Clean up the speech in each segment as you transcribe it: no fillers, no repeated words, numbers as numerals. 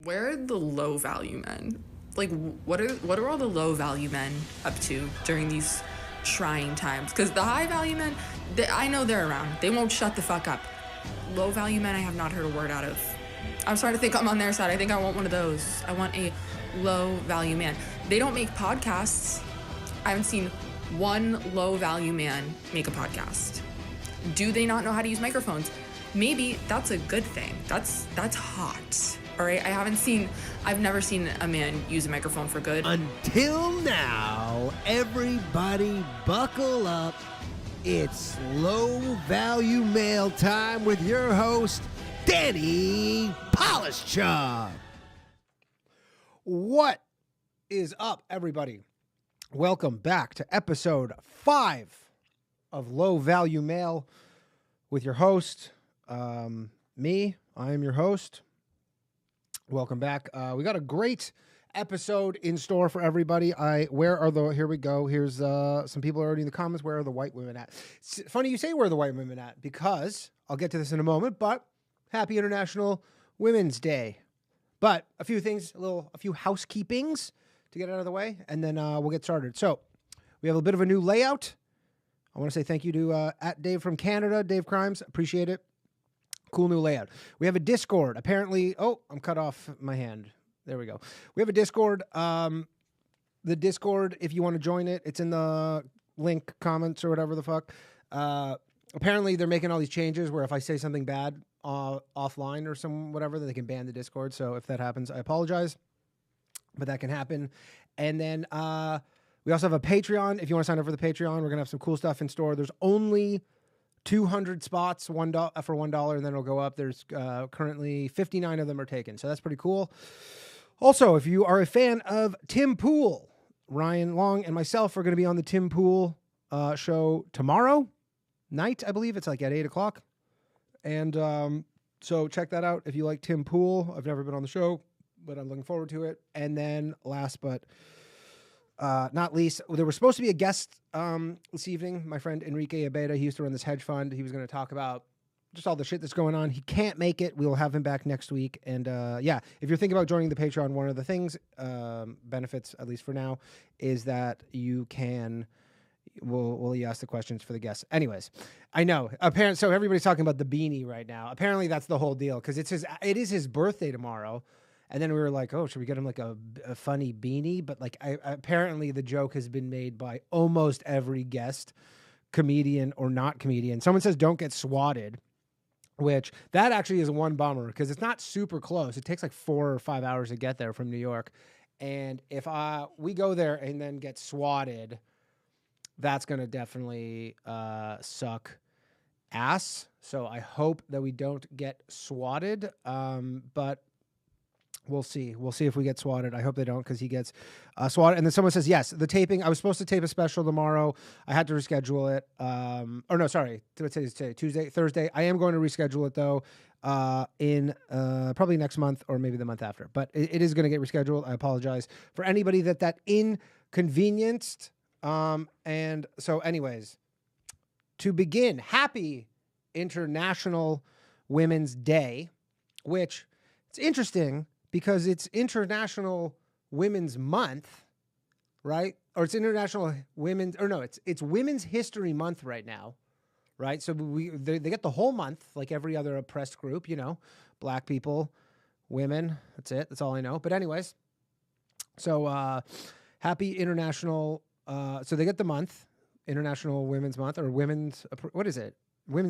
Where are the low value men? Like, what are all the low value men up to during these trying times? Because the high value men, I know they're around. They won't shut the fuck up. Low value men, I have not heard a word out of. I'm starting to think I'm on their side. I think I want one of those. I want a low value man. They don't make podcasts. I haven't seen one low value man make a podcast. Do they not know how to use microphones? Maybe that's a good thing. That's hot. All right, I've never seen a man use a microphone for good. Until now, everybody buckle up. It's low value mail time with your host, Danny Polishchuk. What is up, everybody? Welcome back to episode 5 of Low Value Mail with your host, me. I am your host. Welcome back. We got a great episode in store for everybody. Here we go. Here's some people already in the comments. Where are the white women at? It's funny you say where are the white women at, because I'll get to this in a moment, but happy International Women's Day. But a few things, a few housekeepings to get out of the way, and then we'll get started. So we have a bit of a new layout. I want to say thank you to at Dave from Canada, Dave Crimes. Appreciate it. Cool new layout. We have a Discord. Apparently, I'm cut off my hand. There we go. We have a Discord. The Discord, if you want to join it, it's in the link comments or whatever the fuck. Apparently, they're making all these changes where if I say something bad offline or some whatever, then they can ban the Discord. So if that happens, I apologize, but that can happen. And then we also have a Patreon. If you want to sign up for the Patreon, we're gonna have some cool stuff in store. There's only 200 spots, $1 for $1, and then it'll go up. There's currently 59 of them are taken, so that's pretty cool. Also, if you are a fan of Tim Pool, Ryan Long and myself are going to be on the Tim Pool show tomorrow night, I believe. It's like at 8 o'clock. And so check that out if you like Tim Pool. I've never been on the show, but I'm looking forward to it. And then last but not least, there was supposed to be a guest this evening. My friend Enrique Abeda, he used to run this hedge fund. He was going to talk about just all the shit that's going on. He can't make it. We'll have him back next week. And if you're thinking about joining the Patreon, one of the things, benefits, at least for now, is that you can, will you ask the questions for the guests? Anyways, I know. So everybody's talking about the beanie right now. Apparently that's the whole deal, because it is his birthday tomorrow. And then we were like, should we get him like a funny beanie? But like, apparently the joke has been made by almost every guest, comedian or not comedian. Someone says, don't get swatted, which that actually is one bummer because it's not super close. It takes like 4 or 5 hours to get there from New York. And if we go there and then get swatted, that's going to definitely suck ass. So I hope that we don't get swatted. But we'll see. We'll see if we get swatted. I hope they don't, because he gets swatted. And then someone says, yes, the taping. I was supposed to tape a special tomorrow. I had to reschedule it. Thursday. I am going to reschedule it, though, in probably next month or maybe the month after. But it is going to get rescheduled. I apologize for anybody that inconvenienced. And so anyways, to begin, happy International Women's Day, which it's interesting because it's International Women's Month, right? Or it's it's Women's History Month right now, right? So they get the whole month, like every other oppressed group, black people, women. That's it. That's all I know. But anyways, so happy International. So they get the month, International Women's Month, or Women's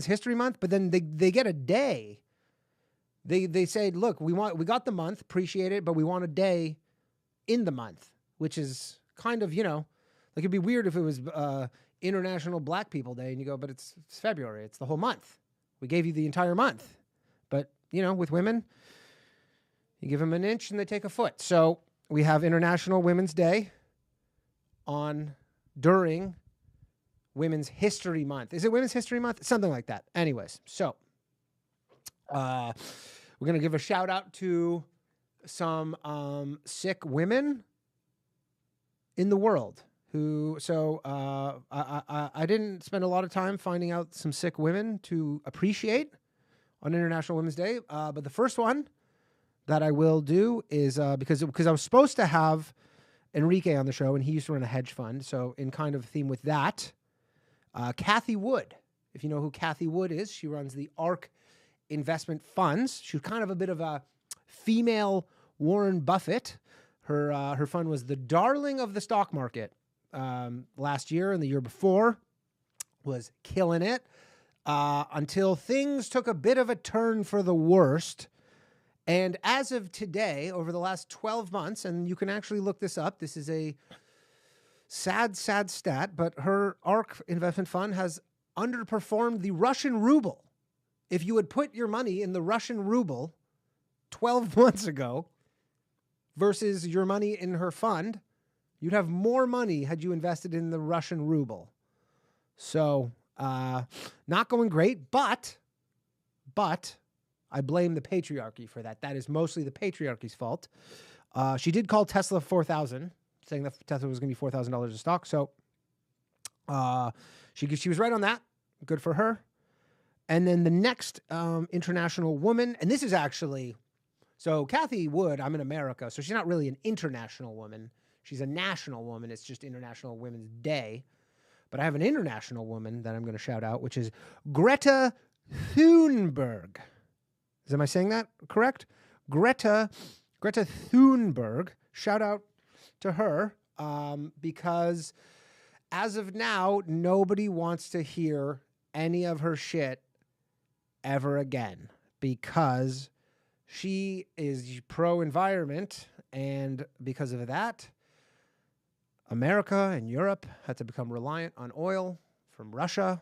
History Month. But then they get a day. They say, look, we got the month, appreciate it, but we want a day in the month, which is kind of, like it'd be weird if it was International Black People Day and you go, but it's February, it's the whole month. We gave you the entire month. But, with women, you give them an inch and they take a foot. So we have International Women's Day during Women's History Month. Is it Women's History Month? Something like that. Anyways, so we're going to give a shout out to some sick women in the world I didn't spend a lot of time finding out some sick women to appreciate on International Women's Day. But the first one that I will do is because I was supposed to have Enrique on the show, and he used to run a hedge fund. So in kind of theme with that, Kathy Wood. If you know who Kathy Wood is, she runs the ARK Investment Funds. She's kind of a bit of a female Warren Buffett. Her fund was the darling of the stock market last year and the year before. Was killing it until things took a bit of a turn for the worst. And as of today, over the last 12 months, and you can actually look this up, this is a sad stat, but her ARK investment fund has underperformed the Russian ruble. If you had put your money in the Russian ruble 12 months ago versus your money in her fund, you'd have more money had you invested in the Russian ruble. So, not going great, but I blame the patriarchy for that. That is mostly the patriarchy's fault. She did call Tesla 4,000, saying that Tesla was going to be $4,000 a stock. So, she was right on that. Good for her. And then the next international woman, and this is actually, so Kathy Wood, I'm in America, so she's not really an international woman. She's a national woman. It's just International Women's Day. But I have an international woman that I'm going to shout out, which is Greta Thunberg. Am I saying that correct? Greta Thunberg. Shout out to her because as of now, nobody wants to hear any of her shit ever again because she is pro-environment, and because of that, America and Europe had to become reliant on oil from Russia,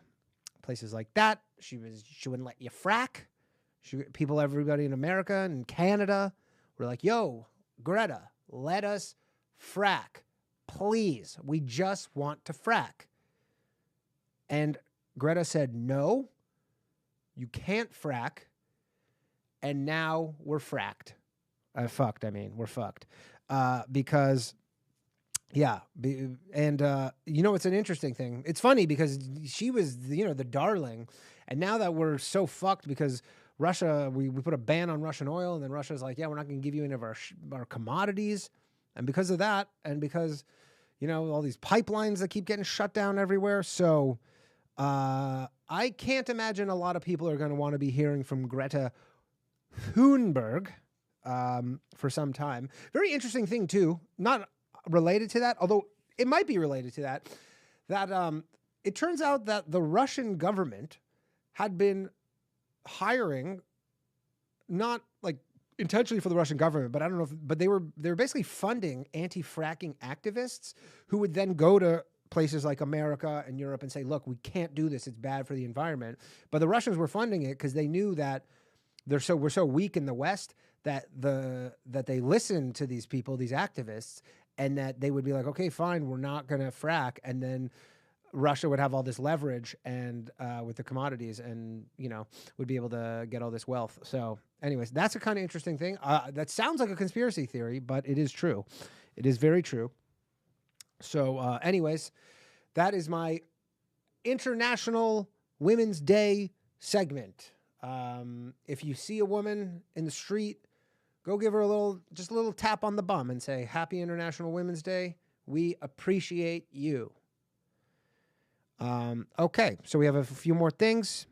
places like that. She wouldn't let you frack. Everybody in America and Canada were like, yo, Greta, let us frack. Please. We just want to frack. And Greta said, no, you can't frack. And now we're fracked. We're fucked. Because, yeah. And, it's an interesting thing. It's funny because she was, the darling. And now that we're so fucked because Russia, we put a ban on Russian oil, and then Russia's like, yeah, we're not going to give you any of our commodities. And because of that, and because, all these pipelines that keep getting shut down everywhere. So I can't imagine a lot of people are going to want to be hearing from Greta Thunberg for some time. Very interesting thing, too, not related to that, although it might be related to that, it turns out that the Russian government had been hiring, not like intentionally for the Russian government, but I don't know but they were basically funding anti-fracking activists who would then go to places like America and Europe and say, look, we can't do this. It's bad for the environment. But the Russians were funding it because they knew that we're so weak in the West that they listen to these people, these activists, and that they would be like, okay, fine, we're not going to frack. And then Russia would have all this leverage and with the commodities and, would be able to get all this wealth. So anyways, that's a kind of interesting thing. That sounds like a conspiracy theory, but it is true. It is very true. So anyways, that is my International Women's Day segment. If you see a woman in the street, go give her a little tap on the bum and say, Happy International Women's Day. We appreciate you. Okay, so we have a few more things,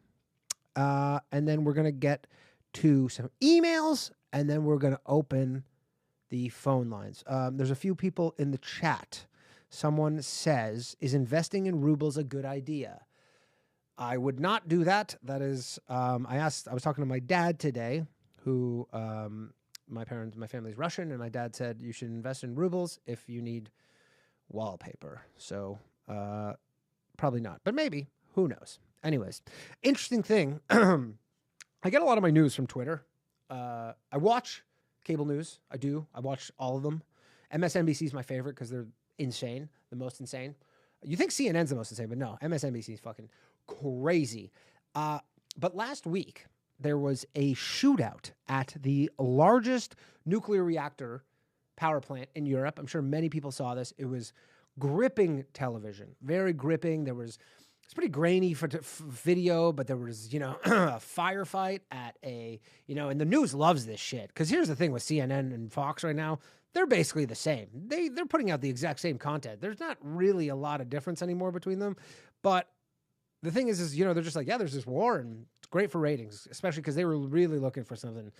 and then we're going to get to some emails, and then we're going to open the phone lines. There's a few people in the chat. Someone says, is investing in rubles a good idea? I would not do that. That is, I was talking to my dad today, who, my family's Russian, and my dad said you should invest in rubles if you need wallpaper. So, probably not, but maybe. Who knows? Anyways, interesting thing. I get a lot of my news from Twitter. I watch cable news. I do. I watch all of them. MSNBC is my favorite because they're insane, the most insane. You think CNN's the most insane, but no, MSNBC is fucking crazy. But last week, there was a shootout at the largest nuclear reactor power plant in Europe. I'm sure many people saw this. It was gripping television, very gripping. There was it's pretty grainy for video, but there was, a firefight at and the news loves this shit. Because here's the thing with CNN and Fox right now, they're basically the same. They're putting out the exact same content. There's not really a lot of difference anymore between them. But the thing is, they're just like, yeah, there's this war, and it's great for ratings, especially because they were really looking for something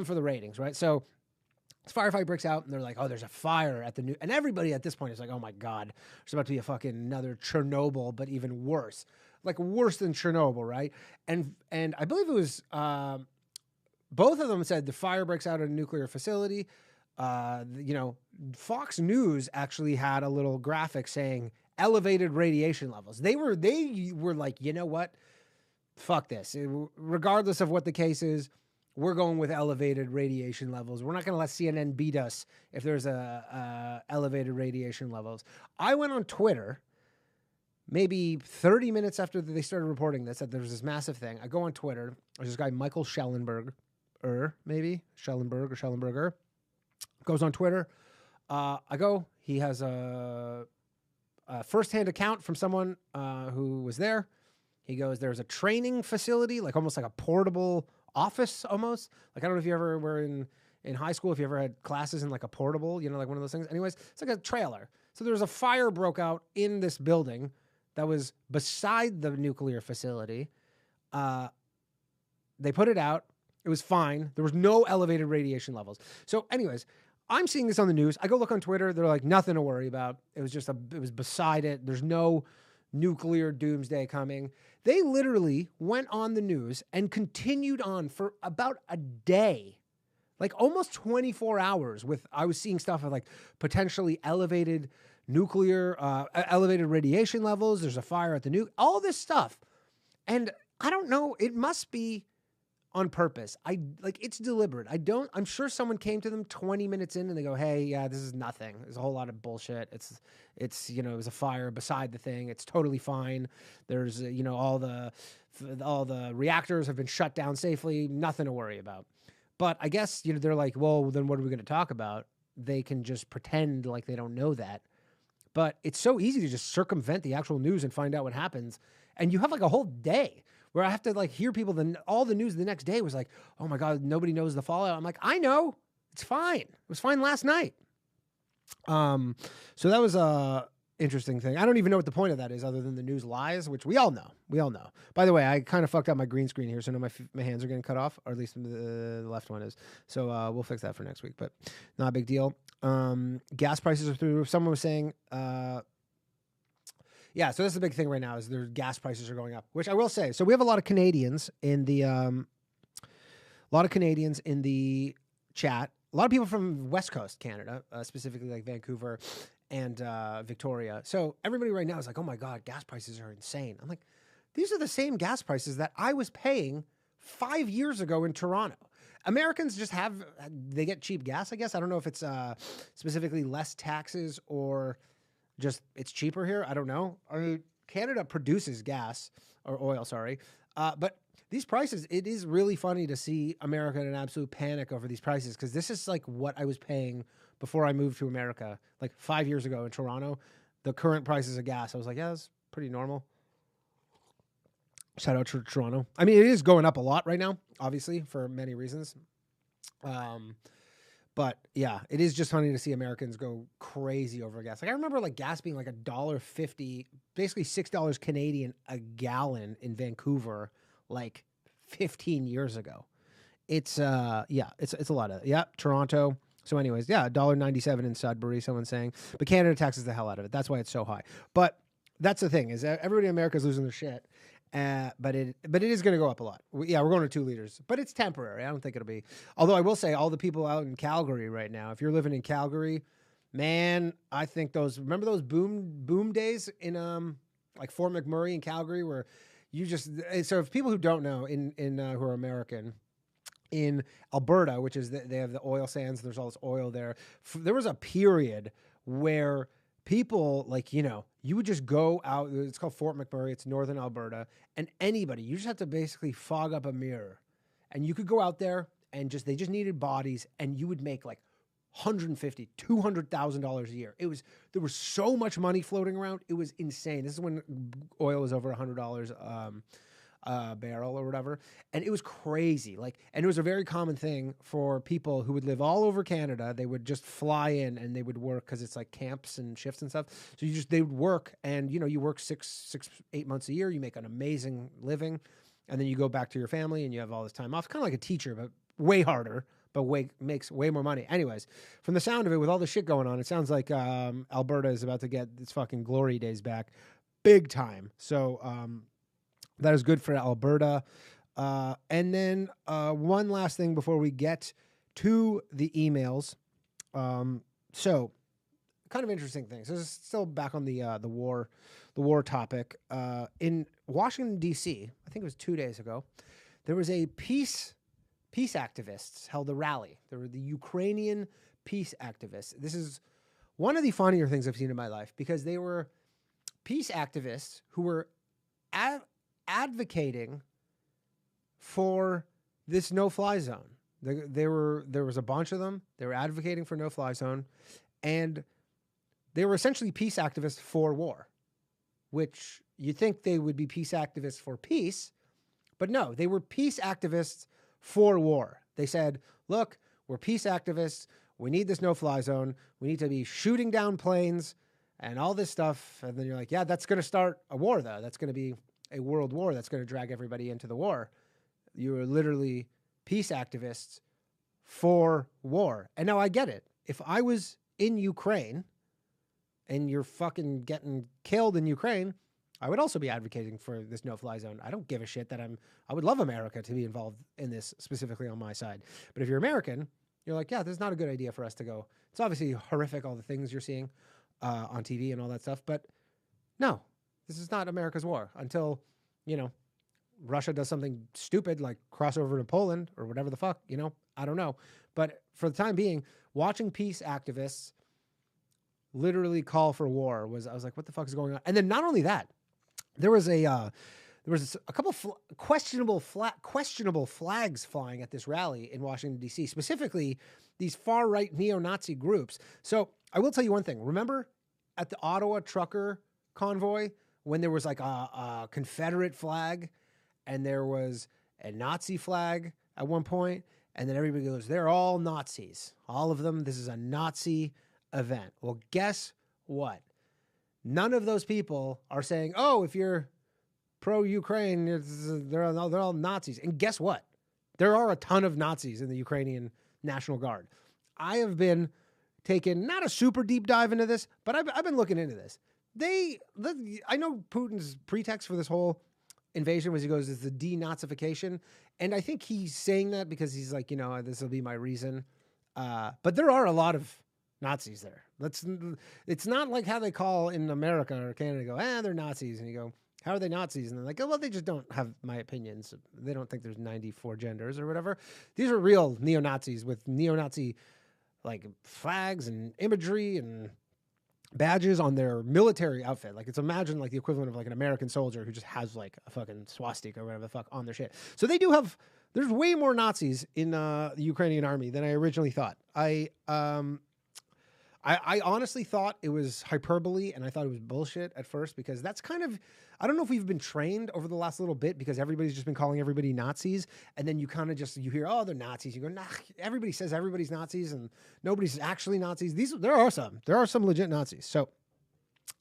for the ratings, right? So this firefight breaks out, and they're like, oh, there's a fire at the new... And everybody at this point is like, oh, my God, there's about to be a fucking another Chernobyl, but even worse. Like, worse than Chernobyl, right? And I believe it was... both of them said the fire breaks out at a nuclear facility. Fox News actually had a little graphic saying elevated radiation levels. They were like, you know what? Fuck this. Regardless of what the case is, we're going with elevated radiation levels. We're not going to let CNN beat us if there's elevated radiation levels. I went on Twitter maybe 30 minutes after they started reporting this, that there was this massive thing. I go on Twitter. There's this guy, Michael Schellenberger, goes on Twitter. He has a first-hand account from someone who was there. He goes, there's a training facility, like almost like a portable office almost. Like, I don't know if you ever were in high school, if you ever had classes in like a portable, like one of those things. Anyways, it's like a trailer. So there was a fire broke out in this building that was beside the nuclear facility. They put it out. It was fine. There was no elevated radiation levels. So anyways, I'm seeing this on the news. I go look on Twitter. They're like, nothing to worry about. It was beside it. There's no nuclear doomsday coming. They literally went on the news and continued on for about a day, like almost 24 hours I was seeing stuff of like potentially elevated elevated radiation levels. There's a fire at the nuke, all this stuff. And I don't know, it must be on purpose. It's deliberate. I'm sure someone came to them 20 minutes in and they go, hey, yeah, this is nothing. There's a whole lot of bullshit. It's it was a fire beside the thing. It's totally fine. There's, all the reactors have been shut down safely. Nothing to worry about. But I guess, they're like, well, then what are we going to talk about? They can just pretend like they don't know that. But it's so easy to just circumvent the actual news and find out what happens. And you have like a whole day where I have to like hear people, all the news the next day was like, oh my God, nobody knows the fallout. I'm like, I know, it's fine. It was fine last night. So that was a interesting thing. I don't even know what the point of that is other than the news lies, which we all know. By the way, I kind of fucked up my green screen here. So now my hands are getting cut off, or at least the left one is. So we'll fix that for next week, but not a big deal. Gas prices are through the roof. Someone was saying, yeah, so this is the big thing right now is their gas prices are going up, which I will say. So we have a lot of Canadians in the chat. A lot of people from West Coast Canada, specifically like Vancouver and Victoria. So everybody right now is like, oh my God, gas prices are insane. I'm like, these are the same gas prices that I was paying 5 years ago in Toronto. Americans just they get cheap gas, I guess. I don't know if it's specifically less taxes or just it's cheaper here. I don't know. I mean, Canada produces gas or oil, sorry. But these prices, it is really funny to see America in an absolute panic over these prices because this is like what I was paying before I moved to America, like 5 years ago in Toronto. The current prices of gas, I was like, yeah, that's pretty normal. Shout out to Toronto. I mean, it is going up a lot right now, obviously, for many reasons. But yeah, it is just funny to see Americans go crazy over gas. Like I remember like gas being like $1.50, basically $6 Canadian a gallon in Vancouver, like 15 years ago. It's it's a lot of Toronto. So anyways, $1.97 in Sudbury, someone's saying. But Canada taxes the hell out of it. That's why it's so high. But that's the thing, is everybody in America is losing their shit. But it is going to go up a lot. We're going to 2 liters, but it's temporary. I don't think it'll be. Although I will say, all the people out in Calgary right now, if you're living in Calgary, man, I think remember those boom days in like Fort McMurray in Calgary, where you just so if people who don't know in who are American. In Alberta, which is they have the oil sands, there's all this oil there. There was a period where people, like, you would just go out. It's called Fort McMurray. It's northern Alberta. And you just have to basically fog up a mirror. And you could go out there and they just needed bodies. And you would make like $200,000 a year. There was so much money floating around. It was insane. This is when oil was over $100 barrel or whatever. And it was crazy. And it was a very common thing for people who would live all over Canada. They would just fly in and they would work because it's like camps and shifts and stuff. So they would work and, you work 8 months a year. You make an amazing living. And then you go back to your family and you have all this time off. It's kind of like a teacher, but way harder, but makes way more money. Anyways, from the sound of it, with all the shit going on, it sounds like Alberta is about to get its fucking glory days back big time. So that is good for Alberta. And then one last thing before we get to the emails. So kind of interesting things. This is still back on the war topic. In Washington, D.C., I think it was 2 days ago, there was a peace activists held a rally. There were the Ukrainian peace activists. This is one of the funnier things I've seen in my life because they were peace activists who were advocating for this no-fly zone. There was a bunch of them. They were advocating for no-fly zone, and they were essentially peace activists for war, which you think they would be peace activists for peace, but no, they were peace activists for war. They said, look, we're peace activists. We need this no-fly zone. We need to be shooting down planes and all this stuff. And then you're like, yeah, that's going to start a war, though. That's going to be a world war. That's going to drag everybody into the war. You are literally peace activists for war. And now I get it. If I was in Ukraine and you're fucking getting killed in Ukraine, I would also be advocating for this no-fly zone. I don't give a shit that I would love America to be involved in this specifically on my side. But if you're American, you're like, yeah, this is not a good idea for us to go. It's obviously horrific, all the things you're seeing on TV and all that stuff. But no, this is not America's war until, Russia does something stupid like cross over to Poland or whatever the fuck, I don't know. But for the time being, watching peace activists literally call for war I was like, what the fuck is going on? And then not only that, there was a couple questionable flags flying at this rally in Washington, D.C., specifically these far-right neo-Nazi groups. So I will tell you one thing. Remember at the Ottawa trucker convoy when there was like a Confederate flag and there was a Nazi flag at one point, and then everybody goes, they're all Nazis. All of them. This is a Nazi event. Well, guess what? None of those people are saying, oh, if you're pro-Ukraine, they're all Nazis. And guess what? There are a ton of Nazis in the Ukrainian National Guard. I have been taking not a super deep dive into this, but I've been looking into this. I know Putin's pretext for this whole invasion was he goes, it's the denazification. And I think he's saying that because he's like, this will be my reason. But there are a lot of Nazis there. It's not like how they call in America or Canada, go, they're Nazis. And you go, how are they Nazis? And they're like, oh, well, they just don't have my opinions. They don't think there's 94 genders or whatever. These are real neo-Nazis with neo-Nazi like flags and imagery and badges on their military outfit. Like, it's imagine like the equivalent of like an American soldier who just has like a fucking swastika or whatever the fuck on their shit. So they do have, there's way more Nazis in the Ukrainian army than I originally thought. I honestly thought it was hyperbole, and I thought it was bullshit at first because that's kind of, I don't know if we've been trained over the last little bit because everybody's just been calling everybody Nazis, and then you kind of just, you hear, oh, they're Nazis. You go, nah, everybody says everybody's Nazis, and nobody's actually Nazis. There are some legit Nazis. So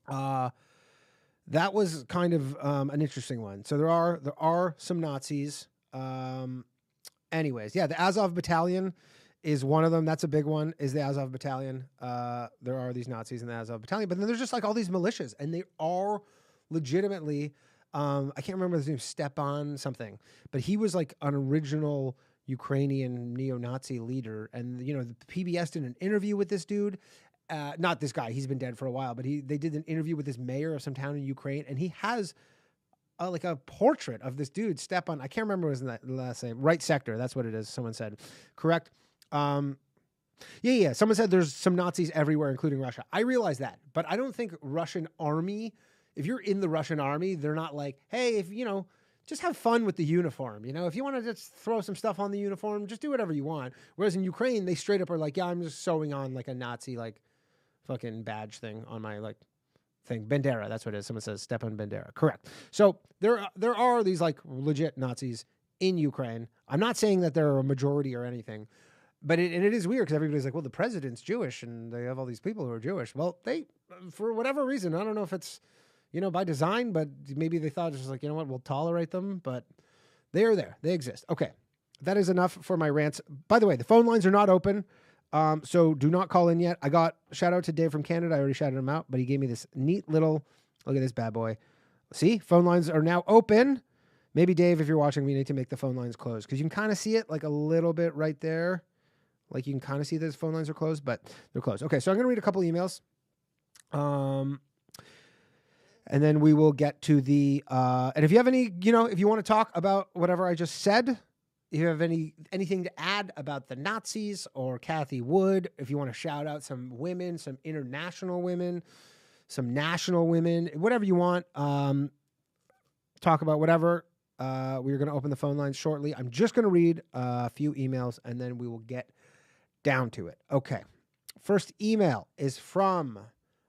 that was kind of an interesting one. So there are some Nazis. Anyways, yeah, the Azov Battalion is one of them. That's a big one, is the Azov Battalion. There are these Nazis in the Azov Battalion, but then there's just like all these militias, and they are legitimately, I can't remember his name, Stepan something, but he was like an original Ukrainian neo-Nazi leader. And, the PBS did an interview with this dude. Not this guy, he's been dead for a while, but they did an interview with this mayor of some town in Ukraine, and he has like a portrait of this dude, Stepan. I can't remember his last name. Right Sector, that's what it is, someone said. Correct? Yeah. Someone said there's some Nazis everywhere, including Russia. I realize that, but I don't think Russian army, if you're in the Russian army, they're not like, hey, if just have fun with the uniform. You know, if you want to just throw some stuff on the uniform, just do whatever you want. Whereas in Ukraine, they straight up are like, yeah, I'm just sewing on like a Nazi like fucking badge thing on my like thing. Bandera, that's what it is. Someone says Stepan Bandera. Correct. So there are these like legit Nazis in Ukraine. I'm not saying that they're a majority or anything, but it is weird because everybody's like, well, the president's Jewish and they have all these people who are Jewish. Well, they, for whatever reason, I don't know if it's, you know, by design, but maybe they thought just like, you know what, we'll tolerate them, but they are there. They exist. Okay. That is enough for my rants. By the way, the phone lines are not open. So do not call in yet. I got shout out to Dave from Canada. I already shouted him out, but he gave me this neat little, look at this bad boy. See, phone lines are now open. Maybe Dave, if you're watching, we need to make the phone lines closed because you can kind of see it like a little bit right there. Like you can kind of see those phone lines are closed, but they're closed. Okay. So I'm going to read a couple emails. And then we will get to the, and if you have any, you know, if you want to talk about whatever I just said, if you have anything to add about the Nazis or Kathy Wood, if you want to shout out some women, some international women, some national women, whatever you want, talk about whatever. We're going to open the phone lines shortly. I'm just going to read a few emails and then we will get down to it. Okay. First email is from,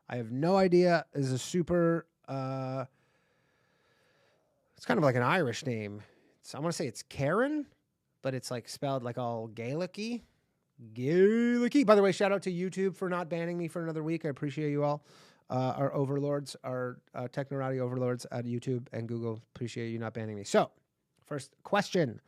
I have no idea, is a super, it's kind of like an Irish name. So I want to say it's Karen, but it's like spelled like all Gaelic-y. Gaelic-y. By the way, shout out to YouTube for not banning me for another week. I appreciate you all. Our overlords, our technorati overlords at YouTube and Google. Appreciate you not banning me. So, first question.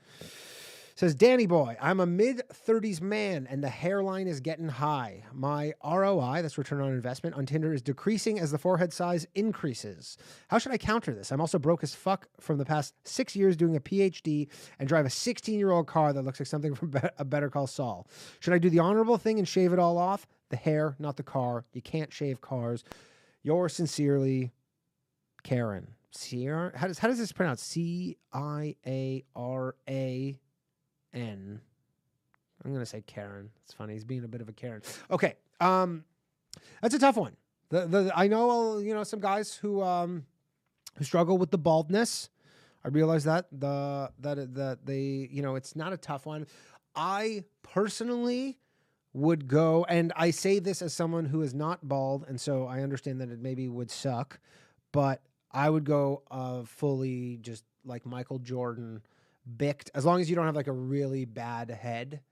Says, Danny boy, I'm a mid-30s man and the hairline is getting high. My ROI, that's return on investment, on Tinder is decreasing as the forehead size increases. How should I counter this? I'm also broke as fuck from the past 6 years doing a PhD and drive a 16-year-old car that looks like something from a Better Call Saul. Should I do the honorable thing and shave it all off? The hair, not the car. You can't shave cars. Yours sincerely, Karen. Sierra? How does this pronounce? C-I-A-R-A... I'm going to say Karen. It's funny. He's being a bit of a Karen. Okay. That's a tough one. I know, you know, some guys who struggle with the baldness. I realize that they, you know, it's not a tough one. I personally would go, and I say this as someone who is not bald. And so I understand that it maybe would suck, but I would go fully just like Michael Jordan, bicked, as long as you don't have like a really bad head.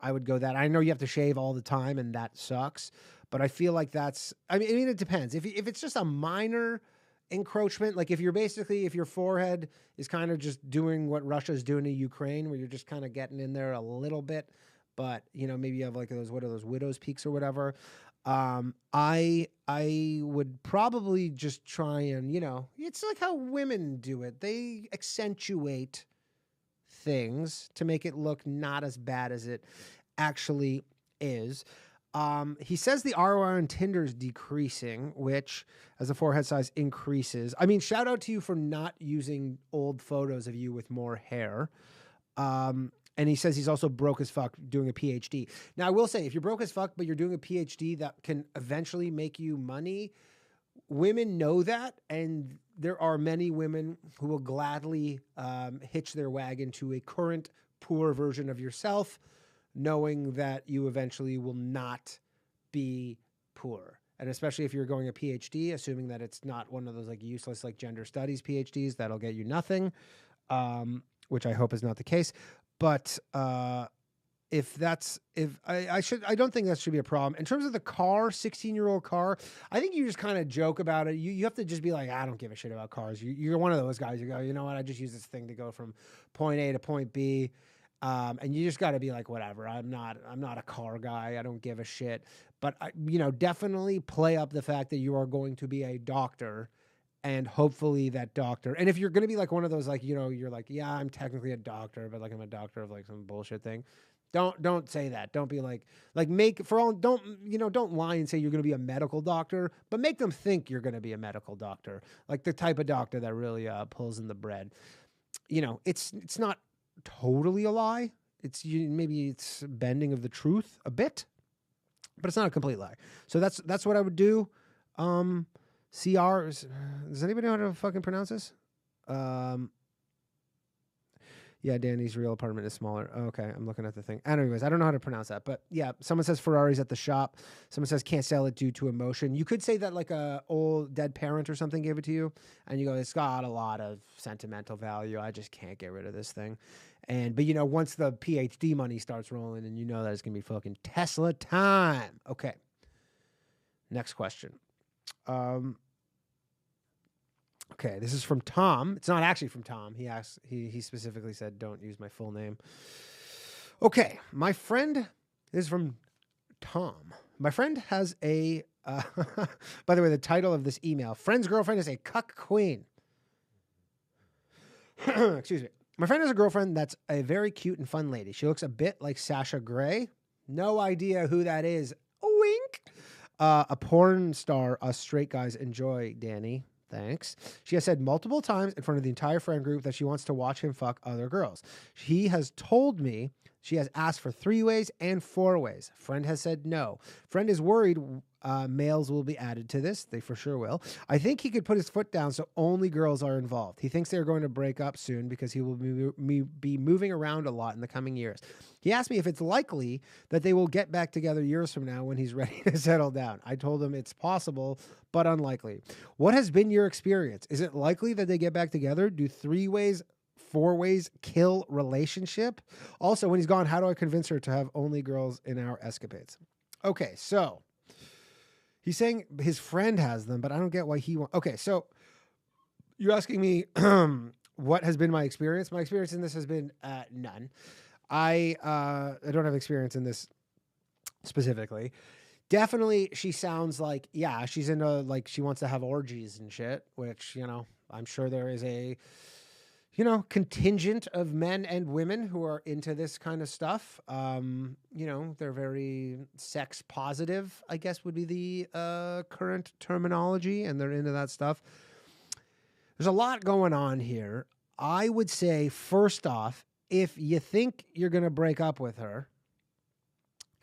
I would go that. I know you have to shave all the time and that sucks, but I feel like that's, I mean, it depends. If it's just a minor encroachment, like if your forehead is kind of just doing what Russia's doing to Ukraine, where you're just kind of getting in there a little bit, but you know, maybe you have like what are those widow's peaks or whatever. I would probably just try and, you know, it's like how women do it. They accentuate things to make it look not as bad as it actually is. He says the ROI on Tinder is decreasing, which as the forehead size increases. I mean, shout out to you for not using old photos of you with more hair. And he says he's also broke as fuck doing a PhD. Now, I will say, if you're broke as fuck, but you're doing a PhD that can eventually make you money, women know that, and there are many women who will gladly hitch their wagon to a current poor version of yourself, knowing that you eventually will not be poor. And especially if you're going a PhD, assuming that it's not one of those like useless like gender studies PhDs that'll get you nothing, which I hope is not the case. But I don't think that should be a problem. In terms of the car, 16-year-old car, I think you just kind of joke about it. You have to just be like, I don't give a shit about cars. You're one of those guys. You go, you know what? I just use this thing to go from point A to point B. And you just got to be like, whatever. I'm not a car guy. I don't give a shit. But definitely play up the fact that you are going to be a doctor, and hopefully that doctor. And if you're going to be like one of those, like, you're like, yeah, I'm technically a doctor, but like I'm a doctor of like some bullshit thing. Don't say that. Don't be like don't lie and say you're going to be a medical doctor, but make them think you're going to be a medical doctor, like the type of doctor that really pulls in the bread. It's not totally a lie. Maybe it's bending of the truth a bit, but it's not a complete lie. So that's what I would do. CR, does anybody know how to fucking pronounce this? Yeah, Danny's real apartment is smaller. Okay, I'm looking at the thing. Anyways, I don't know how to pronounce that, but yeah, someone says Ferrari's at the shop. Someone says can't sell it due to emotion. You could say that like a old dead parent or something gave it to you, and you go, it's got a lot of sentimental value. I just can't get rid of this thing. But you know, once the PhD money starts rolling, and you know that it's gonna be fucking Tesla time. Okay. Next question. Okay, this is from Tom. It's not actually from Tom. He specifically said, don't use my full name. Okay, my friend, this is from Tom. My friend has a, by the way, the title of this email, friend's girlfriend is a cuck queen. Excuse me. My friend has a girlfriend that's a very cute and fun lady. She looks a bit like Sasha Grey. No idea who that is. Wink. A porn star us straight guys enjoy, Danny. Thanks. She has said multiple times in front of the entire friend group that she wants to watch him fuck other girls. He has told me she has asked for 3-ways and 4-ways. Friend has said no. Friend is worried males will be added to this. They for sure will. I think he could put his foot down so only girls are involved. He thinks they're going to break up soon because he will be moving around a lot in the coming years. He asked me if it's likely that they will get back together years from now when he's ready to settle down. I told him it's possible, but unlikely. What has been your experience? Is it likely that they get back together? Do 3-ways, 4-ways kill relationship? Also, when he's gone, how do I convince her to have only girls in our escapades? Okay, so he's saying his friend has them, but I don't get why he wants. Okay, so you're asking me what has been my experience? My experience in this has been none. I don't have experience in this specifically. Definitely, she sounds like, yeah, she's into, like, she wants to have orgies and shit, which, you know, I'm sure there is a, you know, contingent of men and women who are into this kind of stuff. You know, they're very sex positive, I guess would be the current terminology, and they're into that stuff. There's a lot going on here. I would say, first off, if you think you're going to break up with her,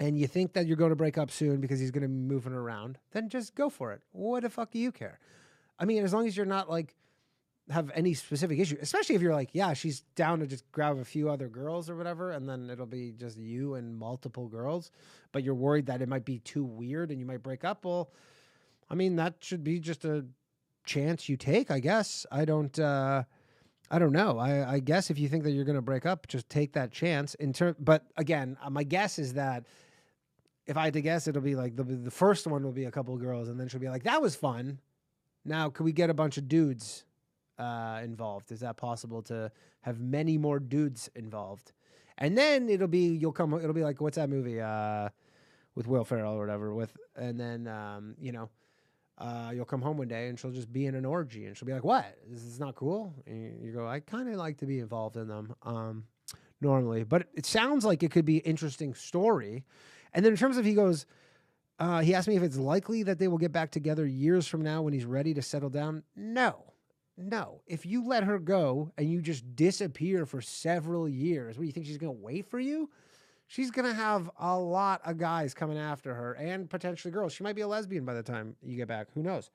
and you think that you're going to break up soon because he's going to be moving around, then just go for it. What the fuck do you care? I mean, as long as you're not like have any specific issue, especially if you're like, yeah, she's down to just grab a few other girls or whatever, and then it'll be just you and multiple girls, but you're worried that it might be too weird and you might break up. Well, I mean, that should be just a chance you take, I guess. I don't know. I guess if you think that you're going to break up, just take that chance. But again, my guess is that if I had to guess, it'll be like the first one will be a couple of girls, and then she'll be like, that was fun. Now, could we get a bunch of dudes involved? Is that possible to have many more dudes involved? And then it'll be like, what's that movie with Will Ferrell or whatever and then, you'll come home one day and she'll just be in an orgy and she'll be like, what? This is not cool. And you go, I kind of like to be involved in them normally, but it sounds like it could be an interesting story. And then in terms of, he asked me if it's likely that they will get back together years from now when he's ready to settle down. No. If you let her go and you just disappear for several years, what do you think she's going to wait for you? She's going to have a lot of guys coming after her and potentially girls. She might be a lesbian by the time you get back. Who knows?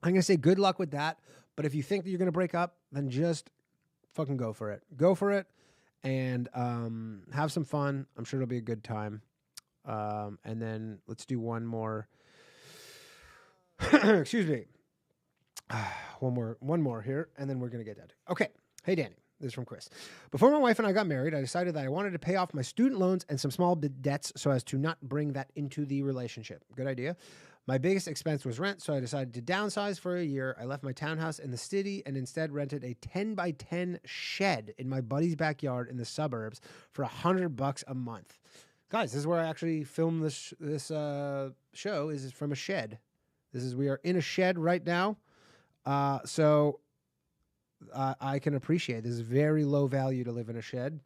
I'm going to say good luck with that. But if you think that you're going to break up, then just fucking go for it. Go for it and have some fun. I'm sure it'll be a good time. And then let's do one more. Excuse me. One more here, and then we're going to get that. Okay. Hey, Danny. This is from Chris. Before my wife and I got married, I decided that I wanted to pay off my student loans and some small debts so as to not bring that into the relationship. Good idea. My biggest expense was rent, so I decided to downsize for a year. I left my townhouse in the city and instead rented a 10 by 10 shed in my buddy's backyard in the suburbs for $100 a month. Guys, this is where I actually filmed this show. Is from a shed. We are in a shed right now. So I can appreciate this is very low value to live in a shed,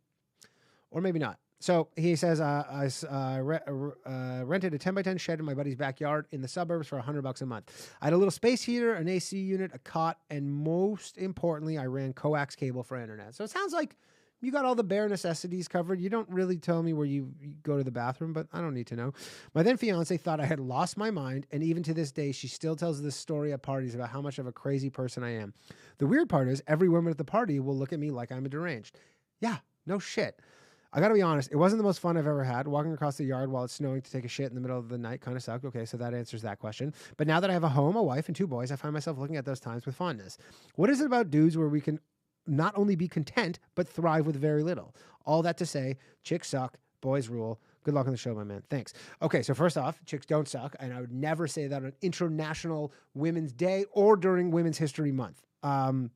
or maybe not. So he says, I rented a 10 by 10 shed in my buddy's backyard in the suburbs for $100 a month. I had a little space heater, an AC unit, a cot, and most importantly, I ran coax cable for internet. So it sounds like you got all the bare necessities covered. You don't really tell me where you go to the bathroom, but I don't need to know. My then fiance thought I had lost my mind, and even to this day, she still tells this story at parties about how much of a crazy person I am. The weird part is every woman at the party will look at me like I'm a deranged. Yeah, no shit. I got to be honest, it wasn't the most fun I've ever had. Walking across the yard while it's snowing to take a shit in the middle of the night kind of sucked. Okay, so that answers that question. But now that I have a home, a wife, and 2 boys, I find myself looking at those times with fondness. What is it about dudes where we can not only be content, but thrive with very little? All that to say, chicks suck, boys rule. Good luck on the show, my man. Thanks. Okay, so first off, chicks don't suck, and I would never say that on International Women's Day or during Women's History Month. 10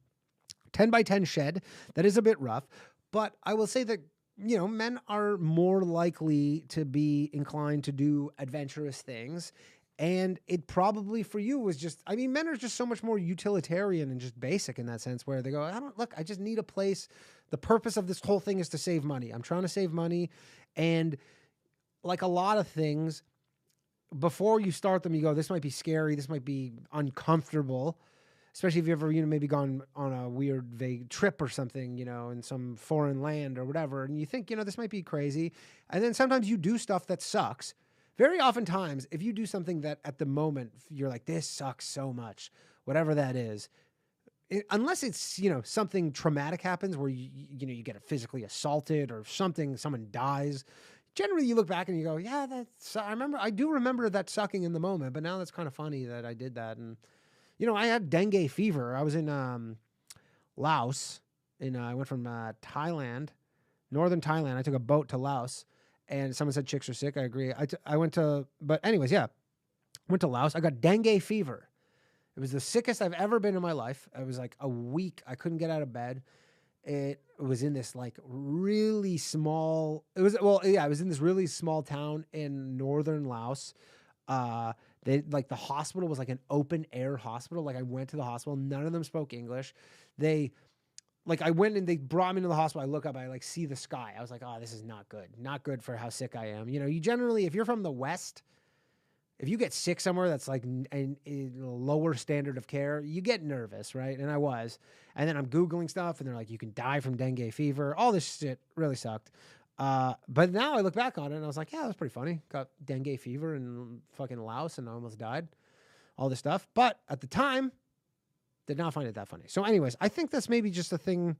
by 10 shed, that is a bit rough, but I will say that, you know, men are more likely to be inclined to do adventurous things. And it probably for you was just, I mean, men are just so much more utilitarian and just basic in that sense where they go, I just need a place. The purpose of this whole thing is to save money. I'm trying to save money. And like a lot of things, before you start them, you go, this might be scary. This might be uncomfortable. Especially if you've ever, maybe gone on a weird, vague trip or something, in some foreign land or whatever. And you think, this might be crazy. And then sometimes you do stuff that sucks. Very oftentimes, if you do something that at the moment you're like, this sucks so much, whatever that is, unless it's, something traumatic happens where you get physically assaulted or something, someone dies. Generally, you look back and you go, yeah, I do remember that sucking in the moment, but now that's kind of funny that I did that. And I had dengue fever. I was in Laos, and I went from Thailand, northern Thailand. I took a boat to Laos, and someone said chicks are sick. I agree. I went to, but anyways, yeah, went to Laos. I got dengue fever. It was the sickest I've ever been in my life. I was like a week. I couldn't get out of bed. It was in this like really small. It was in this really small town in northern Laos. The hospital was like an open air hospital. Like I went to the hospital. None of them spoke English. I went and they brought me to the hospital. I look up, I see the sky. I was like, oh, this is not good. Not good for how sick I am. You generally, if you're from the West, if you get sick somewhere that's like a lower standard of care, you get nervous, right? And I was. And then I'm Googling stuff and they're like, you can die from dengue fever. All this shit really sucked. But now I look back on it and I was like, yeah, that was pretty funny. Got dengue fever in fucking Laos and I almost died. All this stuff. But at the time, did not find it that funny. So anyways, I think that's maybe just a thing.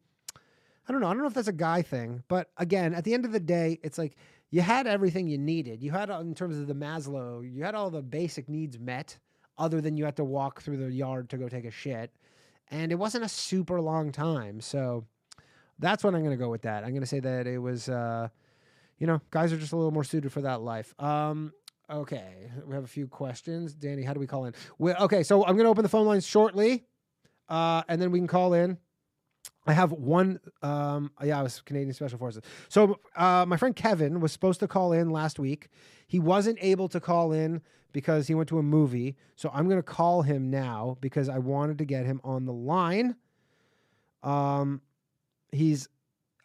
I don't know if that's a guy thing. But again, at the end of the day, it's like you had everything you needed. You had, in terms of the Maslow, you had all the basic needs met other than you had to walk through the yard to go take a shit. And it wasn't a super long time. So that's what I'm going to go with that. I'm going to say that it was, guys are just a little more suited for that life. Okay. We have a few questions. Danny, how do we call in? Okay. So I'm going to open the phone lines shortly. And then we can call in. I have one. I was Canadian Special Forces. So my friend Kevin was supposed to call in last week. He wasn't able to call in because he went to a movie. So I'm going to call him now because I wanted to get him on the line. He's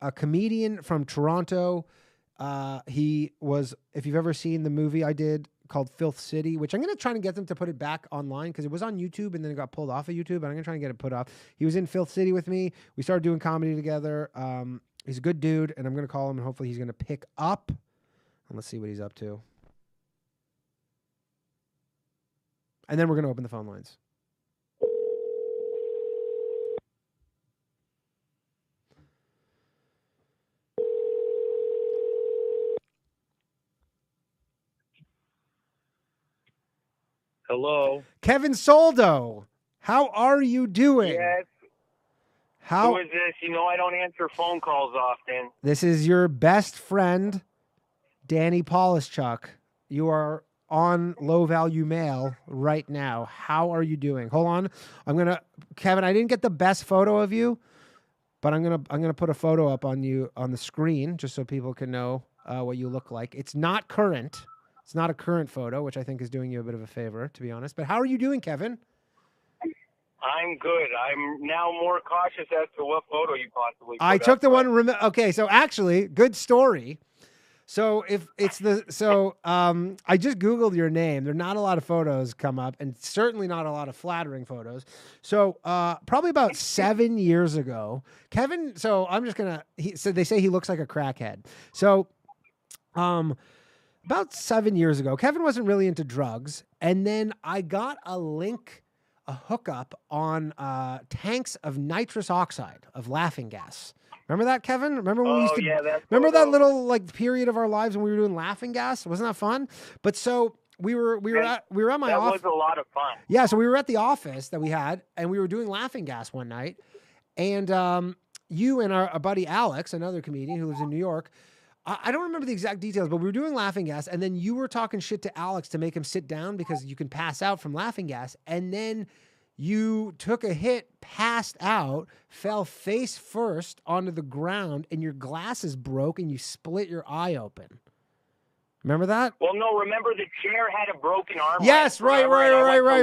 a comedian from Toronto. He was, if you've ever seen the movie I did called Filth City, which I'm going to try to get them to put it back online because it was on YouTube and then it got pulled off of YouTube, and I'm going to try and get it put up. He was in Filth City with me. We started doing comedy together. He's a good dude, and I'm going to call him, and hopefully he's going to pick up. And let's see what he's up to. And then we're going to open the phone lines. Hello. Kevin Soldo, how are you doing? Yes. How Who is this? I don't answer phone calls often. This is your best friend, Danny Polishchuk. You are on Low Value Mail right now. How are you doing? Hold on. Kevin, I didn't get the best photo of you, but I'm gonna put a photo up on you on the screen just so people can know what you look like. It's not current. It's not a current photo, which I think is doing you a bit of a favor, to be honest. But how are you doing, Kevin? I'm good. I'm now more cautious as to what photo you possibly put I took up, the one. Okay, so actually, good story. So if it's I just Googled your name. There are not a lot of photos come up, and certainly not a lot of flattering photos. So probably about 7 years ago, Kevin. So I'm just gonna. So they say he looks like a crackhead. So, about 7 years ago, Kevin wasn't really into drugs, and then I got a hookup on tanks of nitrous oxide of laughing gas. Remember that, Kevin? Remember when we used to? Remember that little like period of our lives when we were doing laughing gas? Wasn't that fun? But so we were at my office. That was a lot of fun. Yeah, so we were at the office that we had, and we were doing laughing gas one night, and you and our buddy Alex, another comedian who lives in New York. I don't remember the exact details, but we were doing laughing gas, and then you were talking shit to Alex to make him sit down because you can pass out from laughing gas, and then you took a hit, passed out, fell face first onto the ground, and your glasses broke, and you split your eye open. Remember that? Well, no. Remember the chair had a broken arm. Yes, right.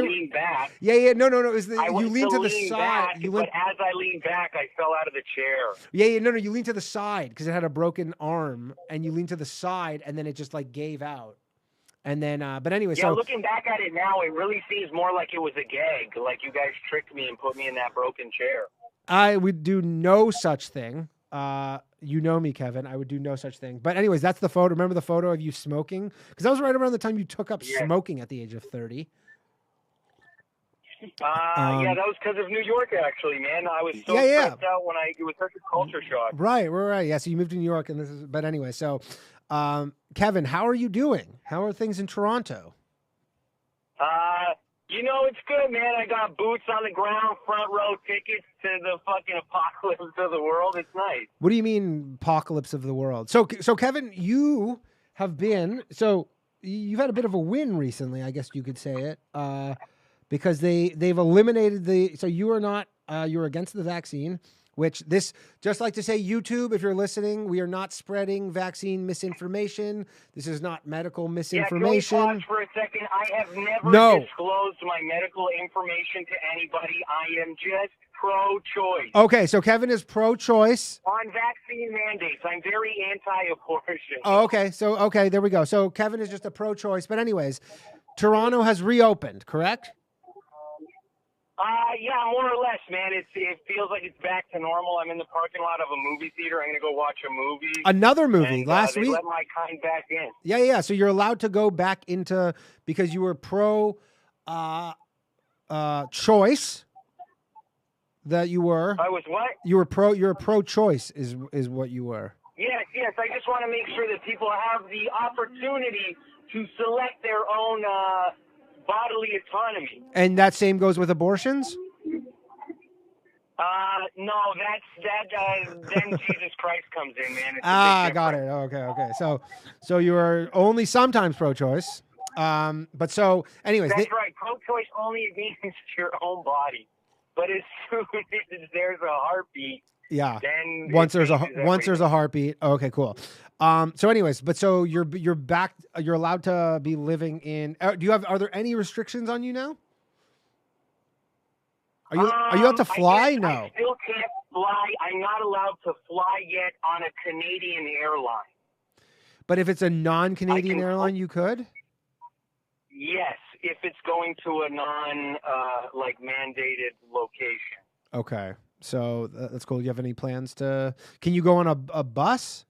Lean back. Yeah. No. It was I you leaned to the side. But as I leaned back, I fell out of the chair. Yeah. No. You leaned to the side because it had a broken arm, and you leaned to the side, and then it just like gave out. And then, but anyway, yeah. So looking back at it now, it really seems more like it was a gag. Like you guys tricked me and put me in that broken chair. I would do no such thing. You know me, Kevin. I would do no such thing. But anyways, that's the photo. Remember the photo of you smoking? Because that was right around the time you took up smoking at the age of 30. Yeah, that was because of New York, actually, man. I was so stressed out when it was such a culture shock. Right. Yeah, so you moved to New York, and but anyway, so Kevin, how are you doing? How are things in Toronto? It's good, man. I got boots on the ground, front row tickets to the fucking apocalypse of the world. It's nice. What do you mean, apocalypse of the world? So Kevin, you have been, you've had a bit of a win recently, I guess you could say it, because they've eliminated you are not, you're against the vaccine, which just like to say, YouTube, if you're listening, we are not spreading vaccine misinformation. This is not medical misinformation. Yeah, can we pause for a second? I have never disclosed my medical information to anybody. I am just pro-choice. Okay, so Kevin is pro-choice. On vaccine mandates. I'm very anti-abortion. Oh, okay, there we go. So Kevin is just a pro-choice. But anyways, Toronto has reopened, correct? Yeah, more or less, man. It feels like it's back to normal. I'm in the parking lot of a movie theater. I'm going to go watch a movie. Another movie. And, last they week? let my kind back in. Yeah. So you're allowed to go back into, because you were pro-choice, that you were. I was what? You're a pro-choice is what you were. Yes. I just want to make sure that people have the opportunity to select their own bodily autonomy. And that same goes with abortions? No, then Jesus Christ comes in, man. It's got it. Okay. So you are only sometimes pro-choice. But so, anyways. That's right. Pro-choice only means your own body. But as soon as there's a heartbeat, then once there's a heartbeat. Okay, cool. So anyways, but so you're back. You're allowed to be living in. Are there any restrictions on you now? Are you allowed to fly? No. I still can't fly. I'm not allowed to fly yet on a Canadian airline. But if it's a non-Canadian airline, you could? Yes, if it's going to a mandated location. Okay. So that's cool. Do you have any plans to... Can you go on a bus?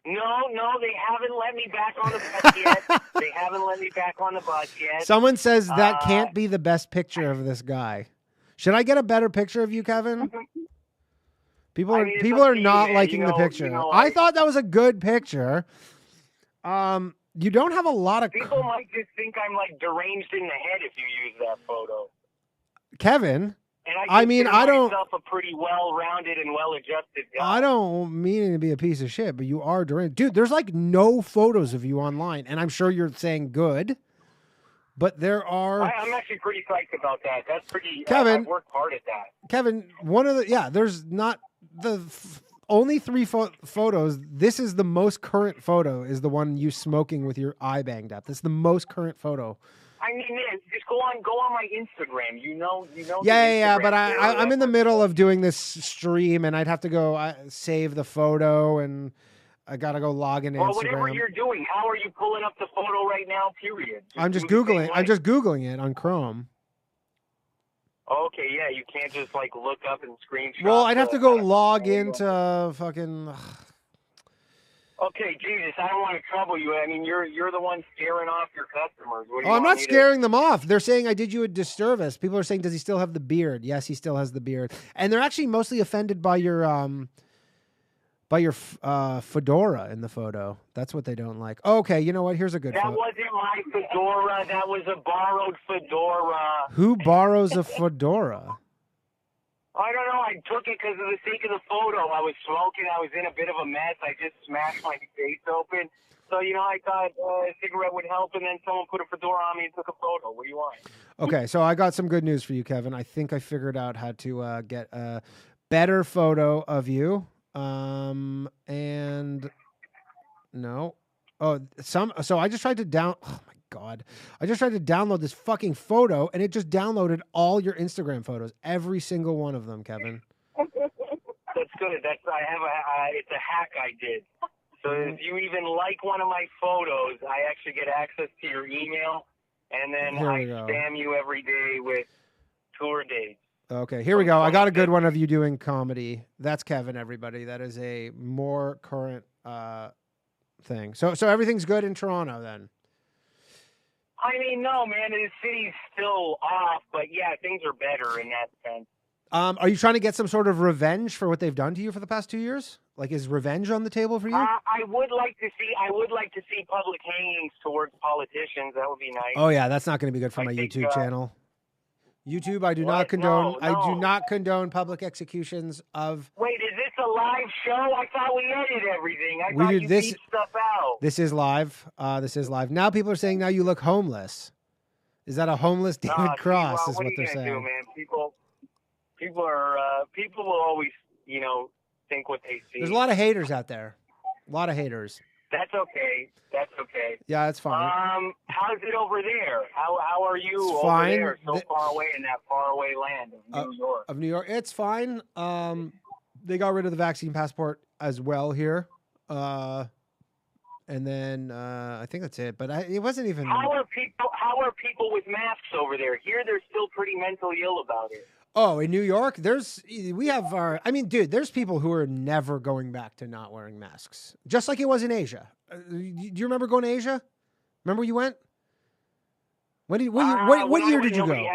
No, they haven't let me back on the bus yet. Someone says that can't be the best picture of this guy. Should I get a better picture of you, Kevin? People are not liking the picture. I thought that was a good picture. You don't have a lot of... People might just think I'm like deranged in the head if you use that photo. Kevin... And I don't. Myself a pretty well-rounded and well-adjusted guy. I don't mean to be a piece of shit, but you are deranged, dude. There's like no photos of you online, and I'm sure you're saying good, but there are. I'm actually pretty psyched about that. That's pretty. Kevin, I've worked hard at that. Kevin, there's not only 3 photos. This is the most current photo. Is the one you smoking with your eye banged up. That's the most current photo. I mean, man, just go on my Instagram. You know. Yeah. But I'm in the middle of doing this stream, and I'd have to go save the photo, and I gotta go log into Well, Instagram. whatever you're doing, how are you pulling up the photo right now? Period. I'm just Googling it on Chrome. Okay, yeah, you can't just like look up and screenshot. Well, I'd have to go log into fucking. Okay, Jesus, I don't want to trouble you. I mean, you're the one scaring off your customers. I'm not scaring them off. They're saying I did you a disservice. People are saying, does he still have the beard? Yes, he still has the beard. And they're actually mostly offended by your fedora in the photo. That's what they don't like. Okay, you know what? Here's a good photo. That wasn't my fedora. That was a borrowed fedora. Who borrows a fedora? I don't know. I took it because of the sake of the photo. I was smoking. I was in a bit of a mess. I just smashed my face open. So, I thought a cigarette would help, and then someone put a fedora on me and took a photo. What do you want? Okay, so I got some good news for you, Kevin. I think I figured out how to get a better photo of you. And no. So I just tried to oh my God. I just tried to download this fucking photo and it just downloaded all your Instagram photos. Every single one of them, Kevin. That's good. It's a hack I did. So if you even like one of my photos, I actually get access to your email and then I spam you every day with tour dates. Okay, here we go. I got a good one of you doing comedy. That's Kevin, everybody. That is a more current thing. So everything's good in Toronto then? I mean, no, man. The city's still off, but yeah, things are better in that sense. Are you trying to get some sort of revenge for what they've done to you for the past 2 years? Like, is revenge on the table for you? I would like to see public hangings towards politicians. That would be nice. Oh yeah, that's not going to be good for my YouTube channel. YouTube, I do not condone. No. I do not condone public executions of. Wait, is this a live show? I thought we edited everything. I thought you beat stuff out. This is live. This is live. Now people are saying now you look homeless. Is that a homeless David Cross? Is what they're saying. Do, man? People will always, think what they see. There's a lot of haters out there. A lot of haters. That's okay. Yeah, it's fine. How's it over there? How are you it's over fine. there, so far away in that faraway land of New York? Of New York, it's fine. They got rid of the vaccine passport as well here, and then I think that's it. But it wasn't even. How are people with masks over there? Here, they're still pretty mentally ill about it. Oh, in New York, there's people who are never going back to not wearing masks, just like it was in Asia. Do you remember going to Asia? Remember you went? What year did you go?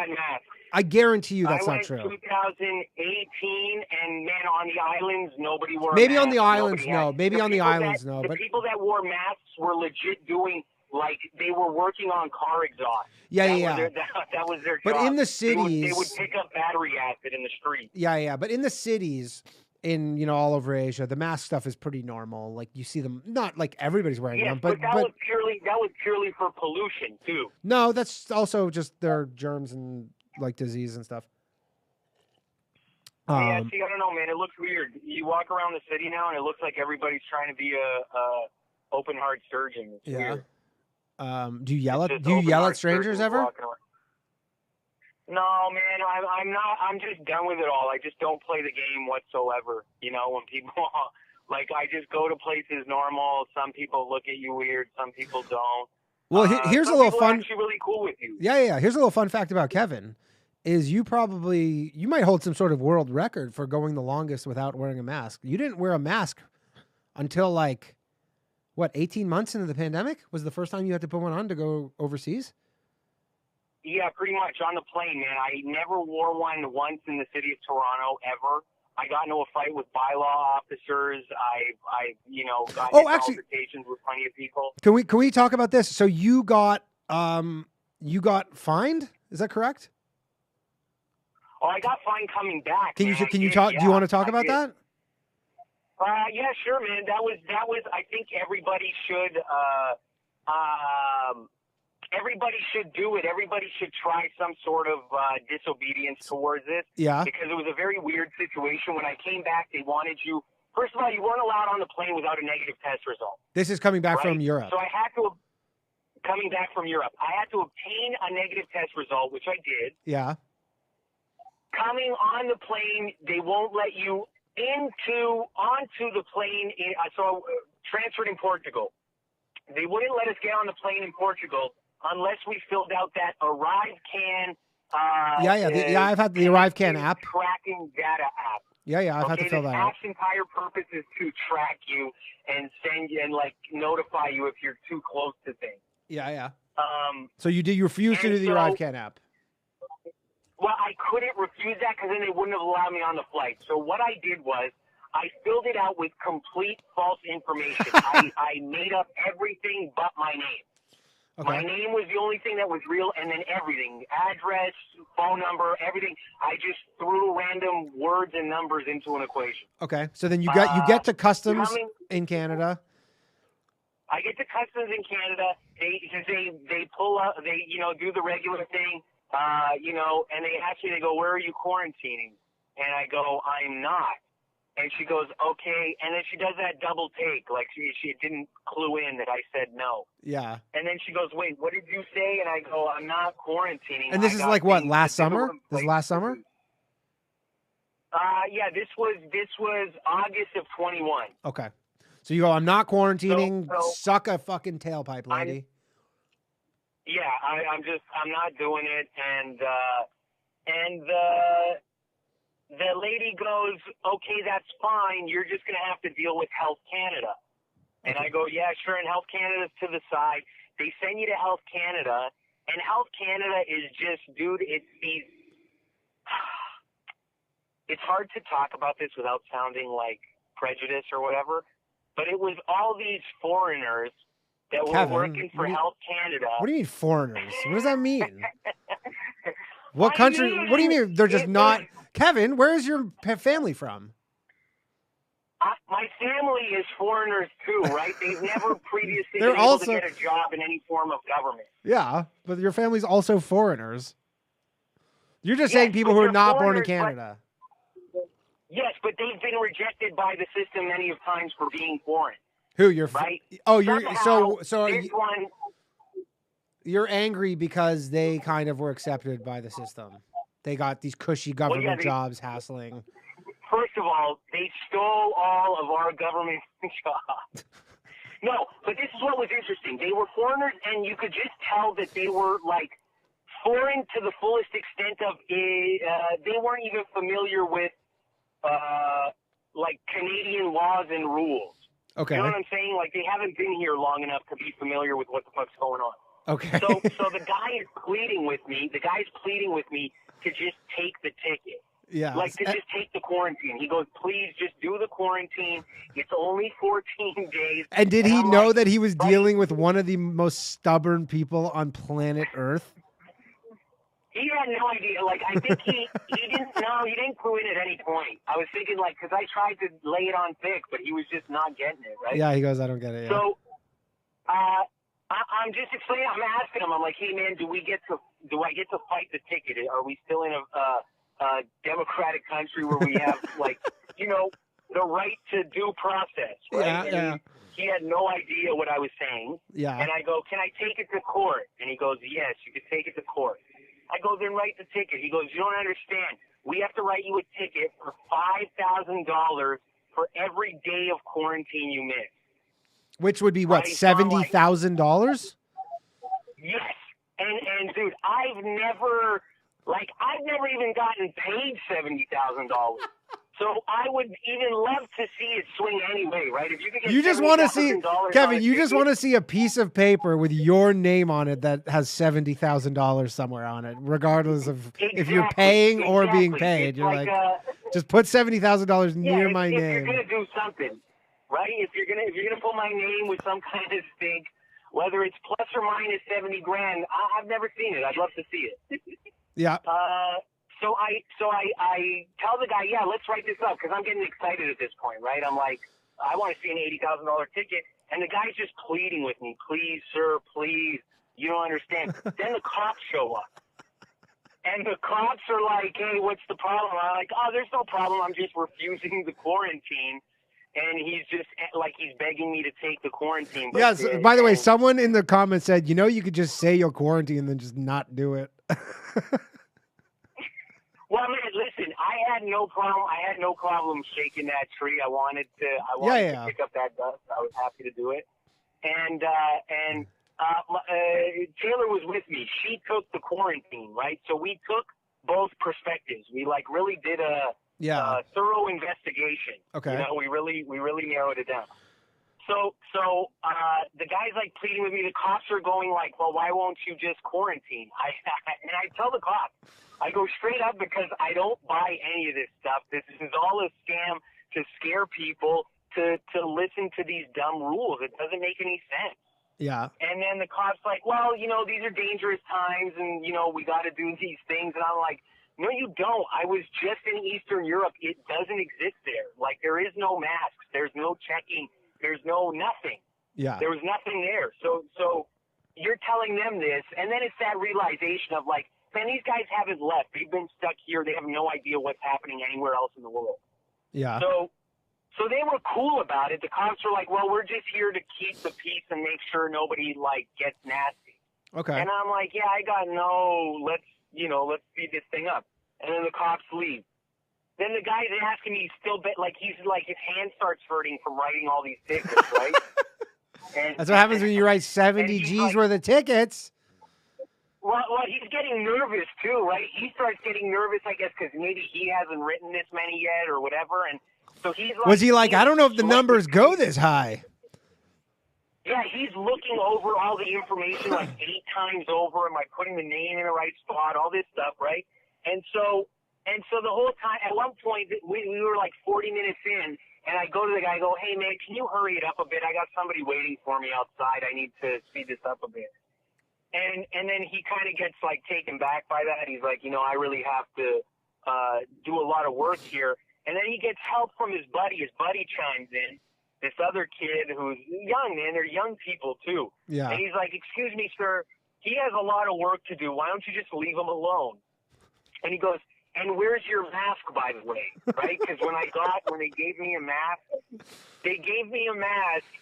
I guarantee you that's not true. 2018, and man, on the islands, nobody wore Maybe masks. on the islands, no. Maybe on the islands, no. The people that wore masks were legit doing. Like, they were working on car exhaust. Yeah. That was their job. But in the cities... They would pick up battery acid in the street. Yeah. But in the cities, all over Asia, the mask stuff is pretty normal. Like, you see them... Not like everybody's wearing them, but that was purely for pollution, too. No, that's also just their germs and, like, disease and stuff. I don't know, man. It looks weird. You walk around the city now, and it looks like everybody's trying to be a open-heart surgeon. It's weird. Do you yell at strangers ever? No, man, I'm not. I'm just done with it all. I just don't play the game whatsoever. When people I just go to places normal. Some people look at you weird. Some people don't. Well, here's a little fun. Actually, really cool with you. Yeah. Here's a little fun fact about Kevin. Is you might hold some sort of world record for going the longest without wearing a mask. You didn't wear a mask until 18 months into the pandemic? Was the first time you had to put one on to go overseas? Yeah, pretty much on the plane, man. I never wore one once in the city of Toronto ever. I got into a fight with bylaw officers. I got into altercations with plenty of people. Can we talk about this? So you got fined? Is that correct? Oh, I got fined coming back. Can you talk? Yeah, do you want to talk about that? Yeah, sure, man. That was. I think everybody should. Everybody should do it. Everybody should try some sort of disobedience towards it. Yeah. Because it was a very weird situation. When I came back, they wanted you. First of all, you weren't allowed on the plane without a negative test result. This is coming back from Europe. So I had to. Coming back from Europe, I had to obtain a negative test result, which I did. Yeah. Coming on the plane, they won't let you onto the plane. So transferred in Portugal. They wouldn't let us get on the plane in Portugal unless we filled out that ArriveCan. I've had the ArriveCan app. Tracking data app. Yeah, I've had to fill that out. This app's entire purpose is to track you and send you and like notify you if you're too close to things. Yeah. So you refused to do the ArriveCan app. Well, I couldn't refuse that because then they wouldn't have allowed me on the flight. So what I did was I filled it out with complete false information. I made up everything but my name. Okay. My name was the only thing that was real, and then everything, address, phone number, everything. I just threw random words and numbers into an equation. Okay, so then you get to customs in Canada. I get to customs in Canada. They pull up. They do the regular thing. And they actually go, "Where are you quarantining?" And I go, "I'm not." And she goes, "Okay." And then she does that double take, like she didn't clue in that I said no. Yeah. And then she goes, "Wait, what did you say?" And I go, "I'm not quarantining." And this is like what, last summer? This is last summer? Yeah, this was August of 21. Okay. So you go, "I'm not quarantining." Suck a fucking tailpipe, lady. I'm not doing it. And the lady goes, "Okay, that's fine. You're just going to have to deal with Health Canada." And I go, "Yeah, sure." And Health Canada's to the side. They send you to Health Canada, and Health Canada is just, dude, it's these. It's hard to talk about this without sounding like prejudice or whatever, but it was all these foreigners that were working for Health Canada. What do you mean foreigners? What does that mean? What country? What do you mean they're just not? Kevin, where is your family from? My family is foreigners too, right? They've never previously been able to get a job in any form of government. Yeah, but your family's also foreigners. You're just saying people who are not born in Canada. Yes, but they've been rejected by the system many of times for being foreign. Who you're? Right? Oh, you're you're angry because they kind of were accepted by the system. They got these cushy government jobs hassling. First of all, they stole all of our government jobs. No, but this is what was interesting. They were foreigners, and you could just tell that they were, like, foreign to the fullest extent of they weren't even familiar with, like, Canadian laws and rules. Okay. You know what I'm saying? Like, they haven't been here long enough to be familiar with what the fuck's going on. Okay. So the guy is pleading with me. The guy's pleading with me to just take the ticket. Yeah. Like, to just take the quarantine. He goes, "Please, just do the quarantine. It's only 14 days. And did he know that he was dealing with one of the most stubborn people on planet Earth? He had no idea. Like, I think he didn't clue in at any point. I was thinking, like, because I tried to lay it on thick, but he was just not getting it, right? Yeah, he goes, "I don't get it." Yeah. So, I'm just explaining. I'm asking him. I'm like, "Hey, man, do I get to fight the ticket? Are we still in a democratic country where we have, like, the right to due process?" Right? Yeah. He had no idea what I was saying. Yeah. And I go, "Can I take it to court?" And he goes, "Yes, you can take it to court." I go, "Then write the ticket." He goes, "You don't understand. We have to write you a ticket for $5,000 for every day of quarantine you miss." Which would be what, $70,000? Yes. And dude, I've never even gotten paid $70,000. So I would even love to see it swing anyway, right? If you could get you just want to see, Kevin, you just want to see a piece of paper with your name on it that has $70,000 somewhere on it, regardless of if you're paying or being paid. You're like just put $70,000 near my name. If you're gonna do something, right? If you're gonna put my name with some kind of stink, whether it's plus or minus 70 grand, I've never seen it. I'd love to see it. Yeah. So I tell the guy, "Yeah, let's write this up," because I'm getting excited at this point, right? I'm like, I want to see an $80,000 ticket, and the guy's just pleading with me, "Please, sir, please. You don't understand." Then the cops show up, and the cops are like, "Hey, what's the problem?" I'm like, "Oh, there's no problem. I'm just refusing the quarantine." And he's just like, he's begging me to take the quarantine. But yes. By the way, someone in the comments said, you could just say you'll quarantine and then just not do it. Well, man, listen. listen, I had no problem shaking that tree. I wanted to pick up that dust. I was happy to do it. And Taylor was with me. She took the quarantine, right? So we took both perspectives. We like really did a thorough investigation. Okay. You know, we really narrowed it down. So the guy's like pleading with me. The cops are going like, well, why won't you just quarantine? And I tell the cop, I go straight up because I don't buy any of this stuff. This is all a scam to scare people to listen to these dumb rules. It doesn't make any sense. Yeah. And then the cop's like, well, you know, these are dangerous times and, you know, we got to do these things. And I'm like, no, you don't. I was just in Eastern Europe. It doesn't exist there. Like, there is no masks. There's no checking. There's no nothing. Yeah. There was nothing there. So you're telling them this, and then it's that realization of like, man, these guys haven't left. They've been stuck here. They have no idea what's happening anywhere else in the world. Yeah. So they were cool about it. The cops were like, well, we're just here to keep the peace and make sure nobody like gets nasty. Okay. And I'm like, yeah, I got let's speed this thing up. And then the cops leave. Then the guy's asking me, he's like, his hand starts hurting from writing all these tickets, right? And, that's what happens when you write 70 G's like, worth of tickets. Well, he's getting nervous too, right? He starts getting nervous, I guess, because maybe he hasn't written this many yet or whatever. And so he's like, was he like, I don't know if the numbers go this high? Yeah, he's looking over all the information like 8 times over. Am I putting the name in the right spot? All this stuff, right? And so the whole time, at one point, we were like 40 minutes in, and I go to the guy, I go, hey, man, can you hurry it up a bit? I got somebody waiting for me outside. I need to speed this up a bit. And then he kind of gets, like, taken back by that. He's like, you know, I really have to do a lot of work here. And then he gets help from his buddy. His buddy chimes in, this other kid who's young, man. They're young people, too. Yeah. And he's like, excuse me, sir, he has a lot of work to do. Why don't you just leave him alone? And he goes, and where's your mask, by the way, right? Because when they gave me a mask,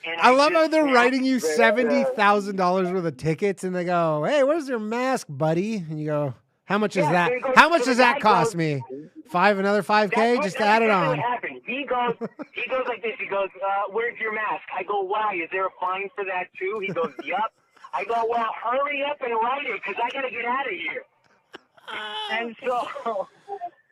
and I love how they're writing you $70,000 worth of tickets, and they go, hey, where's your mask, buddy? And you go, how much is that? How much does that cost me? Another $5K just to add it on. He goes like this. He goes, where's your mask? I go, why? Is there a fine for that too? He goes, yup. I go, well, hurry up and write it because I got to get out of here. And so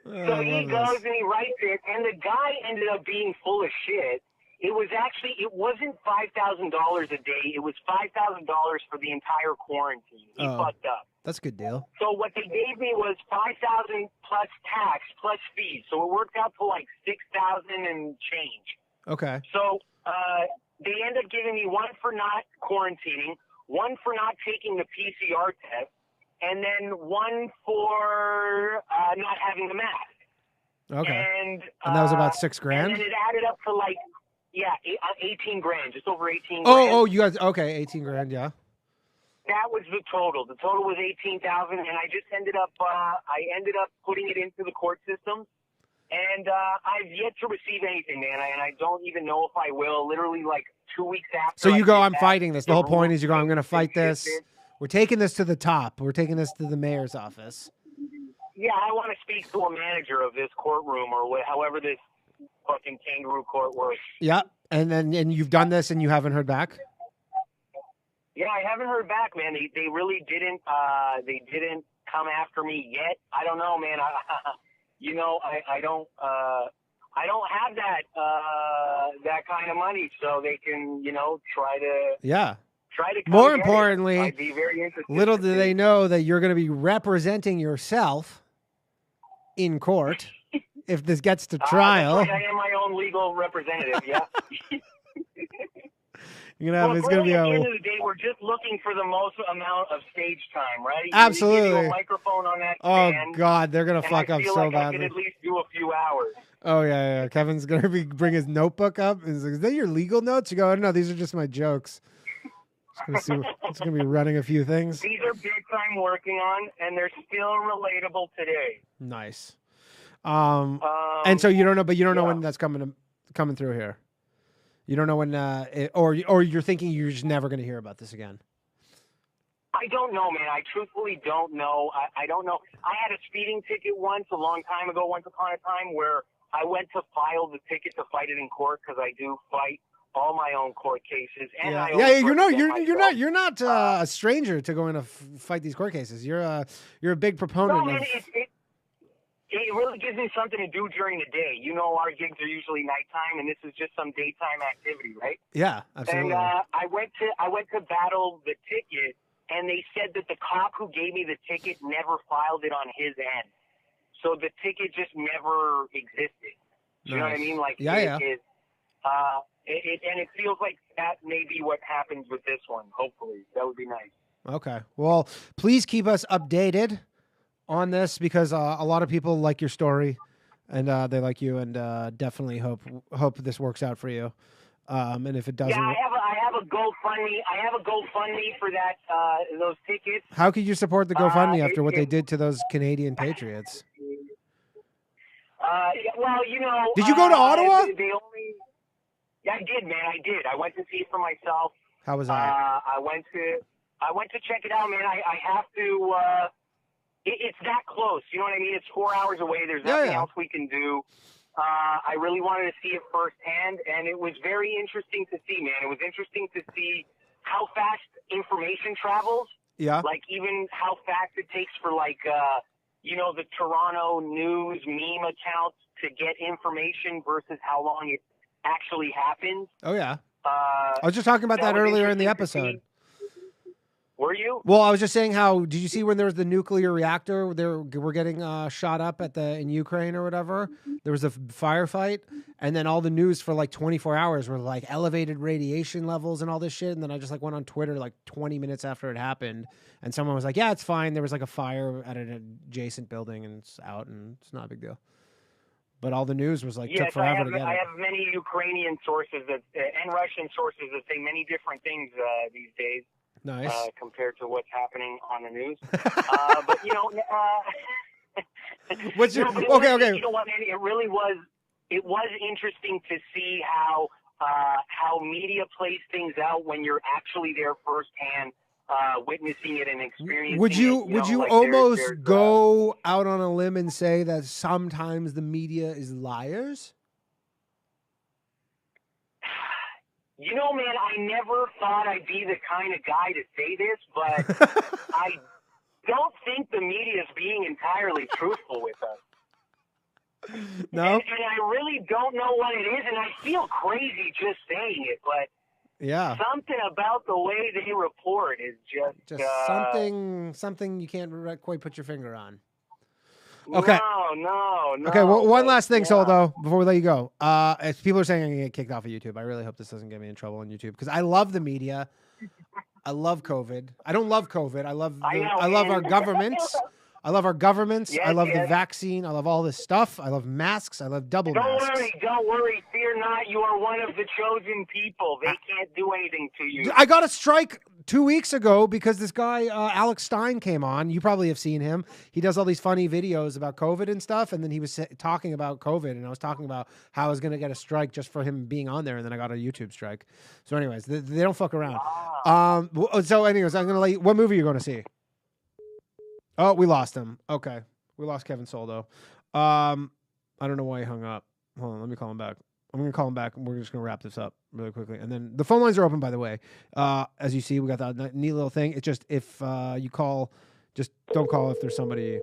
he goes and he writes it, and the guy ended up being full of shit. It wasn't $5,000 a day. It was $5,000 for the entire quarantine. He fucked up. That's a good deal. So what they gave me was $5,000 plus tax plus fees. So it worked out to like $6,000 and change. Okay. So they end up giving me one for not quarantining, one for not taking the PCR test, and then one for not having the mask. Okay. And that was about $6,000? And then it added up to like, 18 grand, just over 18 grand. Oh, you guys, okay, 18 grand, yeah. That was the total. The total was 18,000, and I just ended up putting it into the court system. And I've yet to receive anything, man, and I don't even know if I will. Literally, like 2 weeks after. So you go, I'm fighting this. The whole point is you go, I'm going to fight this. We're taking this to the top. We're taking this to the mayor's office. Yeah, I want to speak to a manager of this courtroom or however this fucking kangaroo court works. Yeah, and you've done this and you haven't heard back? Yeah, I haven't heard back, man. They really didn't. They didn't come after me yet. I don't know, man. I don't have that kind of money, so they can, try to. Yeah. Try to. More importantly, I'd be very interested. Little do they know that you're going to be representing yourself in court if this gets to trial. That's right, I am my own legal representative. Yeah. You're gonna have, it's going to be at the end of the day, we're just looking for the most amount of stage time, right? Absolutely. You give you a microphone on that stand, God, they're going to fuck up so badly. I could at least do a few hours. Oh, yeah. Kevin's going to bring his notebook up. And he's like, is that your legal notes? You go, no, these are just my jokes. It's going to be running a few things. These are big time working on, and they're still relatable today. Nice. And so you don't know when that's coming through here. You don't know when, or you're thinking you're just never going to hear about this again. I don't know, man. I truthfully don't know. I don't know. I had a speeding ticket once, a long time ago, once upon a time, where I went to file the ticket to fight it in court because I do fight all my own court cases. And you're not a stranger to going to fight these court cases. You're a big proponent. No, man, it really gives me something to do during the day. You know, our gigs are usually nighttime, and this is just some daytime activity, right? Yeah, absolutely. And I went to battle the ticket, and they said that the cop who gave me the ticket never filed it on his end, so the ticket just never existed. You know what I mean? Like, and it feels like that may be what happens with this one. Hopefully, that would be nice. Okay. Well, please keep us updated on this because a lot of people like your story, and they like you, and definitely hope this works out for you. And if it doesn't, I have a GoFundMe. I have a GoFundMe for that those tickets. How could you support the GoFundMe after what they did to those Canadian patriots? Well, you know. Did you go to Ottawa? Yeah, I did, man. I did. I went to see it for myself. How was that? I went to check it out, man. I have to. It's that close. You know what I mean? It's 4 hours away. There's nothing else we can do. I really wanted to see it firsthand, and it was very interesting to see, man. It was interesting to see how fast information travels. Yeah. Like, even how fast it takes for, like, the Toronto news meme accounts to get information versus how long it actually happens. Oh, yeah. I was just talking about that earlier in the episode. Were you? Well, I was just saying did you see when there was the nuclear reactor? We're getting shot up in Ukraine or whatever. There was a firefight, and then all the news for like 24 hours were like elevated radiation levels and all this shit. And then I just like went on Twitter like 20 minutes after it happened, and someone was like, "Yeah, it's fine. There was like a fire at an adjacent building, and it's out, and it's not a big deal." But all the news was like took forever to get it. I have many Ukrainian sources and Russian sources that say many different things these days. Nice. Compared to what's happening on the news. But, you know... okay. You know what, man? It really was... It was interesting to see how media plays things out when you're actually there firsthand, witnessing it and experiencing it. Would you almost go out on a limb and say that sometimes the media is liars? You know, man, I never thought I'd be the kind of guy to say this, but I don't think the media is being entirely truthful with us. No? And I really don't know what it is, and I feel crazy just saying it, but yeah, something about the way they report is just something you can't quite put your finger on. Okay. No. Okay, well, one last thing, Soldo, before we let you go. If people are saying I'm going to get kicked off of YouTube, I really hope this doesn't get me in trouble on YouTube because I love the media. I love COVID. I don't love COVID. I love our governments. I love our governments. Yes, I love the vaccine. I love all this stuff. I love masks. I love double masks. Don't worry. Fear not. You are one of the chosen people. They can't do anything to you. I got a strike 2 weeks ago because this guy, Alex Stein, came on. You probably have seen him. He does all these funny videos about COVID and stuff. And then he was talking about COVID. And I was talking about how I was going to get a strike just for him being on there. And then I got a YouTube strike. So anyways, they don't fuck around. So anyways, I'm going to let you, what movie are you going to see? Oh, we lost him. Okay. We lost Kevin Soldo. I don't know why he hung up. Hold on. Let me call him back. I'm going to call him back, and we're just going to wrap this up really quickly. And then the phone lines are open, by the way. As you see, we got that neat little thing. It's just if you call, just don't call if there's somebody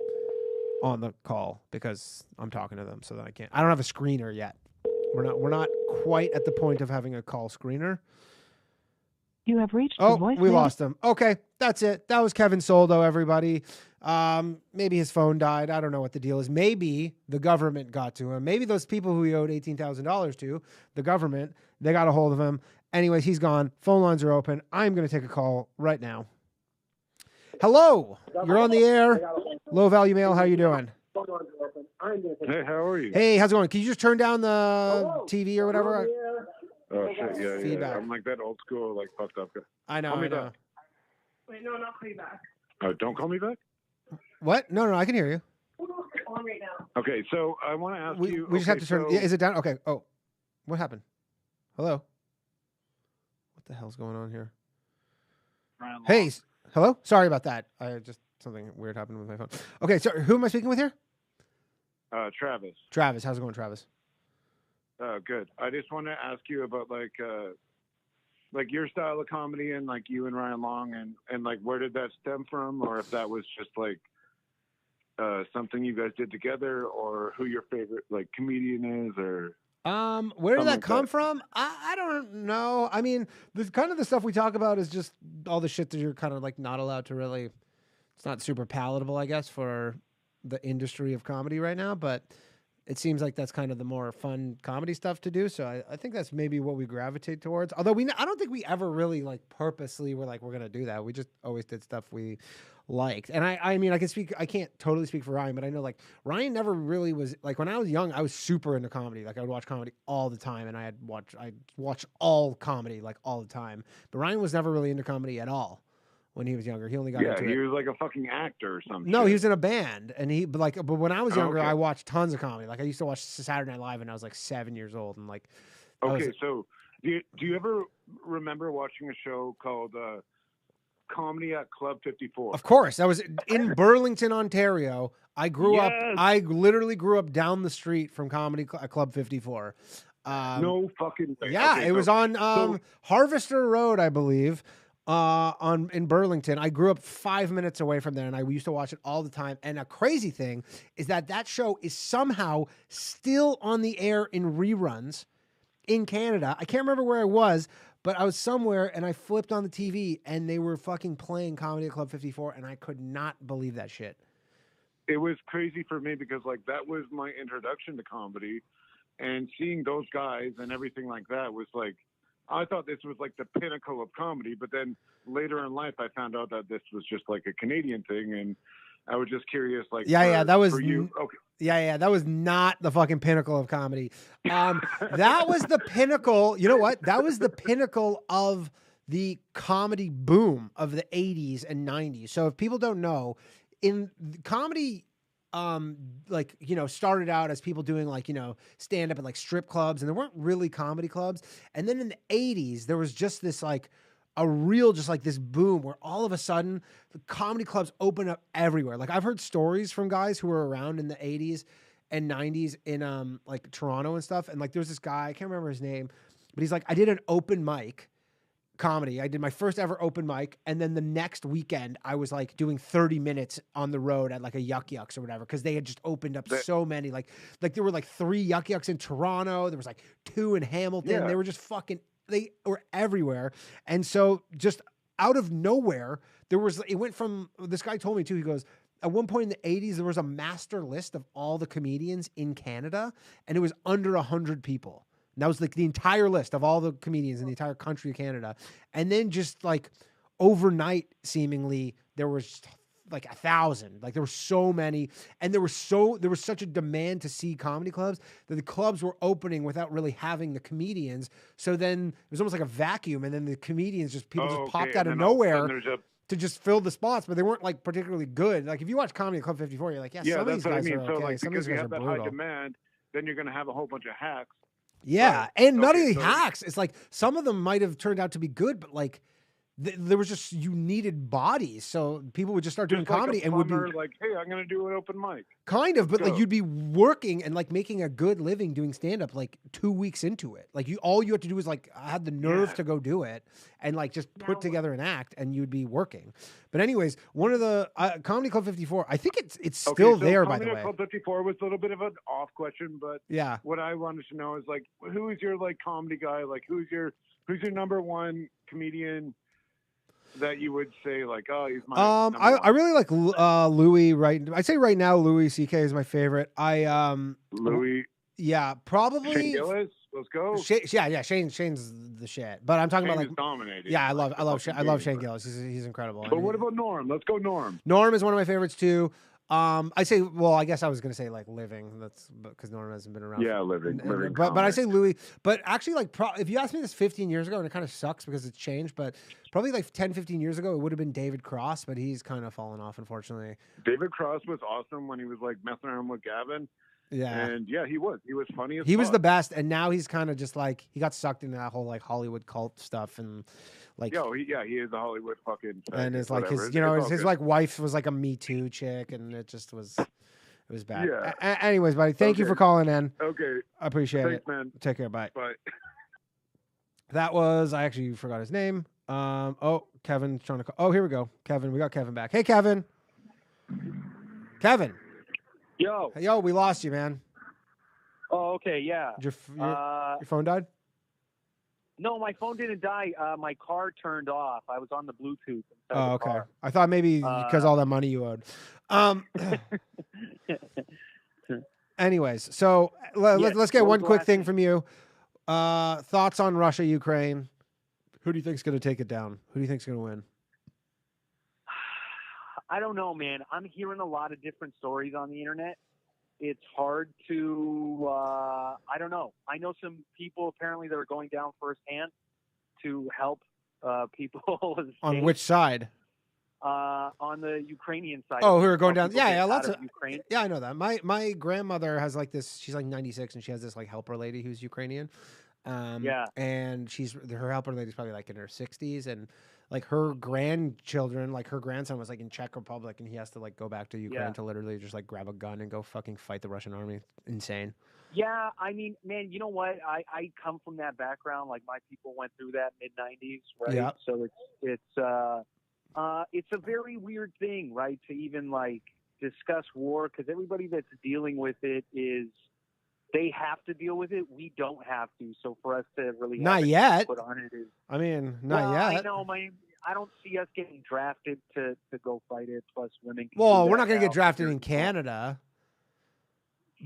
on the call because I'm talking to them so that I can't. I don't have a screener yet. We're not quite at the point of having a call screener. You have reached the voicemail. We lost him. Okay, that's it. That was Kevin Soldo, everybody. Maybe his phone died. I don't know what the deal is. Maybe the government got to him. Maybe those people who he owed $18,000 to, the government, they got a hold of him. Anyways, he's gone. Phone lines are open. I'm going to take a call right now. Hello. You're on the air. Low Value Mail. How you doing? Hey, how are you? Hey, how's it going? Can you just turn down the TV or whatever? Oh, shit, yeah. Feedback. I'm like that old school, like, fucked up guy. I know. Wait, no, not call you back. Oh, don't call me back? What? No, I can hear you. On right now. Okay, so I want to ask you. We just have to turn. Is it down? Okay. Oh, what happened? Hello. What the hell's going on here? Hey, Hello? Sorry about that. Something weird happened with my phone. Okay, so who am I speaking with here? Travis. Travis, how's it going, Travis? Good. I just want to ask you about like your style of comedy and like you and Ryan Long and like where did that stem from, or if that was just like something you guys did together, or who your favorite like comedian is, or where did that come from? I don't know. I mean, the stuff we talk about is just all the shit that you're kind of like not allowed to really. It's not super palatable, I guess, for the industry of comedy right now, but it seems like that's kind of the more fun comedy stuff to do. So I think that's maybe what we gravitate towards. Although I don't think we ever really like purposely were like, we're going to do that. We just always did stuff we liked. And I mean, I can't totally speak for Ryan, but I know like Ryan never really was like, when I was young, I was super into comedy. Like I would watch comedy all the time and I'd watch all comedy like all the time, but Ryan was never really into comedy at all. When he was younger, he only got into it. Yeah, he was like a fucking actor or something. No, he was in a band, and but when I was younger, I watched tons of comedy. Like I used to watch Saturday Night Live when I was like 7 years old, and like. Okay, so do you ever remember watching a show called Comedy at Club 54? Of course, that was in Burlington, Ontario. I grew up. I literally grew up down the street from Comedy Club 54. No fucking way. Yeah, okay, it was on Harvester Road, I believe. In Burlington. I grew up 5 minutes away from there, and I used to watch it all the time. And a crazy thing is that show is somehow still on the air in reruns in Canada. I can't remember where I was, but I was somewhere, and I flipped on the TV, and they were fucking playing Comedy at Club 54, and I could not believe that shit. It was crazy for me because, like, that was my introduction to comedy, and seeing those guys and everything like that was like, I thought this was like the pinnacle of comedy, but then later in life, I found out that this was just like a Canadian thing, and I was just curious, like, that was for you. Okay. Yeah, that was not the fucking pinnacle of comedy. That was the pinnacle. You know what? That was the pinnacle of the comedy boom of the 80s and 90s. So if people don't know, in comedy, started out as people doing like, stand up at like strip clubs, and there weren't really comedy clubs. And then in the 80s, there was just this like a real, just like this boom where all of a sudden the comedy clubs open up everywhere. Like I've heard stories from guys who were around in the 80s and 90s in like Toronto and stuff. And like, there's this guy, I can't remember his name, but he's like, I did an open mic comedy. I did my first ever open mic, and then the next weekend I was like doing 30 minutes on the road at like a Yuck Yucks or whatever, because they had just opened up so many. Like there were like 3 Yuck Yucks in Toronto. There was like 2 in Hamilton. Yeah. They were just they were everywhere. And so just out of nowhere, it went from, this guy told me too, he goes, at one point in the 80s, there was a master list of all the comedians in Canada, and it was under 100 people. And that was like the entire list of all the comedians in the entire country of Canada. And then just like overnight, seemingly, there was like 1,000. Like there were so many. And there was such a demand to see comedy clubs that the clubs were opening without really having the comedians. So then it was almost like a vacuum. And then the comedians just popped out of nowhere to just fill the spots, but they weren't like particularly good. Like if you watch Comedy Club 54, you're like, some of these guys are okay. So like, because you have that high demand, then you're going to have a whole bunch of hacks. Yeah, and not only hacks. It's like some of them might have turned out to be good, but like there was just, you needed bodies, so people would just start doing comedy and would be like, "Hey, I'm going to do an open mic." Kind of, but like you'd be working and like making a good living doing stand up like 2 weeks into it. Like all you had to do was like have the nerve to go do it and like just put together an act, and you'd be working. But anyways, one of the Comedy Club 54, I think it's still there, by the way. Comedy Club 54 was a little bit of an off question, but yeah, what I wanted to know is like, who is your like comedy guy? Like who's your number one comedian that you would say like, oh, he's my I really like Louis. I'd say right now Louis CK is my favorite. Louis. Yeah, probably. Shane Gillis. Let's go. Shane's the shit. But I'm talking about like dominating. Yeah, I love Shane Gillis. He's incredible. But what about Norm? Let's go Norm. Norm is one of my favorites too. I say, well, I guess I was gonna say like living. That's because Norm hasn't been around. Yeah, living. But I say Louis. But actually, like, if you asked me this 15 years ago, and it kind of sucks because it's changed. But probably like 10, 15 years ago, it would have been David Cross. But he's kind of fallen off, unfortunately. David Cross was awesome when he was like messing around with Gavin. Yeah. And yeah, he was funny as He was fuck. the best, and now he's kind of just like he got sucked into that whole like Hollywood cult stuff, and like he is a Hollywood fucking and it's like whatever. his like wife was like a Me Too chick, and it was bad. Yeah. Anyways, buddy, thank you for calling in. Okay. I appreciate Thanks, it. man. Take care. Bye. Bye. That was I actually forgot his name. Kevin's trying to call. Oh, here we go. Kevin, we got Kevin back. Hey, Kevin. Kevin. Yo. Hey, we lost you, man. Oh, okay, yeah. Your phone died? No, my phone didn't die. My car turned off. I was on the Bluetooth. Oh, okay. Car. I thought maybe because all that money you owed. Anyways, so let's get one quick thing from you. Thoughts on Russia, Ukraine? Who do you think's going to take it down? Who do you think's going to win? I don't know, man. I'm hearing a lot of different stories on the internet. It's hard to, I don't know. I know some people apparently that are going down firsthand to help people. On which side? On the Ukrainian side. Oh, who are going down? Yeah, lots of Ukraine. Yeah, I know that. My grandmother has like this. She's like 96, and she has this like helper lady who's Ukrainian. And her helper lady's probably like in her 60s, and like her grandchildren, like her grandson was like in Czech Republic, and he has to like go back to Ukraine to literally just like grab a gun and go fucking fight the Russian army. Insane. Yeah, I mean, man, you know what? I come from that background. Like my people went through that mid-90s, right? Yeah. So it's a very weird thing, right? To even like discuss war, because everybody that's dealing with it they have to deal with it. We don't have to. So for us to really not yet put on it is. I mean, not yet. I know, I don't see us getting drafted to go fight it. Plus, women. Well, we're not going to get drafted in Canada,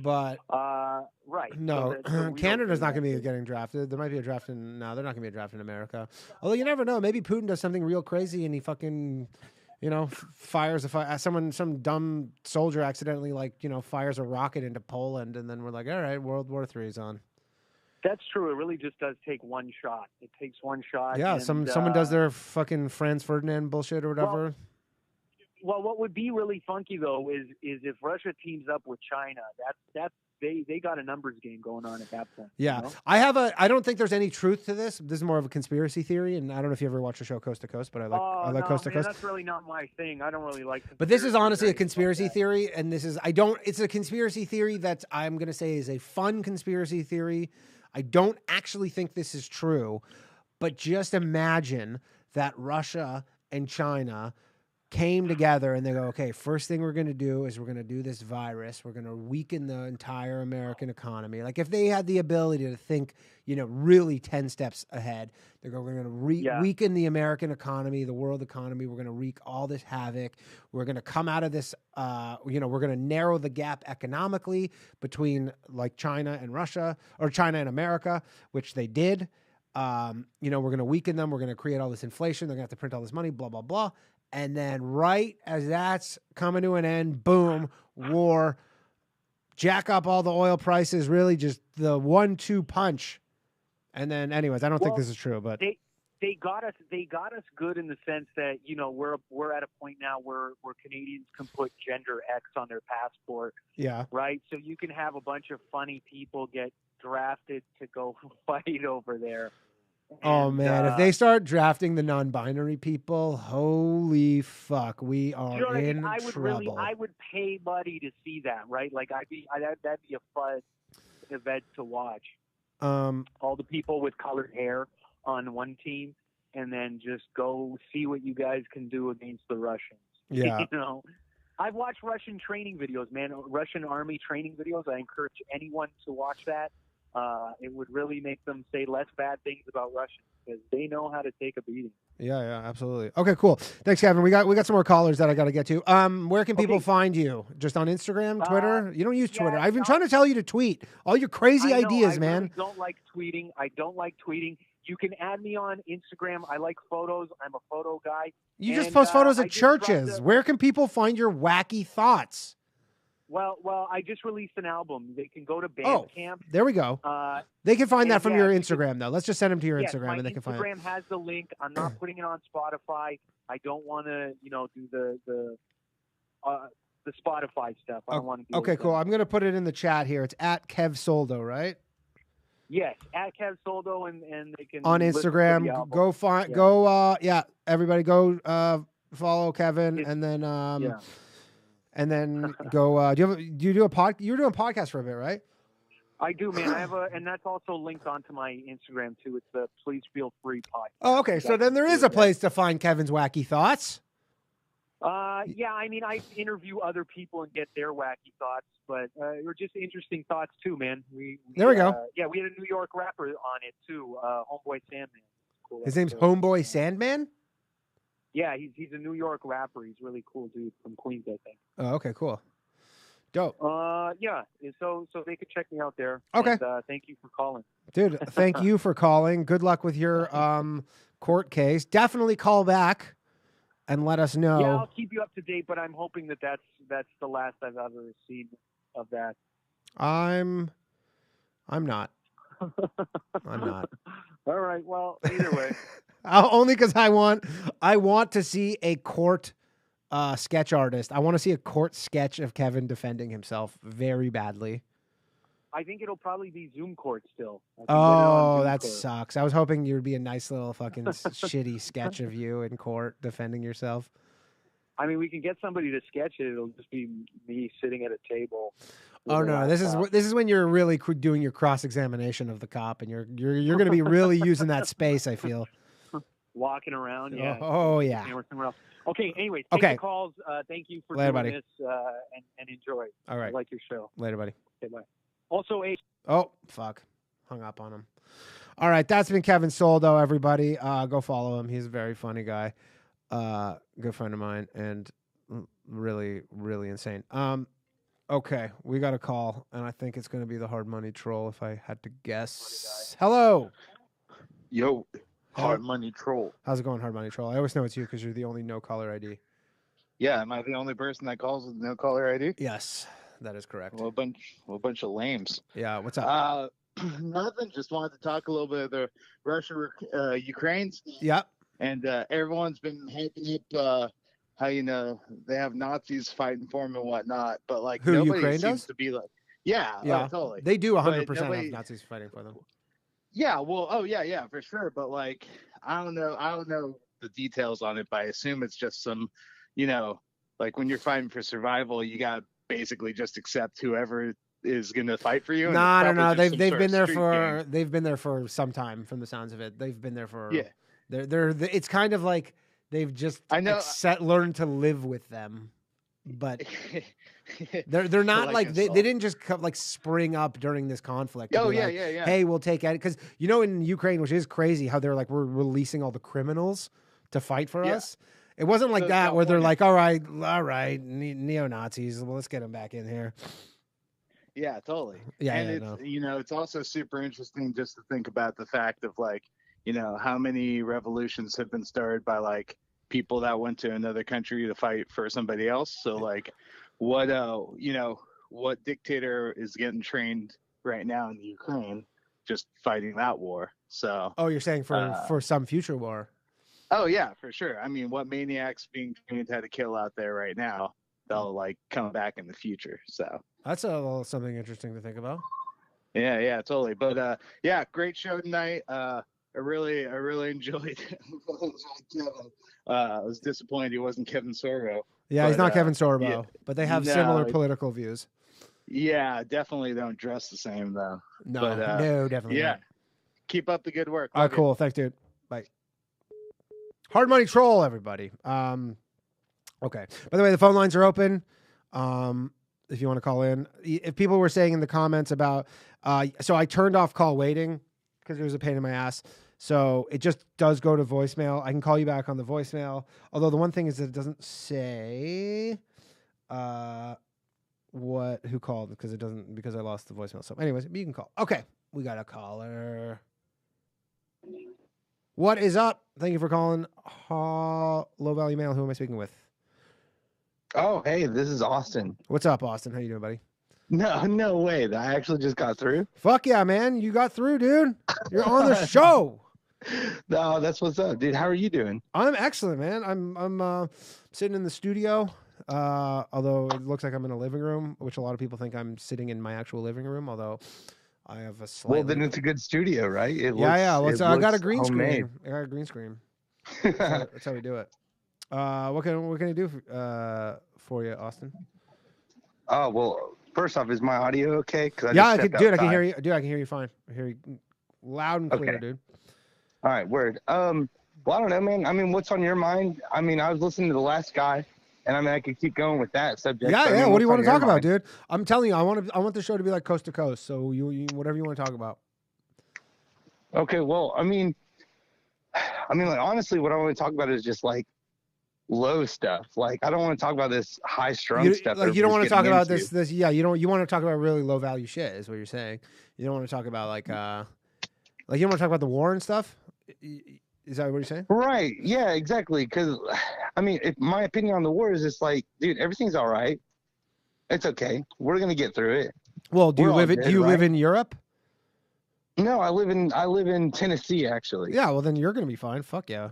but right. No, so Canada's not going to be getting drafted. There might be a draft in. No, they're not going to be a draft in America. Although you never know. Maybe Putin does something real crazy and he fucking. Fires some dumb soldier accidentally fires a rocket into Poland, and then we're like, all right, World War III is on. That's true. It really just does take one shot. It takes one shot. Yeah, and, someone does their fucking Franz Ferdinand bullshit or whatever. Well, what would be really funky though is if Russia teams up with China. They got a numbers game going on at that point. Yeah. I don't think there's any truth to this. This is more of a conspiracy theory, and I don't know if you ever watch the show Coast to Coast, but I like Coast to Coast. That's really not my thing. I don't really like. But this is honestly a conspiracy theory, and it's a conspiracy theory that I'm going to say is a fun conspiracy theory. I don't actually think this is true, but just imagine that Russia and China came together and they go, okay, first thing we're going to do is we're going to do this virus. We're going to weaken the entire American economy. Like if they had the ability to think, really 10 steps ahead, we're going to weaken the American economy, the world economy. We're going to wreak all this havoc. We're going to come out of this, we're going to narrow the gap economically between like China and Russia or China and America, which they did. We're going to weaken them. We're going to create all this inflation. They're going to have to print all this money, blah, blah, blah. And then right as that's coming to an end, boom, war, jack up all the oil prices, really just the 1-2 punch. And then anyways, I don't think this is true, but they got us good in the sense that, we're at a point now where Canadians can put gender X on their passport. Yeah. Right. So you can have a bunch of funny people get drafted to go fight over there. Oh, man, if they start drafting the non-binary people, holy fuck, we are in trouble. I would pay money to see that, right? Like, that'd be a fun event to watch. All the people with colored hair on one team, and then just go see what you guys can do against the Russians. Yeah. I've watched Russian training videos, man, Russian army training videos. I encourage anyone to watch that. It would really make them say less bad things about Russians because they know how to take a beating. Yeah, absolutely. Okay, cool. Thanks, Kevin. We got some more callers that I got to get to. Where can people find you? Just on Instagram, Twitter? You don't use Twitter. I've been trying to tell you to tweet all your crazy ideas, man. I don't like tweeting. You can add me on Instagram. I like photos. I'm a photo guy. You just post photos of churches. Where can people find your wacky thoughts? Well, I just released an album. They can go to Bandcamp. There we go. They can find that from your Instagram, though. Let's just send them to your Instagram, and they can find it. Instagram has the link. I'm not putting it on Spotify. I don't want to, do the the Spotify stuff. I don't want to. Okay, cool. I'm gonna put it in the chat here. It's at Kev Soldo, right? Yes, at Kev Soldo, and they can on Instagram. Go find. Yeah. Go. Everybody go. Follow Kevin, and then and then go. Do you do a pod? You were doing a podcast for a bit, right? I do, man. I have and that's also linked onto my Instagram too. It's the Please Feel Free podcast. Oh, okay. So then there is a place to find Kevin's wacky thoughts. Yeah, I mean, I interview other people and get their wacky thoughts, but they're just interesting thoughts too, man. There we go. Yeah, we had a New York rapper on it too, Homeboy Sandman. Cool. His name's Homeboy Sandman? Yeah, he's a New York rapper. He's a really cool dude from Queens, I think. Oh, okay, cool. Dope. Yeah, so they could check me out there. Okay. And, thank you for calling. Dude, thank you for calling. Good luck with your court case. Definitely call back and let us know. Yeah, I'll keep you up to date, but I'm hoping that's the last I've ever seen of that. I'm not. I'm not. All right. Well, either way. Only because I want to see a court sketch artist. I want to see a court sketch of Kevin defending himself very badly. I think it'll probably be Zoom court still. Oh, that sucks. I was hoping you would be a nice little fucking shitty sketch of you in court defending yourself. I mean, we can get somebody to sketch it. It'll just be me sitting at a table. Oh no, this is when you're really doing your cross-examination of the cop, and you're going to be really using that space, I feel. Walking around, yeah. Oh yeah. Somewhere else. Okay. Anyway, take the calls. Thank you for doing this, and enjoy. All right. I like your show. Later, buddy. Okay, bye. Also, oh fuck, hung up on him. All right, that's been Kevin Soldo. Everybody, go follow him. He's a very funny guy, good friend of mine, and really, really insane. Okay, we got a call, and I think it's going to be the Hard Money Troll. If I had to guess. Hello. Yo. Hard Money Troll. How's it going, Hard Money Troll? I always know it's you because you're the only no caller ID. Yeah, am I the only person that calls with no caller ID? Yes, that is correct. Well, a bunch of lames. Yeah, what's up? Nothing. Just wanted to talk a little bit of the Russia-Ukraine stuff. Yep. And everyone's been hyping up how they have Nazis fighting for them and whatnot, but like who nobody Ukraine seems does? to be like, yeah, totally. They do 100% have Nazis fighting for them. Yeah, well, yeah, for sure. But like, I don't know the details on it, but I assume it's just some, like when you're fighting for survival, you got to basically just accept whoever is going to fight for you. No. They've been there for some time from the sounds of it. They've been there for, it's kind of like they've just learned to live with them. But they're not like they didn't just spring up during this conflict. Oh yeah. Hey, we'll take it because in Ukraine, which is crazy, how they're like we're releasing all the criminals to fight for us. It wasn't like that where they're like, all right, neo-Nazis. Well, let's get them back in here. Yeah, totally. Yeah, and it's also super interesting just to think about the fact of like how many revolutions have been started by like people that went to another country to fight for somebody else. So like what dictator is getting trained right now in the Ukraine just fighting that war. So you're saying for some future war. Oh yeah, for sure. I mean, what maniacs being trained how to kill out there right now, they'll like come back in the future. So that's something interesting to think about. Yeah, totally. But great show tonight. I really enjoyed it. I was disappointed he wasn't Kevin Sorbo. Yeah, he's not Kevin Sorbo, but they have similar political views. Yeah, definitely don't dress the same though. No, definitely not. Keep up the good work. All right, cool. Thanks, dude. Bye. Hard Money Troll, everybody. Okay. By the way, the phone lines are open. If you want to call in. If people were saying in the comments about, so I turned off call waiting because it was a pain in my ass. So it just does go to voicemail. I can call you back on the voicemail. Although the one thing is that it doesn't say who called because I lost the voicemail. So anyways, you can call. Okay. We got a caller. What is up? Thank you for calling. Low Value Mail. Who am I speaking with? Oh, hey, this is Austin. What's up, Austin? How you doing, buddy? No way. I actually just got through. Fuck yeah, man. You got through, dude. You're on the show. No, that's what's up, dude. How are you doing? I'm excellent, man. I'm sitting in the studio Although it looks like I'm in a living room, which a lot of people think I'm sitting in my actual living room. Although I have a slightly... Well, then it's a good studio, right? I got a green screen. I got a green screen. That's how we do it. What can I do for you, Austin? Oh well, first off, is my audio okay? I can hear you. Dude, I can hear you fine. I hear you loud and clear, dude. All right, word. Well, I don't know, man. I mean, what's on your mind? I mean, I was listening to The Last Guy, and I mean, I could keep going with that subject. Yeah. What do you want to talk about, dude? I'm telling you, I want the show to be like coast to coast. So you whatever you want to talk about. Okay. Well, I mean, like honestly, what I want to talk about is just like low stuff. Like I don't want to talk about this high strung stuff. Like you don't want to talk about this. Yeah, you want to talk about really low value shit. Is what you're saying. You don't want to talk about like you don't want to talk about the war and stuff. Is that what you're saying? Right. Yeah. Exactly. Because I mean, my opinion on the war is just like, dude, everything's all right. It's okay. We're gonna get through it. Well, do you live in Europe? No, I live in Tennessee, actually. Yeah, well then you're gonna be fine. Fuck yeah.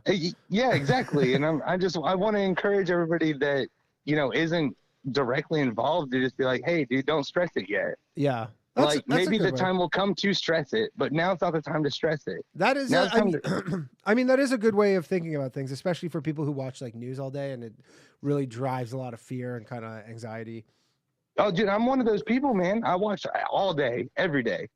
Yeah, exactly. And I want to encourage everybody that isn't directly involved to just be like, hey, dude, don't stress it yet. Yeah. That's maybe the time will come to stress it, but now it's not the time to stress it. That is, I mean, that is a good way of thinking about things, especially for people who watch like news all day, and it really drives a lot of fear and kind of anxiety. Oh, dude, I'm one of those people, man. I watch all day, every day.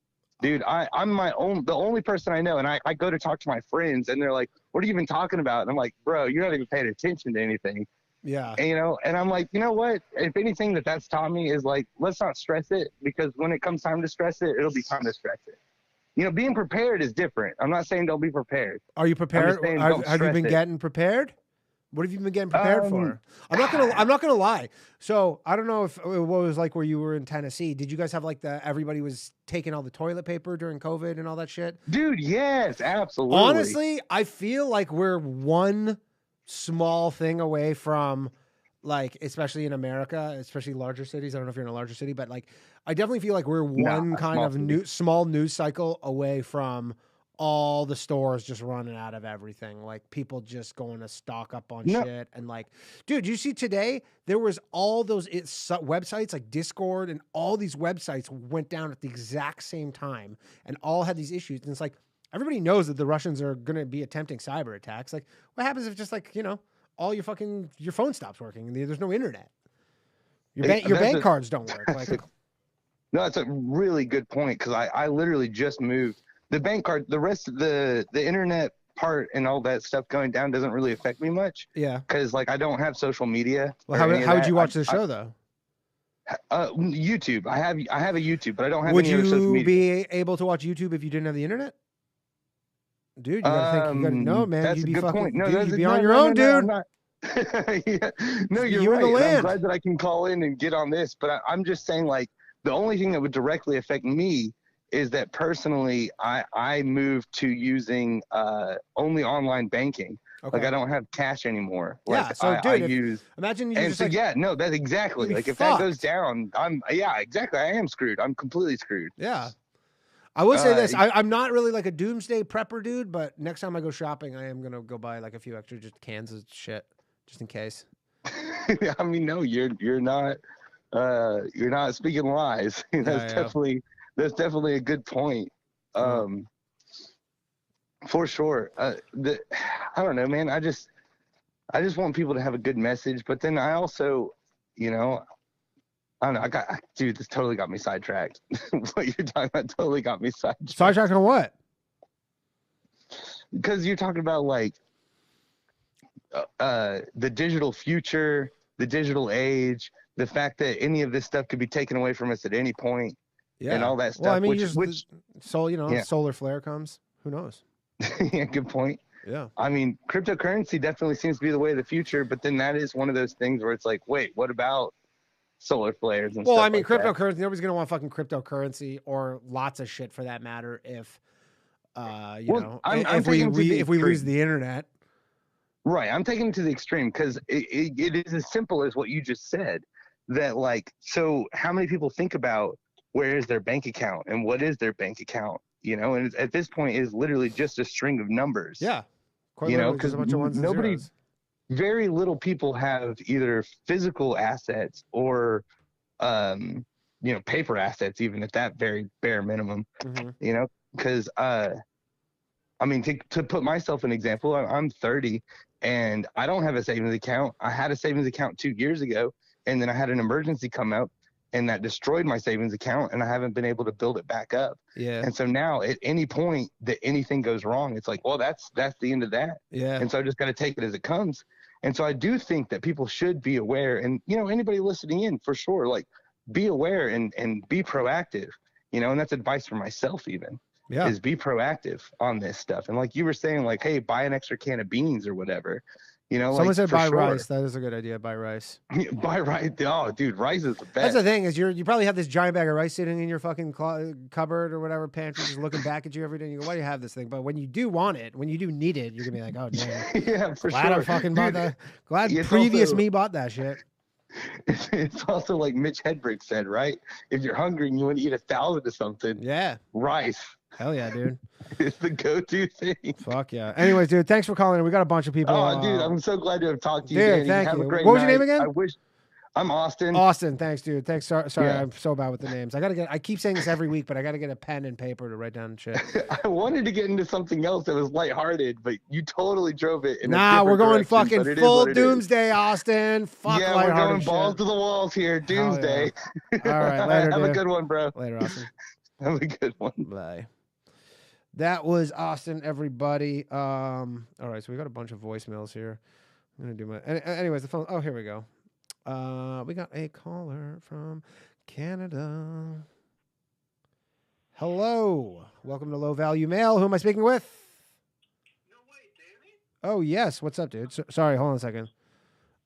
Dude, I'm the only person I know, and I go to talk to my friends, and they're like, what are you even talking about? And I'm like, bro, you're not even paying attention to anything. Yeah. And, and I'm like, you know what? If anything that's taught me is like, let's not stress it, because when it comes time to stress it, it'll be time to stress it. Being prepared is different. I'm not saying don't be prepared. Are you prepared? Have you been getting prepared? What have you been getting prepared for? I'm not gonna lie. So I don't know if what it was like where you were in Tennessee. Did you guys have like everybody was taking all the toilet paper during COVID and all that shit? Dude, yes, absolutely. Honestly, I feel like we're one small thing away from, like, especially in America, especially larger cities. I don't know if you're in a larger city, but like, I definitely feel like we're one kind of small news cycle away from all the stores just running out of everything. Like people just going to stock up on shit. And like, dude, you see today there was all those websites like Discord, and all these websites went down at the exact same time and all had these issues. And it's like, everybody knows that the Russians are going to be attempting cyber attacks. Like what happens if just like, all your phone stops working and there's no internet? Your bank cards don't work. Like, no, that's a really good point. Cause I literally just moved. The bank card, the rest of the internet part and all that stuff going down doesn't really affect me much. Yeah. Cause like I don't have social media. Well, how would you watch the show though? YouTube. I have a YouTube, but I don't have any other social media. Would you be able to watch YouTube if you didn't have the internet? Dude, you gotta think. No, man. That's you'd be a good point. No, you'd be on your own, dude. Yeah. No, you're right. I'm glad that I can call in and get on this, but I'm just saying, like, the only thing that would directly affect me is that personally, I moved to using only online banking. Okay. Like I don't have cash anymore. Like, yeah, so dude, imagine you just that's exactly like if that goes down, exactly. I am screwed. I'm completely screwed. Yeah. I will say this. I'm not really like a doomsday prepper dude, but next time I go shopping, I am gonna go buy like a few extra just cans of shit just in case. I mean, no, you're not speaking lies. That's definitely a good point. For sure. I don't know, man. I just want people to have a good message, but then I also, I don't know. Dude, this totally got me sidetracked. What you're talking about totally got me sidetracked. Sidetracked on what? Because you're talking about like the digital future, the digital age, the fact that any of this stuff could be taken away from us at any point. Yeah. And all that stuff. Well, I mean, solar flare comes. Who knows? Yeah, good point. Yeah. I mean, cryptocurrency definitely seems to be the way of the future, but then that is one of those things where it's like, wait, what about solar flares and stuff? Well, I mean, like cryptocurrency, nobody's going to want fucking cryptocurrency or lots of shit for that matter if, if we lose the internet. Right. I'm taking it to the extreme because it is as simple as what you just said. That like, so how many people think about where is their bank account and what is their bank account? And at this point is literally just a string of numbers. Yeah. Because very little people have either physical assets or, paper assets, even at that very bare minimum, because, I mean, to put myself an example, I'm 30 and I don't have a savings account. I had a savings account 2 years ago, and then I had an emergency come up and that destroyed my savings account, and I haven't been able to build it back up. Yeah. And so now at any point that anything goes wrong, it's like, well, that's the end of that. Yeah. And so I just got to take it as it comes. And so I do think that people should be aware, and, anybody listening in, for sure, like, be aware and be proactive, and that's advice for myself even. Yeah. Is be proactive on this stuff. And like you were saying, like, hey, buy an extra can of beans or whatever. Someone said buy rice. That is a good idea. Buy rice. Buy rice. Oh, dude, rice is the best. That's the thing is you probably have this giant bag of rice sitting in your fucking cupboard or whatever pantry, just looking back at you every day. And you go, why do you have this thing? But when you do want it, when you do need it, you're gonna be like, oh damn. Yeah, for glad sure. I fucking bought that. Glad previous me bought that shit. It's also like Mitch Hedberg said, right? If you're hungry and you want to eat 1,000 of something, rice. Hell yeah, dude. It's the go-to thing. Fuck yeah. Anyways, dude, thanks for calling in. We got a bunch of people. Oh, dude, I'm so glad to have talked to you, dude, Danny. thank Have you. a great What was night. your name again? I'm Austin. Austin, thanks, dude. Thanks. Sorry, Yeah. I'm so bad with the names. I keep saying this every week, but I got to get a pen and paper to write down shit. I wanted to get into something else that was lighthearted, but you totally drove it in Nah, we're going fucking full doomsday, Austin. Fuck yeah, we're going shit. balls to the walls here. Doomsday. Yeah. All right, later, Have dude. a good one, bro. Later, Austin. Have a good one. Bye. That was Austin, everybody. All right, so we got a bunch of voicemails here. I'm gonna do my. Anyways, the phone. Oh, here we go. We got a caller from Canada. Hello, welcome to Low Value Mail. Who am I speaking with? No way, Danny. Oh yes, what's up, dude? Sorry, hold on a second.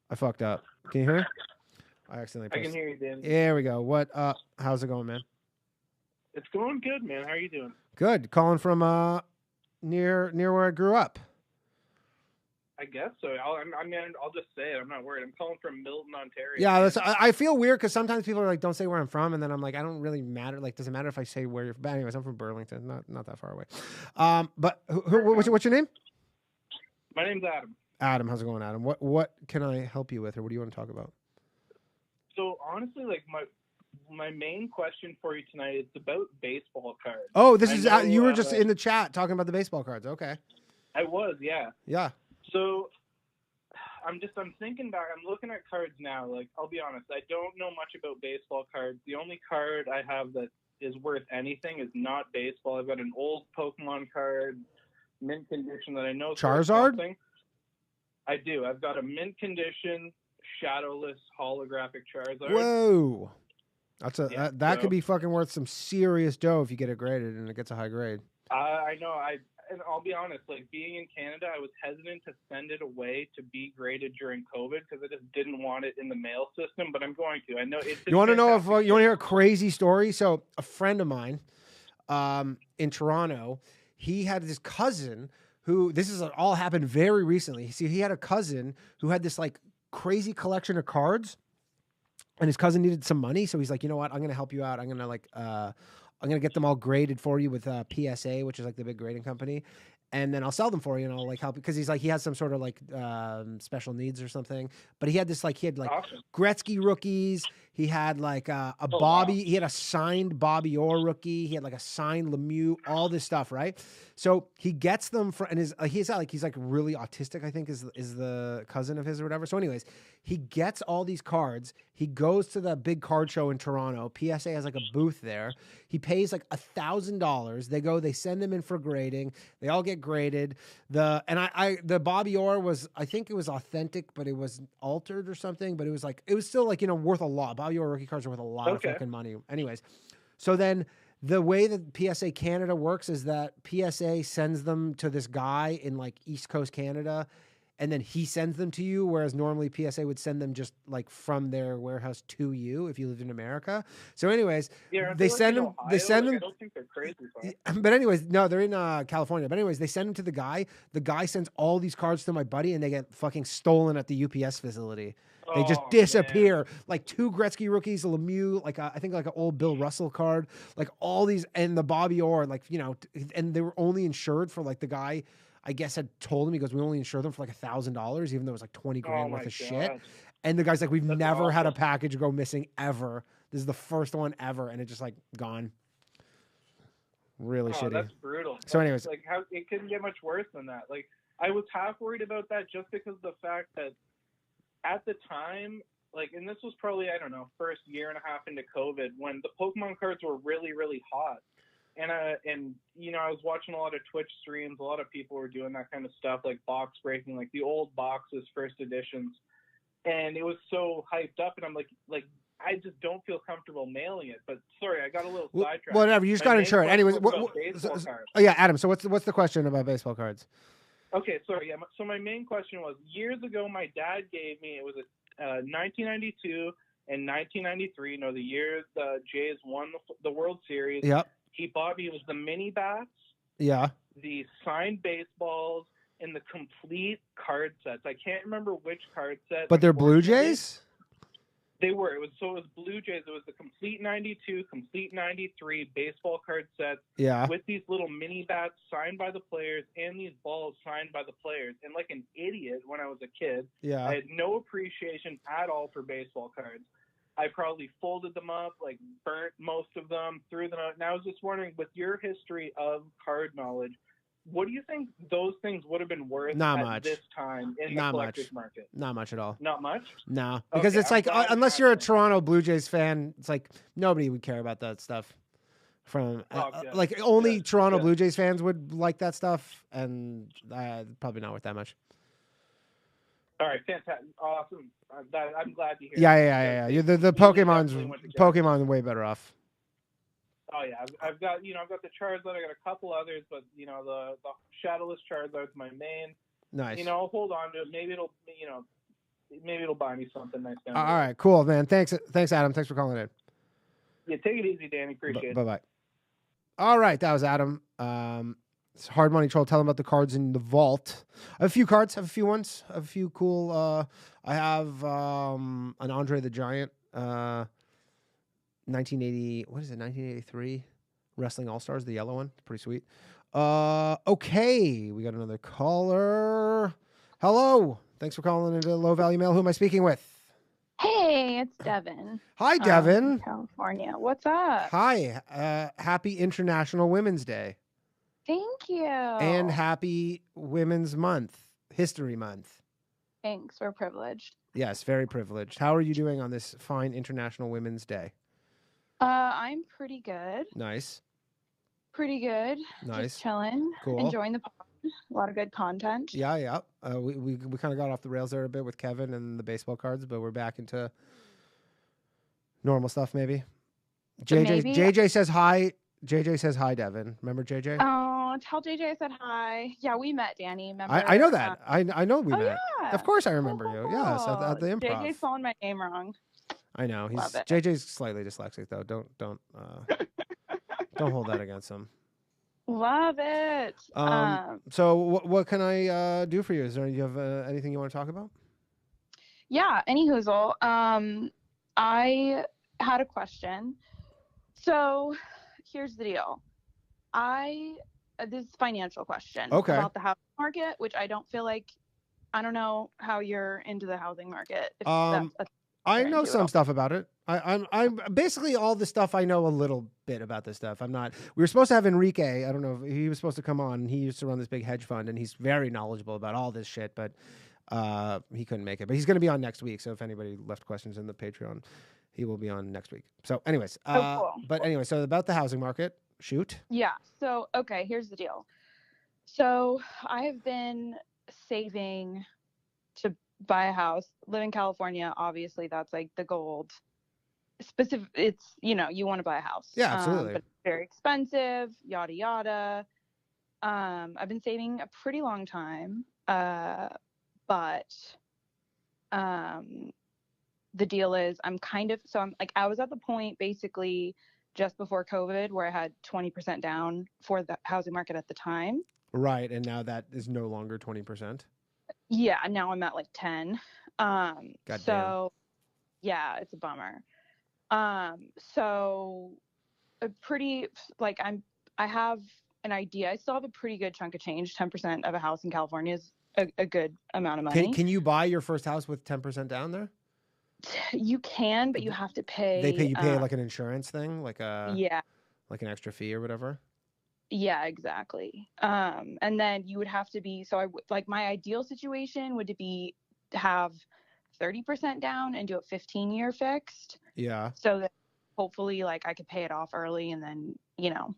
I fucked up. Can you hear me? I accidentally pressed. I can hear you, Danny. There we go. What? How's it going, man? It's going good, man. How are you doing? Good. Calling from near where I grew up. I guess so. I'll just say it. I'm not worried. I'm calling from Milton, Ontario. Yeah, I feel weird because sometimes people are like, "Don't say where I'm from," and then I'm like, "I don't really matter. Like, does it matter if I say where you're from?" But anyways, I'm from Burlington, not that far away. But what's your name? My name's Adam. Adam, how's it going, Adam? What can I help you with, or what do you want to talk about? So honestly, like my main question for you tonight is about baseball cards. Oh, this is you were just in the chat talking about the baseball cards. Okay. I was, yeah. Yeah. So I'm thinking back. I'm looking at cards now. Like, I'll be honest, I don't know much about baseball cards. The only card I have that is worth anything is not baseball. I've got an old Pokemon card, mint condition that I know. Charizard? I do. I've got a mint condition, shadowless holographic Charizard. Whoa. That could be fucking worth some serious dough if you get it graded and it gets a high grade. I know. And I'll be honest, like being in Canada, I was hesitant to send it away to be graded during COVID because I just didn't want it in the mail system, but I'm going to. I know it's. You want to know if you want to hear a crazy story? So a friend of mine in Toronto, he had this cousin who, this is all happened very recently. See, he had a cousin who had this like crazy collection of cards, and his cousin needed some money. So he's like, you know what? I'm going to help you out. I'm going to get them all graded for you with PSA, which is like the big grading company. And then I'll sell them for you and I'll like help you. Cause he's like, he has some sort of like special needs or something, but he had awesome. Gretzky rookies. He had like he had a signed Bobby Orr rookie. He had like a signed Lemieux, all this stuff. Right. So he gets them and he's like really autistic, I think is the cousin of his or whatever. So anyways, he gets all these cards. He goes to the big card show in Toronto. PSA has like a booth there. He pays like $1,000. They send him in for grading. They all get graded. The Bobby Orr was, I think it was authentic, but it was altered or something. But it was still like, worth a lot. Bobby Orr rookie cards are worth a lot of fucking money. Anyways, so then the way that PSA Canada works is that PSA sends them to this guy in like East Coast Canada, and then he sends them to you, whereas normally PSA would send them just like from their warehouse to you if you lived in America. So anyways, they send them. They send them. I don't think they're crazy. But anyways, no, they're in California. But anyways, they send them to the guy. The guy sends all these cards to my buddy, and they get fucking stolen at the UPS facility. They just disappear. Man. Like 2 Gretzky rookies, a Lemieux, I think like an old Bill Russell card, like all these, and the Bobby Orr, and they were only insured for like the guy. I guess had told him, he goes, we only insure them for like $1,000, even though it was like 20 grand worth of shit. And the guy's like, we've never had a package go missing ever. This is the first one ever, and it just like gone. Really shitty. That's brutal. So, anyways, like how it couldn't get much worse than that. Like I was half worried about that just because of the fact that at the time, like, and this was probably, I don't know, first year and a half into COVID when the Pokemon cards were really, really hot. And you know, I was watching a lot of Twitch streams. A lot of people were doing that kind of stuff, like box breaking, like the old boxes, first editions. And it was so hyped up, and I'm like, I just don't feel comfortable mailing it. But sorry, I got a little sidetracked. Whatever, you just got to insure it. Anyways, yeah, Adam. So what's the question about baseball cards? Okay, sorry. Yeah. So my main question was, years ago, my dad gave me, it was 1992 and 1993. You know, the year the Jays won the World Series. Yep. He bought me, it was the mini bats. Yeah. The signed baseballs and the complete card sets. I can't remember which card set. But they're Blue Jays? They were. It was Blue Jays. It was the complete 92, complete 93 baseball card sets. Yeah. With these little mini bats signed by the players and these balls signed by the players. And like an idiot when I was a kid, yeah, I had no appreciation at all for baseball cards. I probably folded them up, like burnt most of them, threw them out. And I was just wondering, with your history of card knowledge, what do you think those things would have been worth at this time in the collector's market? Not much at all. Not much? No, because it's like, unless you're a Toronto Blue Jays fan, it's like nobody would care about that stuff. From like only Toronto Blue Jays fans would like that stuff, and probably not worth that much. All right, fantastic, awesome. I'm glad to hear. Yeah. The Pokemon's way better off. Oh yeah, I've got the Charizard. I got a couple others, but you know the Shadowless Charizard's my main. Nice. You know, I'll hold on to it. Maybe it'll buy me something nice. All right, cool, man. Thanks, Adam. Thanks for calling in. Yeah, take it easy, Danny. Appreciate it. Bye. All right, that was Adam. It's Hard Money Troll. Tell him about the cards in the vault. I have a few cards. I have a few ones. I have a few cool. I have an Andre the Giant. 1980. What is it? 1983 Wrestling All Stars. The yellow one. Pretty sweet. Okay, we got another caller. Hello. Thanks for calling into Low Value Mail. Who am I speaking with? Hey, it's Devin. Hi, Devin. California. What's up? Hi. Happy International Women's Day. Thank you. And happy Women's Month, History Month. Thanks. We're privileged. Yes, very privileged. How are you doing on this fine International Women's Day? I'm pretty good. Nice. Pretty good. Nice. Just chilling. Cool. Enjoying the pod. A lot of good content. Yeah. We kind of got off the rails there a bit with Kevin and the baseball cards, but we're back into normal stuff maybe. JJ says hi. JJ says hi, Devin. Remember JJ? Oh, tell JJ I said hi. Yeah, we met, Danny. Remember? I know that. I know we met. Yeah. Of course I remember you. Yes, at the Improv. JJ's spelling my name wrong. I know. JJ's slightly dyslexic though. Don't hold that against him. Love it. So what can I do for you? Do you have anything you want to talk about? Yeah, any hoozle. I had a question. So here's the deal. This is a financial question about the housing market, which I don't know how you're into the housing market. I know some stuff about it. I'm basically all the stuff I know a little bit about this stuff. We were supposed to have Enrique. I don't know if he was supposed to come on. He used to run this big hedge fund and he's very knowledgeable about all this shit, but he couldn't make it. But he's going to be on next week. So if anybody left questions in the Patreon, he will be on next week. So anyways, cool. But anyway, so about the housing market, shoot. Yeah. So, okay, here's the deal. So I have been saving to buy a house, live in California. Obviously that's like the gold. It's, you want to buy a house. Yeah, absolutely. But it's very expensive, yada, yada. I've been saving a pretty long time. But the deal is I was at the point basically just before COVID where I had 20% down for the housing market at the time. Right. And now that is no longer 20%. Yeah. Now I'm at like 10. So yeah, it's a bummer. So a pretty, I have an idea, I still have a pretty good chunk of change. 10% of a house in California is a good amount of money. Can you buy your first house with 10% down there? You can, but you have to pay. You pay like an insurance thing, like an extra fee or whatever. Yeah, exactly. And then you would have to be, like my ideal situation would be to have 30% down and do a 15-year fixed. Yeah. So that hopefully like I could pay it off early and then, and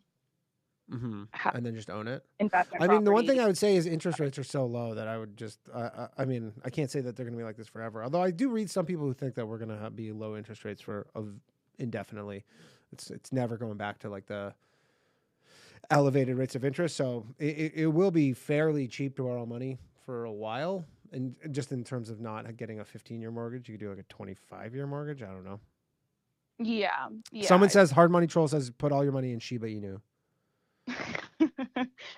then just own it. Investment I mean, the one property. thing I would say is interest rates are so low that I would just, I mean, I can't say that they're going to be like this forever. Although I do read some people who think that we're going to be low interest rates indefinitely. It's never going back to like the elevated rates of interest. So it will be fairly cheap to borrow money for a while. And just in terms of not getting a 15-year mortgage, you could do like a 25-year mortgage. I don't know. Yeah. Someone says, Hard Money Troll says, put all your money in Shiba Inu.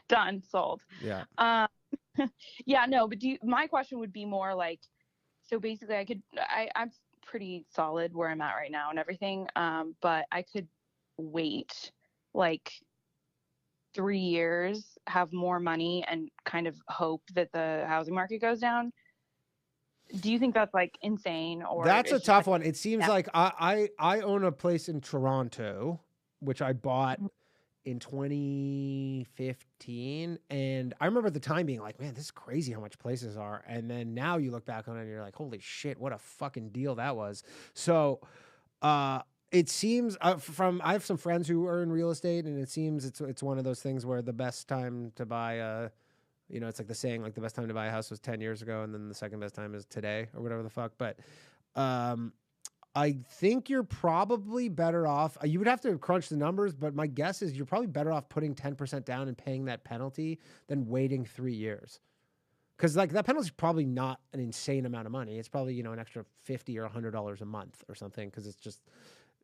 Done. Sold. Yeah. Yeah, no, but my question would be more like, so basically I'm pretty solid where I'm at right now and everything. But I could wait like 3 years, have more money and kind of hope that the housing market goes down. Do you think that's like insane? Or that's a tough one. It seems like I own a place in Toronto, which I bought in 2015. And I remember at the time being like, man, this is crazy how much places are. And then now you look back on it and you're like, holy shit, what a fucking deal that was. So it seems I have some friends who are in real estate, and it seems it's one of those things where the best time to buy it's like the saying, like the best time to buy a house was 10 years ago, and then the second best time is today or whatever the fuck. But I think you're probably better off. You would have to crunch the numbers, but my guess is you're probably better off putting 10% down and paying that penalty than waiting 3 years. Because like that penalty is probably not an insane amount of money. It's probably, an extra $50 or $100 a month or something, because it's just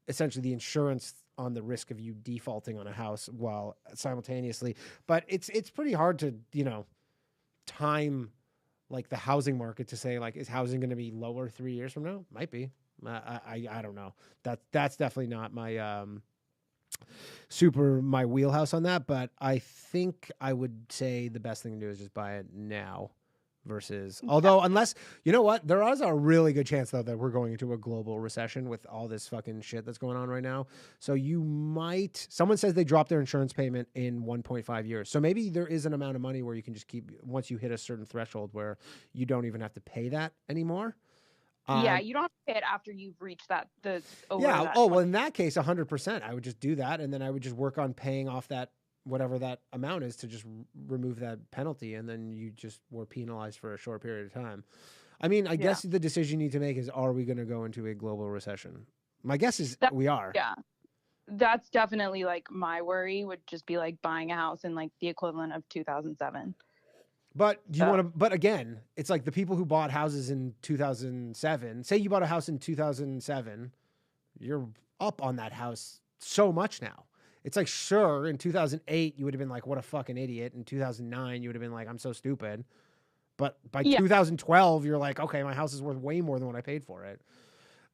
essentially the insurance on the risk of you defaulting on a house while simultaneously. But it's pretty hard to, time like the housing market to say like, is housing going to be lower 3 years from now? Might be. I don't know. That's definitely not my my wheelhouse on that. But I think I would say the best thing to do is just buy it now. Versus, although unless, you know what, there is a really good chance though that we're going into a global recession with all this fucking shit that's going on right now. So someone says they dropped their insurance payment in 1.5 years. So maybe there is an amount of money where you can just once you hit a certain threshold where you don't even have to pay that anymore. Yeah, you don't have to pay it after you've reached that. Well, in that case, 100%, I would just do that. And then I would just work on paying off that, whatever that amount is, to just remove that penalty, and then you just were penalized for a short period of time. I mean, I guess the decision you need to make is, are we going to go into a global recession? My guess is we are. Yeah. That's definitely like my worry would just be like buying a house in like the equivalent of 2007. But but again, it's like the people who bought houses in 2007, say you bought a house in 2007, you're up on that house so much now. It's like, sure, in 2008, you would have been like, what a fucking idiot. In 2009, you would have been like, I'm so stupid. But by 2012, you're like, okay, my house is worth way more than what I paid for it.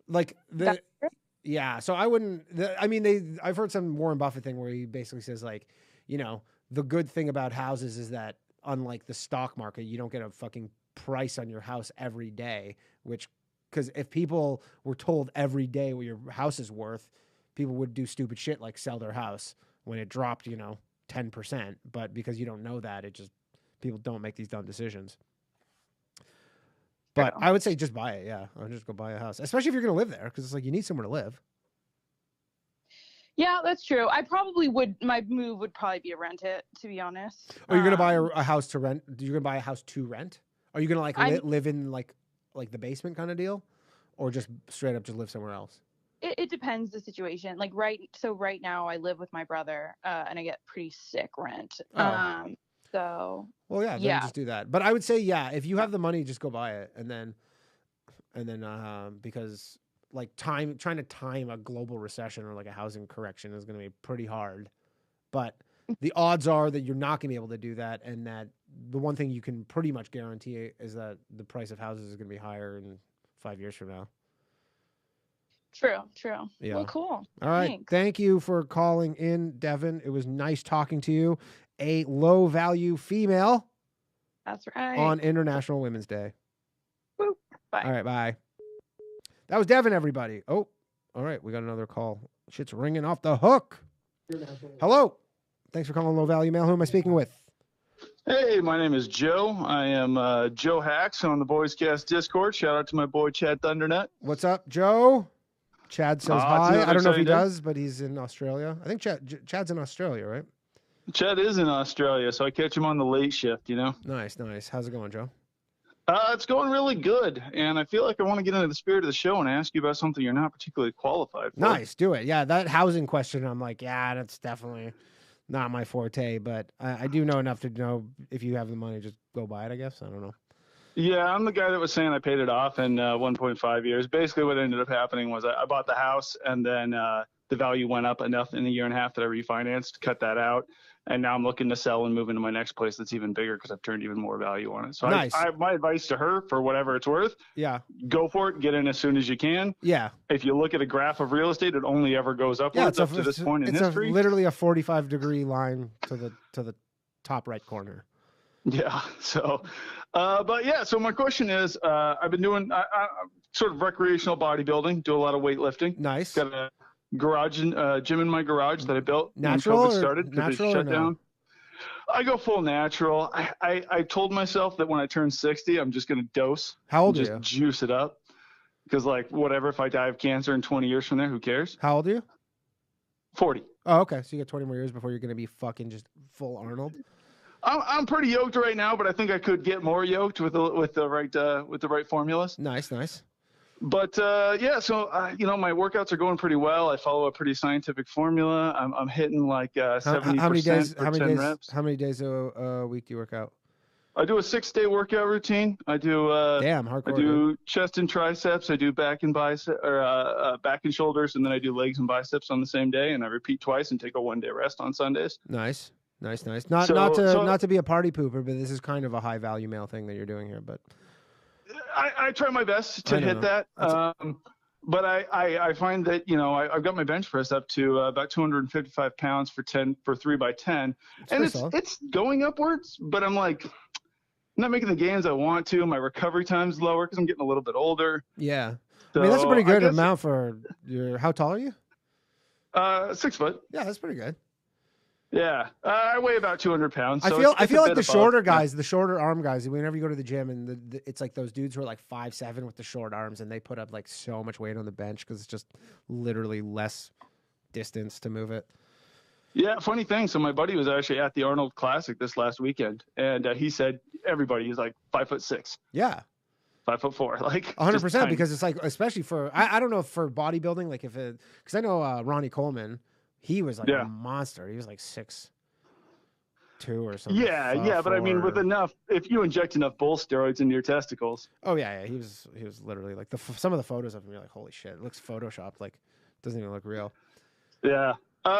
Like, so I wouldn't, I've heard some Warren Buffett thing where he basically says like, the good thing about houses is that unlike the stock market, you don't get a fucking price on your house every day, because if people were told every day what your house is worth, people would do stupid shit like sell their house when it dropped, 10%. But because you don't know that, people don't make these dumb decisions. But I would say just buy it. Yeah. I would just go buy a house, especially if you're going to live there, because it's like you need somewhere to live. Yeah, that's true. I probably would. My move would probably be to rent it, to be honest. Are you going to buy a house to rent? You're going to buy a house to rent? Are you going to live in like the basement kind of deal, or just straight up just live somewhere else? It depends the situation. Like right now I live with my brother, and I get pretty sick rent. Well, then just do that. But I would say, if you have the money, just go buy it, and then because like trying to time a global recession or like a housing correction is going to be pretty hard. But the odds are that you're not going to be able to do that, and that the one thing you can pretty much guarantee is that the price of houses is going to be higher in 5 years from now. True. Yeah. Well, cool. All right. Thanks. Thank you for calling in, Devin. It was nice talking to you. a low value female. That's right. On International Women's Day. Boop. Bye. All right, bye. That was Devin, everybody. Oh, all right. We got another call. Shit's ringing off the hook. Hello. Thanks for calling Low Value Mail. Who am I speaking with? Hey, my name is Joe. I am Joe Hacks on the Boys Cast Discord. Shout out to my boy Chad Thundernet. What's up, Joe? Chad says hi. I don't know if he does, but he's in Australia. I think Chad's in Australia, right? Chad is in Australia, so I catch him on the late shift, you know? Nice. How's it going, Joe? It's going really good, and I feel like I want to get into the spirit of the show and ask you about something you're not particularly qualified for. Nice, do it. Yeah, that housing question, I'm like, yeah, that's definitely not my forte, but I do know enough to know if you have the money, just go buy it, I guess. I don't know. Yeah, I'm the guy that was saying I paid it off in 1.5 years. Basically, what ended up happening was I bought the house, and then the value went up enough in a year and a half that I refinanced to cut that out. And now I'm looking to sell and move into my next place that's even bigger because I've turned even more value on it. So nice. My advice to her, for whatever it's worth, go for it. Get in as soon as you can. Yeah. If you look at a graph of real estate, it only ever goes upwards up to this point in history. It's literally a 45-degree line to the top right corner. Yeah. So, but yeah. So my question is, I've been doing sort of recreational bodybuilding, do a lot of weightlifting. Nice. Got a garage and gym in my garage that I built natural when COVID started because they shut down. I go full natural. I told myself that when I turn 60, I'm just going to dose. How old are you? Just juice it up. Because like whatever, if I die of cancer in 20 years from there, who cares? How old are you? 40. Oh, okay. So you got 20 more years before you're going to be fucking just full Arnold. I'm pretty yoked right now, but I think I could get more yoked with the right formulas. Nice. But yeah, so my workouts are going pretty well. I follow a pretty scientific formula. I'm hitting like 70% how many days? for 10 reps. How many days a week do you work out? I do a 6-day workout routine. I do hardcore. I do chest and triceps. I do back and bicep or back and shoulders, and then I do legs and biceps on the same day, and I repeat twice and take a 1-day rest on Sundays. Nice. Not to be a party pooper, but this is kind of a high value male thing that you're doing here, but. I try my best to hit that, but I find that I've got my bench press up to about 255 pounds for 3x10, and it's going upwards. But I'm like, I'm not making the gains I want to. My recovery time's lower because I'm getting a little bit older. Yeah, so I mean that's a pretty good amount for your. How tall are you? 6 foot. Yeah, that's pretty good. Yeah, I weigh about 200 pounds. So I feel like the shorter guys, the shorter arm guys, whenever you go to the gym and it's like those dudes who are like 5'7" with the short arms and they put up like so much weight on the bench because it's just literally less distance to move it. Yeah, funny thing. So my buddy was actually at the Arnold Classic this last weekend, and he said he's like 5'6". Yeah. 5'4", like 100%, because it's like, especially for I don't know if for bodybuilding, like because I know Ronnie Coleman. He was like a monster. He was like 6'2" or something. Yeah, but I mean, with enough, if you inject enough bull steroids into your testicles. Oh yeah. He was literally like some of the photos of him. You're like, holy shit, it looks photoshopped. Like, doesn't even look real. Yeah.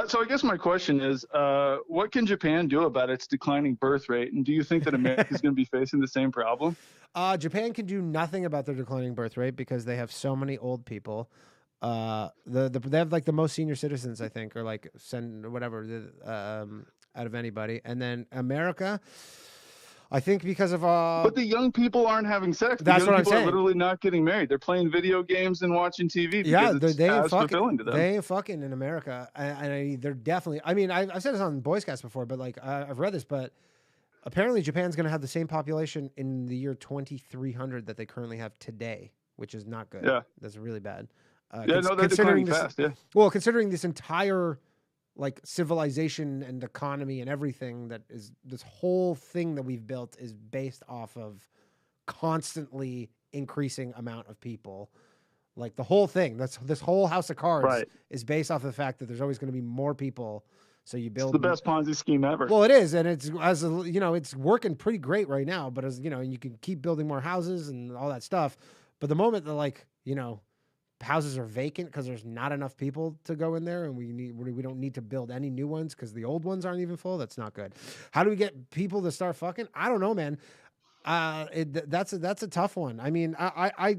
So I guess my question is, what can Japan do about its declining birth rate? And do you think that America is going to be facing the same problem? Japan can do nothing about their declining birth rate because they have so many old people. They have like the most senior citizens, I think, or like out of anybody. And then America, I think because of but the young people aren't having sex. That's what I'm saying. Are literally not getting married. They're playing video games and watching TV. Yeah, they ain't fucking. To them. They ain't fucking in America, and they're definitely. I mean, I've said this on Boys Cast before, but like I've read this, but apparently Japan's going to have the same population in the year 2300 that they currently have today, which is not good. Yeah, that's really bad. They're declining fast. Yeah. Well, considering this entire like civilization and economy and everything that is this whole thing that we've built is based off of constantly increasing amount of people. Like the whole thing, this whole house of cards is based off of the fact that there's always going to be more people. So you build the best Ponzi scheme ever. Well, it is, and it's it's working pretty great right now. But as you can keep building more houses and all that stuff. But the moment that houses are vacant because there's not enough people to go in there, and we don't need to build any new ones because the old ones aren't even full. That's not good. How do we get people to start fucking? I don't know, man. That's a tough one. I mean, I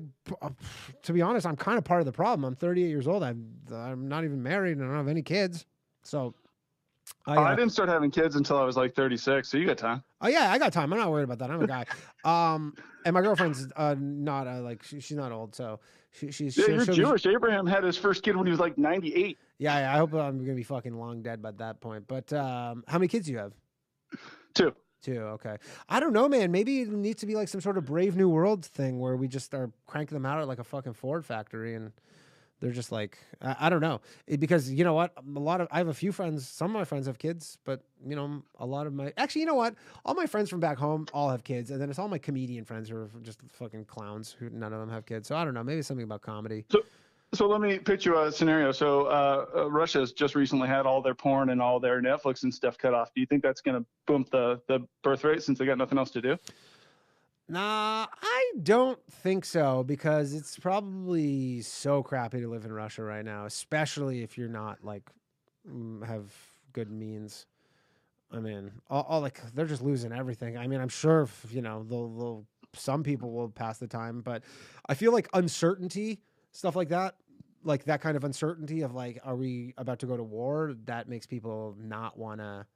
to be honest, I'm kind of part of the problem. I'm 38 years old. I'm not even married, and I don't have any kids. So I didn't start having kids until I was like 36, so you got time. Oh yeah, I got time. I'm not worried about that. I'm a guy. And my girlfriend's not she's not old, so she's. Yeah, you're Jewish. Abraham had his first kid when he was like 98. Yeah, I hope I'm gonna be fucking long dead by that point. But how many kids do you have? 2. 2. Okay. I don't know, man. Maybe it needs to be like some sort of Brave New World thing where we just are cranking them out at like a fucking Ford factory and. They're just like, I don't know. Because you know what? I have a few friends, some of my friends have kids, but you know, a lot of actually, you know what? All my friends from back home all have kids. And then it's all my comedian friends who are just fucking clowns who none of them have kids. So I don't know. Maybe it's something about comedy. So let me pitch you a scenario. So Russia's just recently had all their porn and all their Netflix and stuff cut off. Do you think that's going to bump the birth rate since they got nothing else to do? Nah, I don't think so because it's probably so crappy to live in Russia right now, especially if you're not like have good means. I mean, all like they're just losing everything. I mean, I'm sure you know they'll some people will pass the time, but I feel like uncertainty, stuff like that kind of uncertainty of like, are we about to go to war? That makes people not want to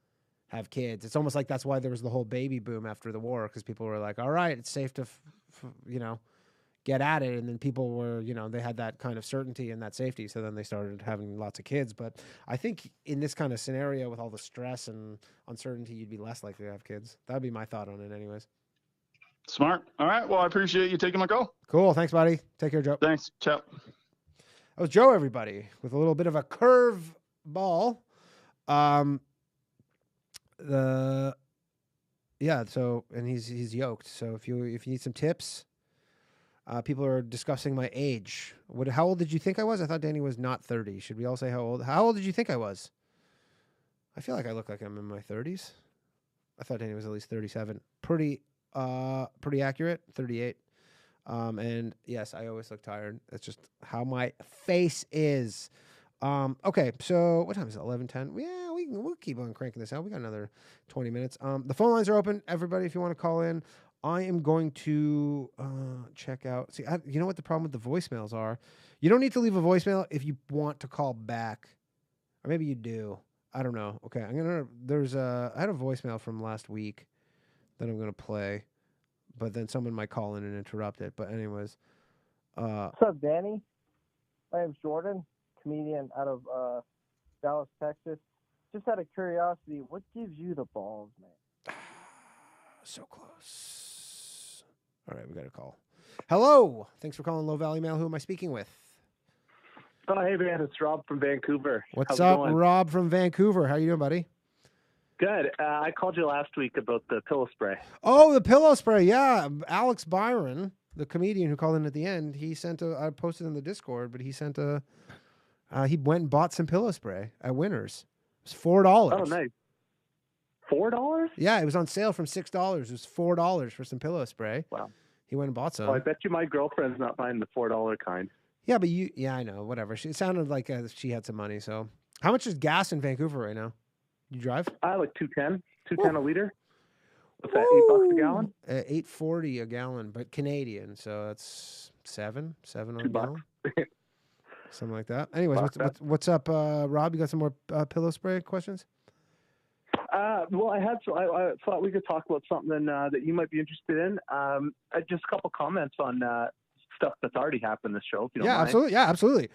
have kids. It's almost like that's why there was the whole baby boom after the war because people were like, all right, it's safe to, you know, get at it. And then people were, you know, they had that kind of certainty and that safety. So then they started having lots of kids. But I think in this kind of scenario with all the stress and uncertainty, you'd be less likely to have kids. That'd be my thought on it anyways. Smart. All right. Well, I appreciate you taking my call. Cool. Thanks, buddy. Take care, Joe. Thanks. Ciao. That was Joe, everybody, with a little bit of a curve ball. So and he's yoked. So if you need some tips, people are discussing my age. How old did you think I was? I thought Danny was not 30. Should we all say how old did you think I was? I feel like I look like I'm in my 30s. I thought Danny was at least 37. Pretty accurate. 38. And yes, I always look tired. That's just how my face is. Okay, so what time is it? 11:10. Yeah, we'll keep on cranking this out. We got another 20 minutes. The phone lines are open. Everybody, if you want to call in, I am going to check out. See, you know what the problem with the voicemails are? You don't need to leave a voicemail if you want to call back, or maybe you do. I don't know. Okay, I had a voicemail from last week that I'm gonna play, but then someone might call in and interrupt it. But anyways, what's up, Danny? My name's Jordan. Comedian out of Dallas, Texas. Just out of curiosity, what gives you the balls, man? So close. All right, we got a call. Hello. Thanks for calling Low Valley Mail. Who am I speaking with? Oh, hey, man. It's Rob from Vancouver. What's up, Rob from Vancouver? How you doing, buddy? Good. I called you last week about the pillow spray. Oh, the pillow spray. Yeah. Alex Byron, the comedian who called in at the end, I posted in the Discord, but he sent he went and bought some pillow spray at Winners. It was $4. Oh, nice. $4? Yeah, it was on sale from $6. It was $4 for some pillow spray. Wow. He went and bought some. Oh, I bet you my girlfriend's not buying the $4 kind. Yeah, but I know, whatever. It sounded like she had some money. So, how much is gas in Vancouver right now? You drive? Like $2.10 a liter. What's that? $8 a gallon? $8.40 a gallon, but Canadian. So that's $7 on a gallon. Something like that. Anyways, what's up, Rob? You got some more pillow spray questions? Well, I thought we could talk about something that you might be interested in. Just a couple comments on stuff that's already happened this show. If you don't mind. Absolutely. Yeah, absolutely.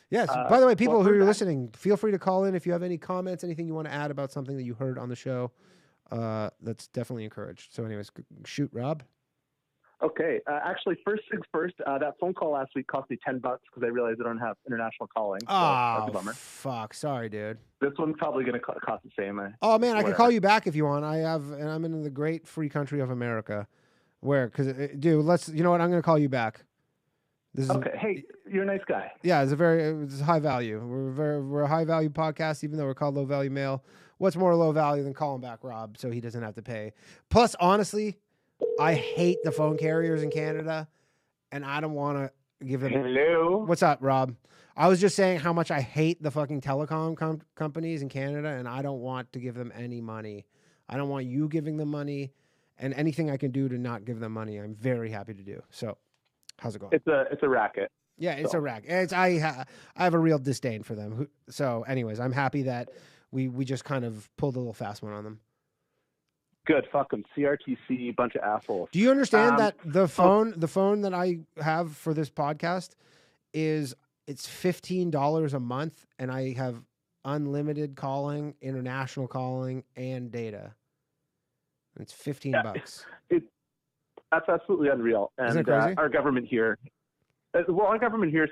Yes. By the way, people who are listening, feel free to call in if you have any comments, anything you want to add about something that you heard on the show. That's definitely encouraged. So, anyways, shoot, Rob. Okay. Actually, first things first, that phone call last week cost me $10 because I realized I don't have international calling. So that's a bummer. Fuck. Sorry, dude. This one's probably going to cost the same. Oh, man, I can call you back if you want. I'm in the great free country of America. Because, dude, you know what? I'm going to call you back. Okay. Hey, you're a nice guy. Yeah, it's high value. We're a high value podcast, even though we're called Low Value Mail. What's more low value than calling back Rob so he doesn't have to pay? Plus, honestly, I hate the phone carriers in Canada, and I don't want to give them. Hello. What's up, Rob? I was just saying how much I hate the fucking telecom companies in Canada, and I don't want to give them any money. I don't want you giving them money, and anything I can do to not give them money, I'm very happy to do. So, how's it going? It's a racket. Yeah, it's a racket. I have a real disdain for them. So, anyways, I'm happy that we just kind of pulled a little fast one on them. Good, fuck them. CRTC, bunch of assholes. Do you understand that the phone that I have for this podcast it's $15 a month, and I have unlimited calling, international calling, and data. It's $15. That's absolutely unreal. And isn't it crazy? Our government here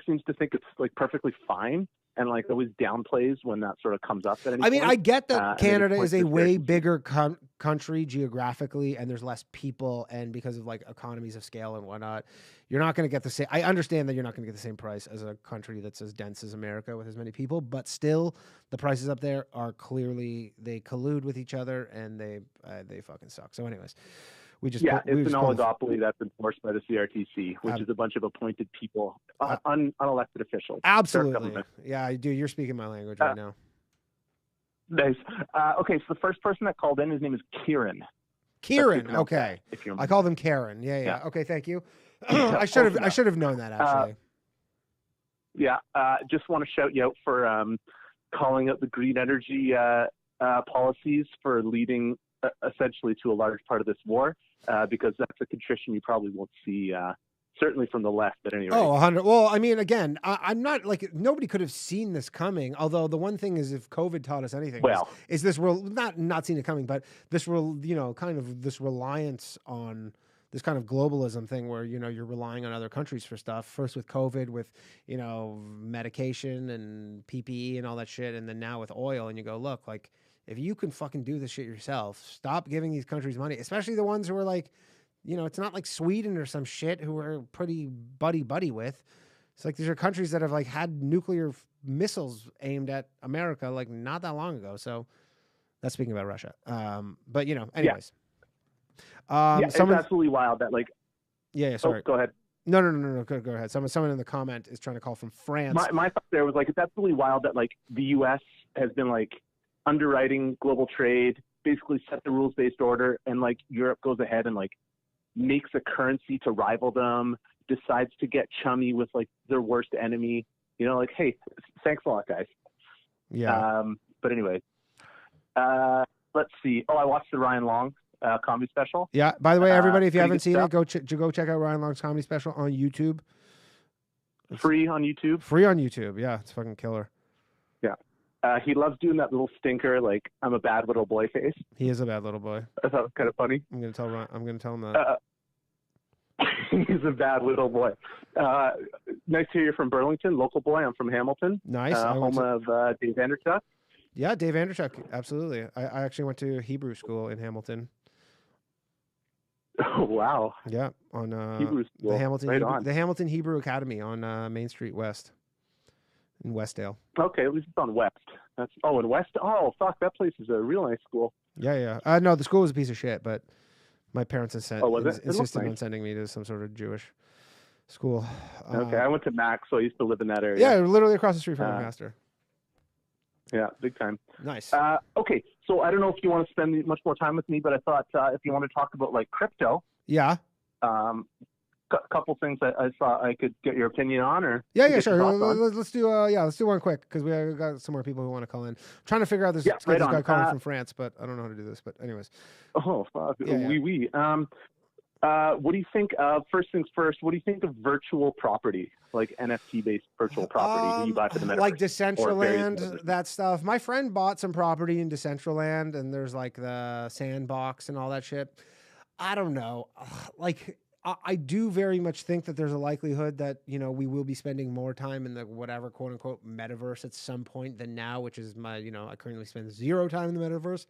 seems to think it's like perfectly fine, and like always downplays when that sort of comes up at any point. I get that Canada is a way bigger country geographically, and there's less people, and because of like economies of scale and whatnot, you're not going to get the same. I understand that you're not going to get the same price as a country that's as dense as America with as many people, but still, the prices up there are clearly, they collude with each other, and they fucking suck. So, anyways. It's an oligopoly that's enforced by the CRTC, which is a bunch of appointed people, unelected officials. Absolutely. Yeah, dude, you're speaking my language right now. Nice. Okay, so the first person that called in, his name is Kieran. Kieran, okay. I called him Karen. Yeah. Okay, thank you. I should have known that, actually. Just want to shout you out for calling out the green energy policies for leading essentially to a large part of this war. Because that's a contrition you probably won't see, certainly from the left at any rate. Oh, 100. Well, I mean, again, I'm not like, nobody could have seen this coming. Although the one thing is, if COVID taught us anything, is this not seeing it coming, but this kind of this reliance on this kind of globalism thing where, you're relying on other countries for stuff. First with COVID, with, medication and PPE and all that shit. And then now with oil, and you go, look, like, if you can fucking do this shit yourself, stop giving these countries money, especially the ones who are like, it's not like Sweden or some shit who are pretty buddy with. It's like these are countries that have like had nuclear missiles aimed at America like not that long ago. So that's speaking about Russia. But anyways. It's absolutely wild that like. Yeah. Sorry. Go ahead. No. Go ahead. Someone in the comment is trying to call from France. My thought there was like, it's absolutely wild that like the U.S. has been like underwriting global trade, basically set the rules-based order, and like Europe goes ahead and like makes a currency to rival them, decides to get chummy with like their worst enemy. Like, hey, thanks a lot, guys. Yeah. But anyway, let's see. I watched the Ryan Long comedy special. Yeah. By the way, everybody, if you haven't seen it, go check out Ryan Long's comedy special on YouTube. Free on YouTube. Free on YouTube. Yeah, it's fucking killer. Yeah. He loves doing that little stinker, like I'm a bad little boy face. He is a bad little boy. I thought it was kind of funny. I'm gonna tell him that. He's a bad little boy. Nice to hear you're from Burlington, local boy. I'm from Hamilton. Nice. Home of Dave Vanderchuck. Yeah, Dave Vanderchuck. Absolutely. I actually went to Hebrew school in Hamilton. Oh wow. Yeah, on Hebrew school. The Hamilton Hebrew Academy on Main Street West. In Westdale. Okay, at least it's on West. In West. Oh, fuck, that place is a real nice school. Yeah. No, the school was a piece of shit, but my parents insisted on sending me to some sort of Jewish school. Okay, I went to Mac, so I used to live in that area. Yeah, literally across the street from my master. Yeah, big time. Nice. Okay, so I don't know if you want to spend much more time with me, but I thought if you want to talk about like crypto. Yeah. Couple things I thought I could get your opinion on, or sure. Let's do one quick because we got some more people who want to call in. I'm trying to figure out this guy calling from France, but I don't know how to do this. But anyways. Oh fuck. Oui. What do you think of, first things first, what do you think of virtual property, like NFT based virtual property that you buy for the metaverse? Like Decentraland, that stuff. My friend bought some property in Decentraland, and there's like the sandbox and all that shit. I don't know. Like, I do very much think that there's a likelihood that, we will be spending more time in the whatever quote unquote metaverse at some point than now, which is I currently spend 0 time in the metaverse.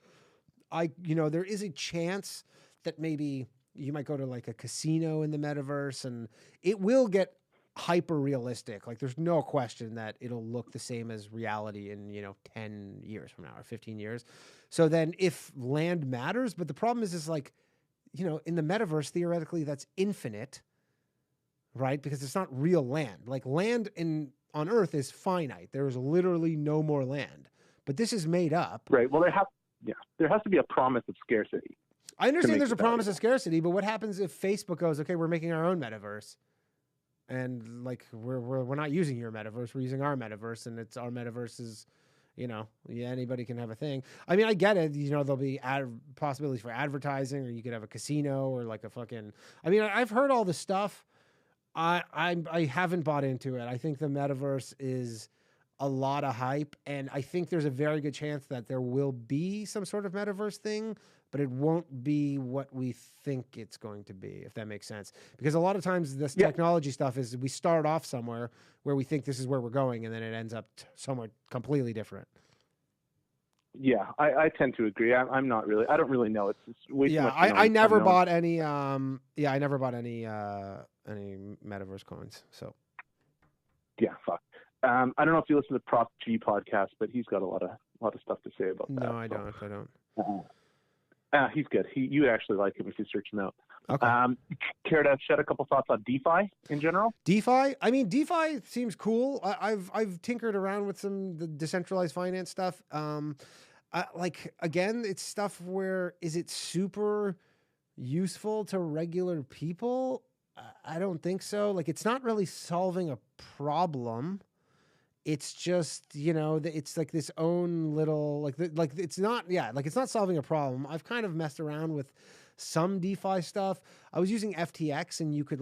There is a chance that maybe you might go to like a casino in the metaverse and it will get hyper realistic. Like there's no question that it'll look the same as reality in, 10 years from now or 15 years. So then if land matters, but the problem is like, in the metaverse, theoretically, that's infinite, right? Because it's not real land. Like land on Earth is finite. There is literally no more land. But this is made up. Right. Well, there has to be a promise of scarcity. I understand there's a promise of scarcity, but what happens if Facebook goes, okay, we're making our own metaverse, and like we're not using your metaverse, we're using our metaverse, and our metaverse is, anybody can have a thing. I mean, I get it. There'll be possibilities for advertising, or you could have a casino or like a fucking. I mean, I've heard all this stuff. I haven't bought into it. I think the metaverse is a lot of hype, and I think there's a very good chance that there will be some sort of metaverse thing, but it won't be what we think it's going to be, if that makes sense. Because a lot of times this technology stuff is we start off somewhere where we think this is where we're going, and then it ends up somewhere completely different. Yeah, I tend to agree. I'm not really. I don't really know. It's way too much. I never bought any. I never bought any metaverse coins. So. Yeah, fuck. I don't know if you listen to Prop G podcast, but he's got a lot of stuff to say about that. No, I don't. He's good. You actually like him if you search him out. Okay. Care to shed a couple thoughts on DeFi in general? DeFi? I mean, DeFi seems cool. I've tinkered around with some the decentralized finance stuff. Again, it's stuff where is it super useful to regular people? I don't think so. Like, it's not really solving a problem. It's just, it's like this own little, it's not solving a problem. I've kind of messed around with some DeFi stuff. I was using FTX, and you could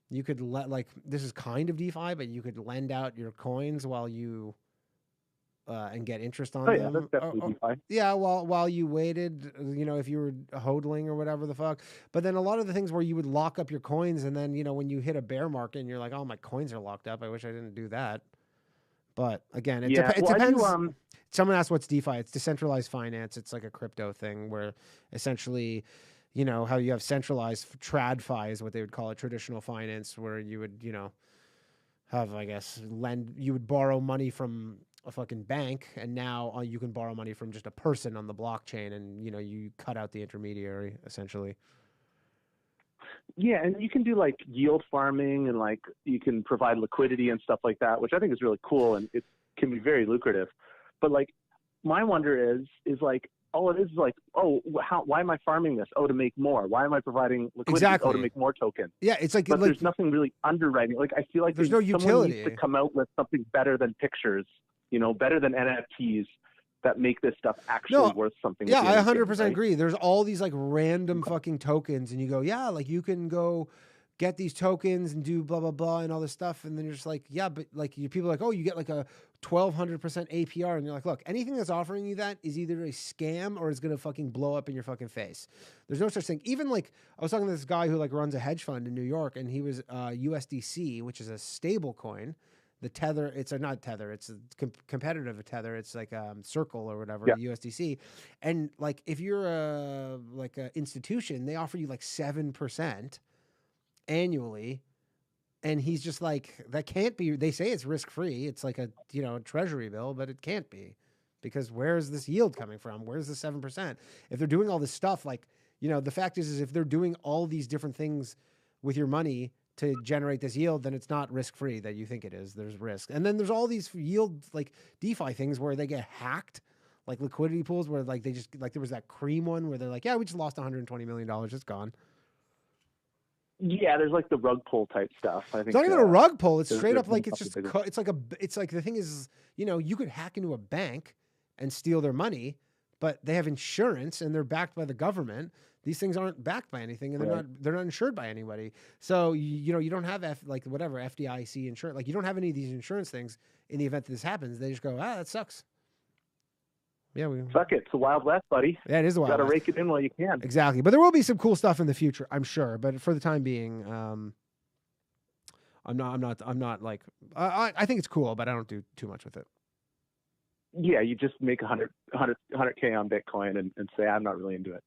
you could let, this is kind of DeFi, but you could lend out your coins while you, and get interest on them. Yeah, that's definitely DeFi. Yeah, while you waited, if you were hodling or whatever the fuck. But then a lot of the things where you would lock up your coins, and then, when you hit a bear market and you're like, oh, my coins are locked up. I wish I didn't do that. But again, it depends. Someone asked what's DeFi. It's decentralized finance. It's like a crypto thing where essentially, how you have centralized TradFi is what they would call it, traditional finance, where you would, have, I guess, you would borrow money from a fucking bank, and now you can borrow money from just a person on the blockchain, and you cut out the intermediary essentially. Yeah, and you can do like yield farming, and like you can provide liquidity and stuff like that, which I think is really cool, and it can be very lucrative. But like, my wonder is like, all it is like, why am I farming this? Oh, to make more. Why am I providing liquidity? Exactly. Oh, to make more tokens. Yeah, it's like, but there's nothing really underwriting. Like, I feel like there's no utility. Needs to come out with something better than pictures. Better than NFTs that make this stuff actually worth something. Yeah, I 100% agree. There's all these like random fucking tokens, and you go, yeah, like you can go get these tokens and do blah, blah, blah, and all this stuff. And then you're just like, yeah, but like people are like, oh, you get like a 1,200% APR. And you're like, look, anything that's offering you that is either a scam or it's going to fucking blow up in your fucking face. There's no such thing. Even like, I was talking to this guy who like runs a hedge fund in New York, and he was USDC, which is a stable coin. The Tether, it's not Tether, it's a competitive of Tether. It's like Circle or whatever, USDC. And like, if you're a institution, they offer you like 7% annually. And he's just like, that can't be, they say it's risk-free. It's like a, treasury bill, but it can't be, because where's this yield coming from? Where's the 7%? If they're doing all this stuff, like, the fact is if they're doing all these different things with your money to generate this yield, then it's not risk-free that you think it is. There's risk. And then there's all these yield, like DeFi things where they get hacked, like liquidity pools where like they just, like there was that Cream one where they're like, yeah, we just lost $120 million. It's gone. Yeah, there's like the rug pull type stuff. I think it's not even a rug pull. It's straight up like, it's just, it's like the thing is, you could hack into a bank and steal their money, but they have insurance and they're backed by the government. These things aren't backed by anything, and they're not insured by anybody. So you don't have FDIC insurance. Like, you don't have any of these insurance things in the event that this happens. They just go, that sucks. Yeah, fuck it. It's the Wild West, buddy. Yeah, it is the Wild West. Got to rake it in while you can. Exactly, but there will be some cool stuff in the future, I'm sure. But for the time being, I'm not like, I think it's cool, but I don't do too much with it. Yeah, you just make 100K on Bitcoin and say, I'm not really into it.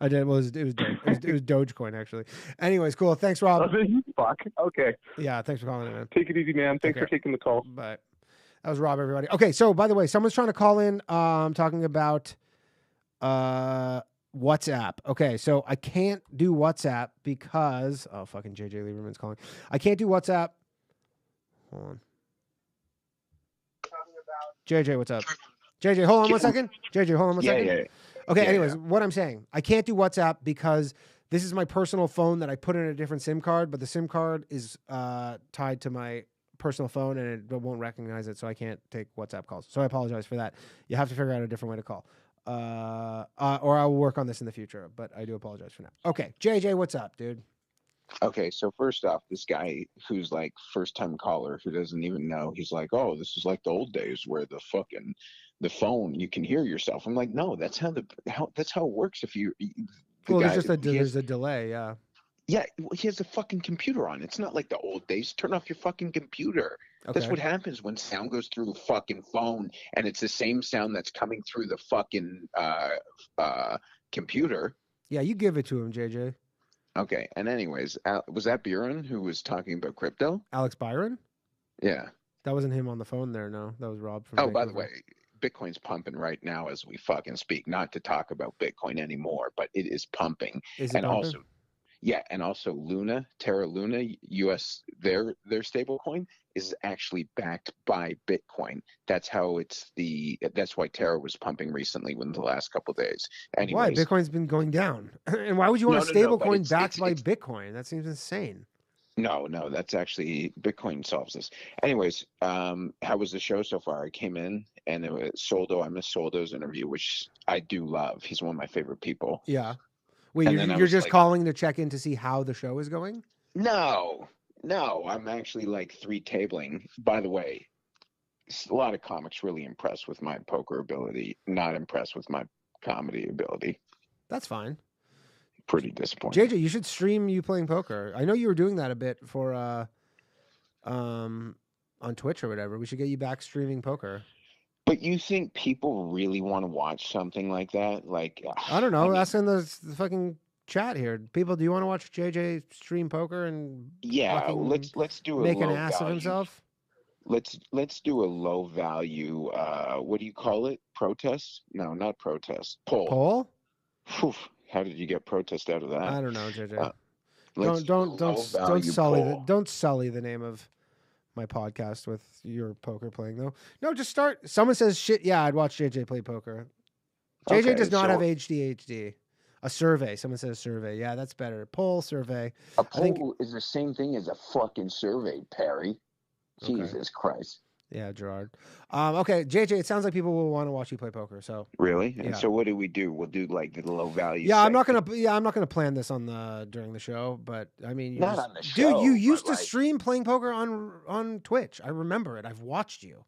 I did. Well, it was Dogecoin, actually. Anyways, cool. Thanks, Rob. Fuck. Okay. Yeah, thanks for calling in, man. Take it easy, man. Thanks for taking the call. Bye. That was Rob, everybody. Okay, so by the way, someone's trying to call in talking about WhatsApp. Okay, so I can't do WhatsApp because... Oh, fucking JJ Lieberman's calling. I can't do WhatsApp. Hold on. JJ, what's up? JJ, hold on 1 second. JJ, hold on 1 second. Yeah. Okay, anyways, what I'm saying, I can't do WhatsApp because this is my personal phone that I put in a different SIM card, but the SIM card is tied to my personal phone and it won't recognize it, so I can't take WhatsApp calls. So I apologize for that. You have to figure out a different way to call. Or I will work on this in the future, but I do apologize for now. Okay, JJ, what's up, dude? Okay, so first off, this guy who's like first-time caller who doesn't even know, he's like, "Oh, this is like the old days where the phone you can hear yourself." I'm like, "No, that's how it works. If you There's a delay, yeah. Yeah, he has a fucking computer on. It's not like the old days. Turn off your fucking computer. Okay. That's what happens when sound goes through the fucking phone, and it's the same sound that's coming through the fucking computer. Yeah, you give it to him, JJ. Okay, and anyways, was that Buren who was talking about crypto? Alex Byron? Yeah. That wasn't him on the phone there, no. That was Rob from Oh, Vancouver. by the way, Bitcoin's pumping right now as we fucking speak. Not to talk about Bitcoin anymore, but it is pumping. Is it pumping? Also Luna, Terra Luna, US, their stable coin is actually backed by Bitcoin. That's why Terra was pumping recently in the last couple of days. Anyways, why? Bitcoin's been going down. And why would you want a stable coin backed by Bitcoin? That seems insane. No, that's actually Bitcoin solves this. Anyways, how was the show so far? I came in and it was Soldo. I missed Soldo's interview, which I do love. He's one of my favorite people. Yeah. Wait, you're just calling to check in to see how the show is going? No, I'm actually like 3-tabling. By the way, a lot of comics really impressed with my poker ability, not impressed with my comedy ability. That's fine. Pretty disappointing. JJ, you should stream you playing poker. I know you were doing that a bit for on Twitch or whatever. We should get you back streaming poker. But you think people really want to watch something like that? Like, I don't know. Ask in the fucking chat here. People, do you want to watch JJ stream poker and let's do make an ass of himself? Let's do a low value. What do you call it? Protest? No, not protest. Poll. Poll? Whew. How did you get protest out of that? I don't know, JJ. Don't sully the name of my podcast with your poker playing though. No, just start. Someone says shit. Yeah, I'd watch JJ play poker. JJ does not have ADHD. A survey. Someone says survey. Yeah, that's better. Poll survey. A poll is the same thing as a fucking survey, Perry. Okay. Jesus Christ. Yeah, Gerard. Okay, JJ, it sounds like people will want to watch you play poker. So really, yeah. And so what do? We'll do like the low value. Yeah, segment. I'm not gonna plan this during the show, but I mean, on the show. Dude, you used to stream playing poker on Twitch. I remember it. I've watched you.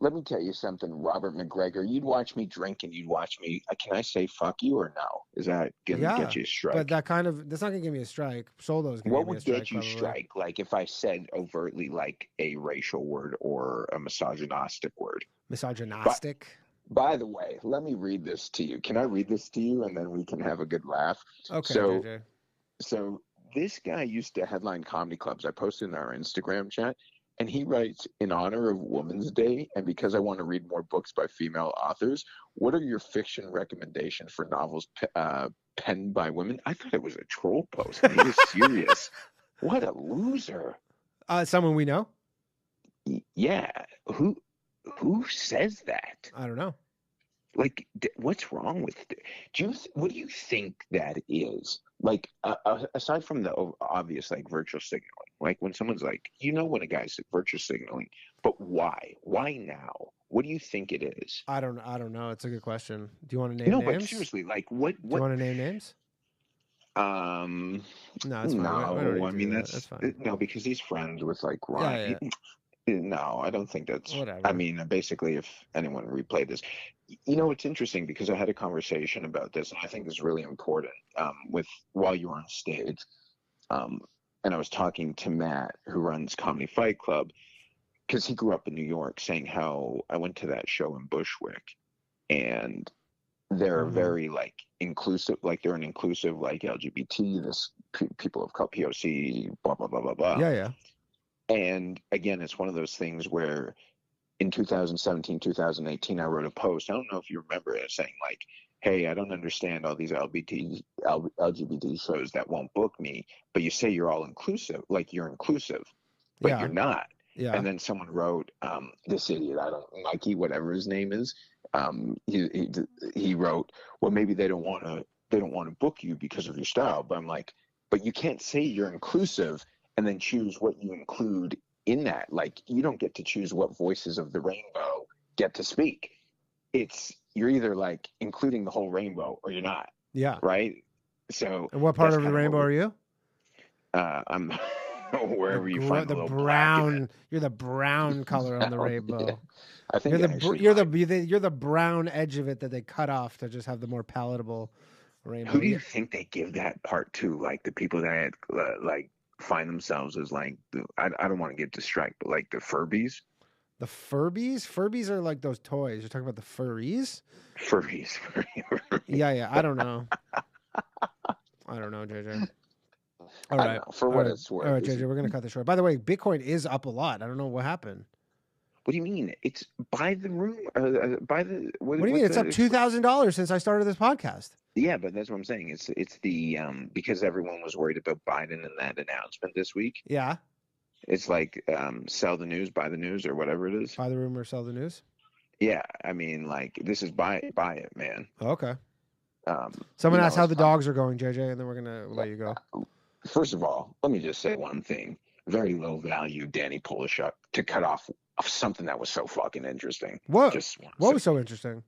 Let me tell you something, Robert McGregor. You'd watch me drink and you'd watch me. Can I say fuck you or no? Is that gonna get you a strike? But that's not gonna give me a strike. Soldo's gonna give me a strike. What would get you strike? Like if I said overtly like a racial word or a misogynistic word. Misogynistic? By the way, let me read this to you. Can I read this to you and then we can have a good laugh? Okay, JJ. So this guy used to headline comedy clubs. I posted in our Instagram chat. And he writes, in honor of Women's Day, and because I want to read more books by female authors, what are your fiction recommendations for novels penned by women? I thought it was a troll post. He was serious. What a loser. Someone we know? Yeah. Who says that? I don't know. Like, what's wrong with it? What do you think that is? Like, aside from the obvious, like, virtual signaling, like when someone's like, when a guy's virtual signaling, but why? Why now? What do you think it is? I don't know. It's a good question. Do you want to name names? No, but seriously, like, what? Do you want to name names? No, it's fine. No, I mean, that's fine. No, because he's friends with, like, Ryan. Yeah. No, I don't think that's whatever. I mean, basically, if anyone replayed this, it's interesting because I had a conversation about this, and I think this is really important. While you were on stage, and I was talking to Matt, who runs Comedy Fight Club, because he grew up in New York, saying how I went to that show in Bushwick, and they're very like inclusive, like they're an inclusive like LGBT, this people of color, POC, blah blah blah blah blah. Yeah. And again, it's one of those things where in 2017, 2018, I wrote a post. I don't know if you remember it, saying like, hey, I don't understand all these LGBT shows that won't book me, but you say you're all inclusive, like you're inclusive, but you're not. Yeah. And then someone wrote, this idiot, Mikey, whatever his name is, he wrote, well, maybe they don't want to book you because of your style. But I'm like, but you can't say you're inclusive and then choose what you include in that. Like, you don't get to choose what voices of the rainbow get to speak. You're either like including the whole rainbow or you're not. Yeah. Right. So. And what part of the rainbow are you? I'm wherever you find the a little brown. You're the brown color on the rainbow. Yeah. I think you're the brown edge of it that they cut off to just have the more palatable rainbow. Who do you think they give that part to? Like the people that like find themselves as like I don't want to get distracted, but like the Furbies. The Furbies? Furbies are like those toys. You're talking about the furries? Furbies. Yeah. I don't know. I don't know, JJ. All right. For what it's worth. All right, JJ, we're going to cut this short. By the way, Bitcoin is up a lot. I don't know what happened. What do you mean? It's by the room. What do you mean? It's up $2,000 since I started this podcast. Yeah, but that's what I'm saying. It's the because everyone was worried about Biden and that announcement this week. Yeah. It's like sell the news, buy the news, or whatever it is. Buy the rumor, sell the news. Yeah, I mean, like this is buy it, man. Okay. Someone asked how the dogs are going, JJ, and then we're gonna let you go. First of all, let me just say one thing. Very low value, Danny Polishchuk, to cut off something that was so fucking interesting. What? What was so interesting?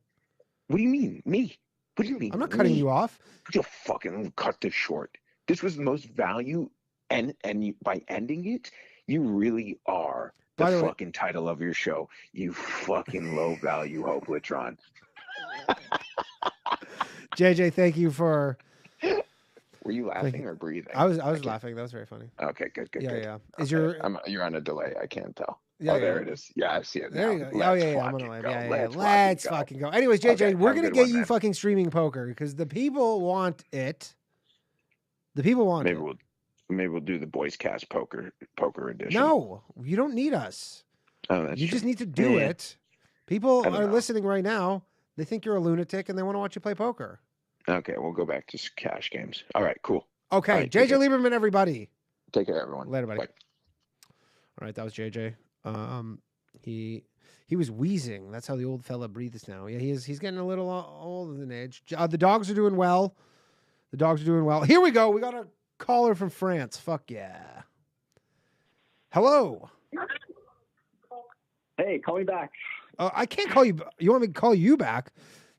What do you mean? Me? What do you mean? I'm not cutting you off. You fucking cut this short. This was the most value, and you, by ending it, you really are the fucking title of your show. You fucking low value Hopelitron. JJ, thank you for. Were you laughing or breathing? I was laughing. That was very funny. Okay, good. Yeah. Is you're on a delay? I can't tell. Yeah, there it is. Yeah, I see it. There now. you go. I'm on a live. Yeah. Let's fucking go. Anyways, JJ, Okay, we're have a gonna good get one, you man. fucking streaming poker because the people want it. The people want it. Maybe we'll do the Boys Cast poker edition. No, you don't need us. Oh, that's you true. just need to do it. People I don't are know. listening right now. They think you're a lunatic and they want to watch you play poker. Okay, we'll go back to cash games. All right, cool. Okay, All right, JJ Lieberman, everybody. Take care, everyone. Later, buddy. Bye. All right, that was JJ. He was wheezing. That's how the old fella breathes now. Yeah, he's getting a little older than age. The dogs are doing well. Here we go. We got a caller from France. Fuck yeah. Hello. Hey, call me back. I can't call you. You want me to call you back?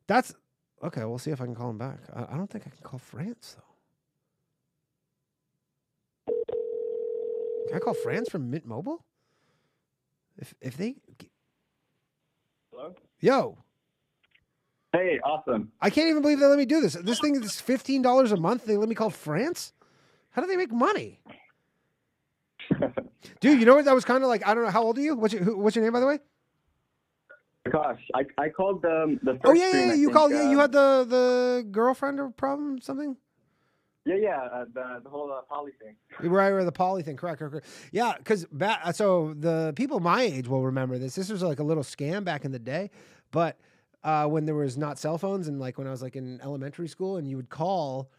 That's okay. We'll see if I can call him back. I don't think I can call France though. Can I call France from Mint Mobile? If they. Hello? Yo. Hey, awesome. I can't even believe they let me do this. This thing is $15 a month. They let me call France? How do they make money? Dude, you know what? That was kind of like, I don't know. How old are you? What's your name, by the way? Gosh, I called the first Oh, yeah. stream, I You think, called, you had the girlfriend or problem, something? Yeah, the whole poly thing. Right, the poly thing. Correct. Yeah, because so the people my age will remember this. This was like a little scam back in the day, but when there was not cell phones and like when I was like in elementary school and you'd call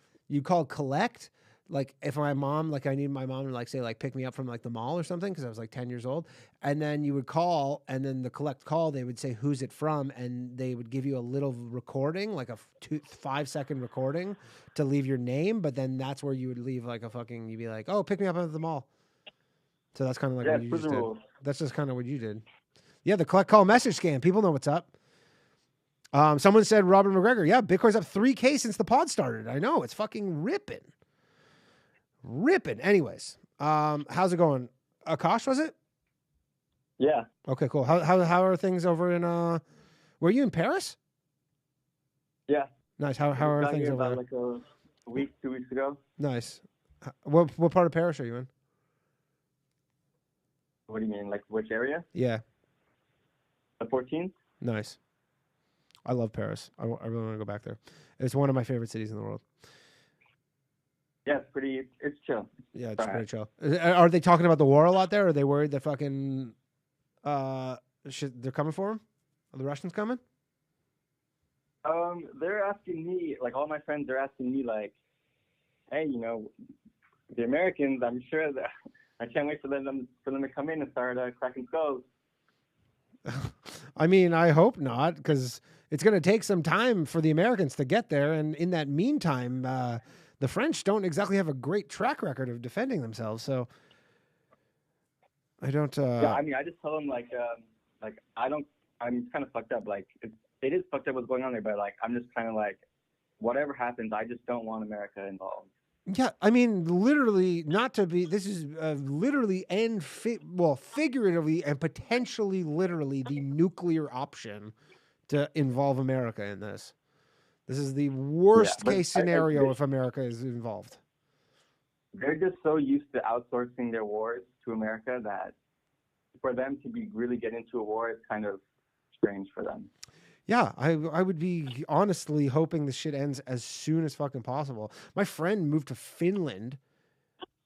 collect. Like if my mom, like I need my mom to like say like pick me up from like the mall or something because I was like 10 years old, and then you would call and then the collect call they would say who's it from and they would give you a little recording like a 5-second recording to leave your name, but then that's where you would leave like a fucking you'd be like oh pick me up at the mall. So that's kind of like what you just did. That's just kind of what you did. Yeah, the collect call message scam. People know what's up. Someone said Robert McGregor. Yeah, Bitcoin's up 3K since the pod started. I know it's fucking ripping. Anyways, how's it going? Akash, was it? Yeah. Okay, cool. How are things over in were you in Paris? Yeah. Nice. How are things over there? Like a week, 2 weeks ago. Nice. What part of Paris are you in? What do you mean? Like which area? Yeah. The 14th. Nice. I love Paris. I really want to go back there. It's one of my favorite cities in the world. Yeah, it's chill. Yeah, it's pretty chill. Are they talking about the war a lot there? Are they worried that fucking they're coming for them? Are the Russians coming? They're asking me, like all my friends are asking me like, hey, the Americans, I'm sure that I can't wait for them to come in and start cracking skulls. I mean, I hope not, because it's going to take some time for the Americans to get there, and in that meantime, the French don't exactly have a great track record of defending themselves. So I don't. Yeah, I mean, I just tell them like I don't. I'm kind of fucked up. Like it is fucked up what's going on there, but like I'm just kind of like, whatever happens, I just don't want America involved. Yeah, I mean, literally, not to be. This is literally and figuratively and potentially literally the nuclear option to involve America in this. This is the worst case scenario if America is involved. They're just so used to outsourcing their wars to America that for them to be really get into a war is kind of strange for them. Yeah, I would be honestly hoping this shit ends as soon as fucking possible. My friend moved to Finland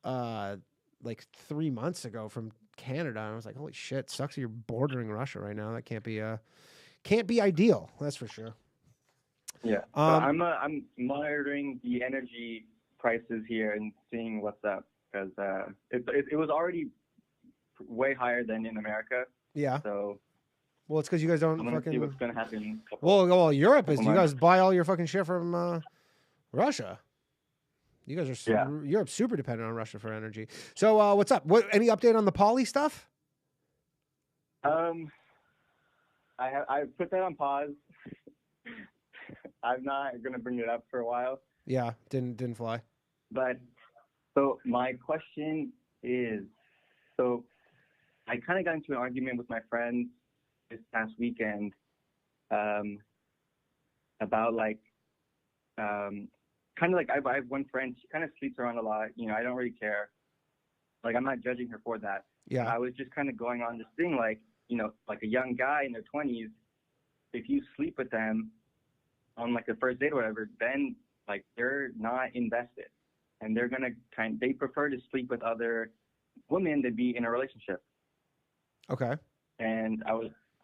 like 3 months ago from Canada, and I was like, holy shit, sucks that you're bordering Russia right now. That can't be ideal, that's for sure. Yeah. I'm monitoring the energy prices here and seeing what's up, because it was already way higher than in America. Yeah. So. Well, it's because you guys don't I'm fucking. See what's gonna happen. Well, Europe is. You guys buy all your fucking shit from Russia. You guys are. Europe's super dependent on Russia for energy. So, what's up? Any update on the poly stuff? I put that on pause. I'm not gonna bring it up for a while. Yeah, didn't fly. But so my question is, so I kind of got into an argument with my friends this past weekend about like kind of like I have one friend, she kind of sleeps around a lot, you know. I don't really care, like I'm not judging her for that. Yeah, I was just kind of going on this thing, like, you know, like a young guy in their 20s, if you sleep with them on like the first date or whatever, then like they're not invested, and they're gonna they prefer to sleep with other women than be in a relationship. Okay. And I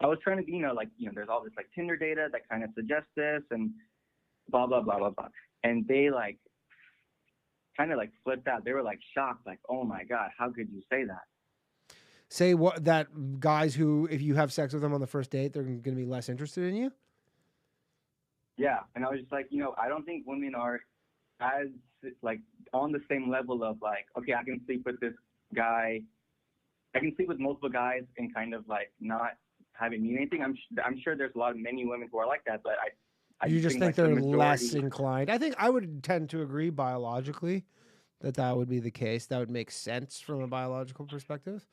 was trying to be, you know, like, you know, there's all this like Tinder data that kind of suggests this and blah, blah, blah, blah, blah. And they like kind of like flipped out. They were like shocked, like, oh my God, how could you say that? Say what? That guys who, if you have sex with them on the first date, they're going to be less interested in you? Yeah. And I was just like, you know, I don't think women are as like on the same level of like, okay, I can sleep with this guy. I can sleep with multiple guys and kind of like not having mean anything. I'm sure there's many women who are like that, but I you just think like they're less inclined. I think I would tend to agree biologically that would be the case. That would make sense from a biological perspective.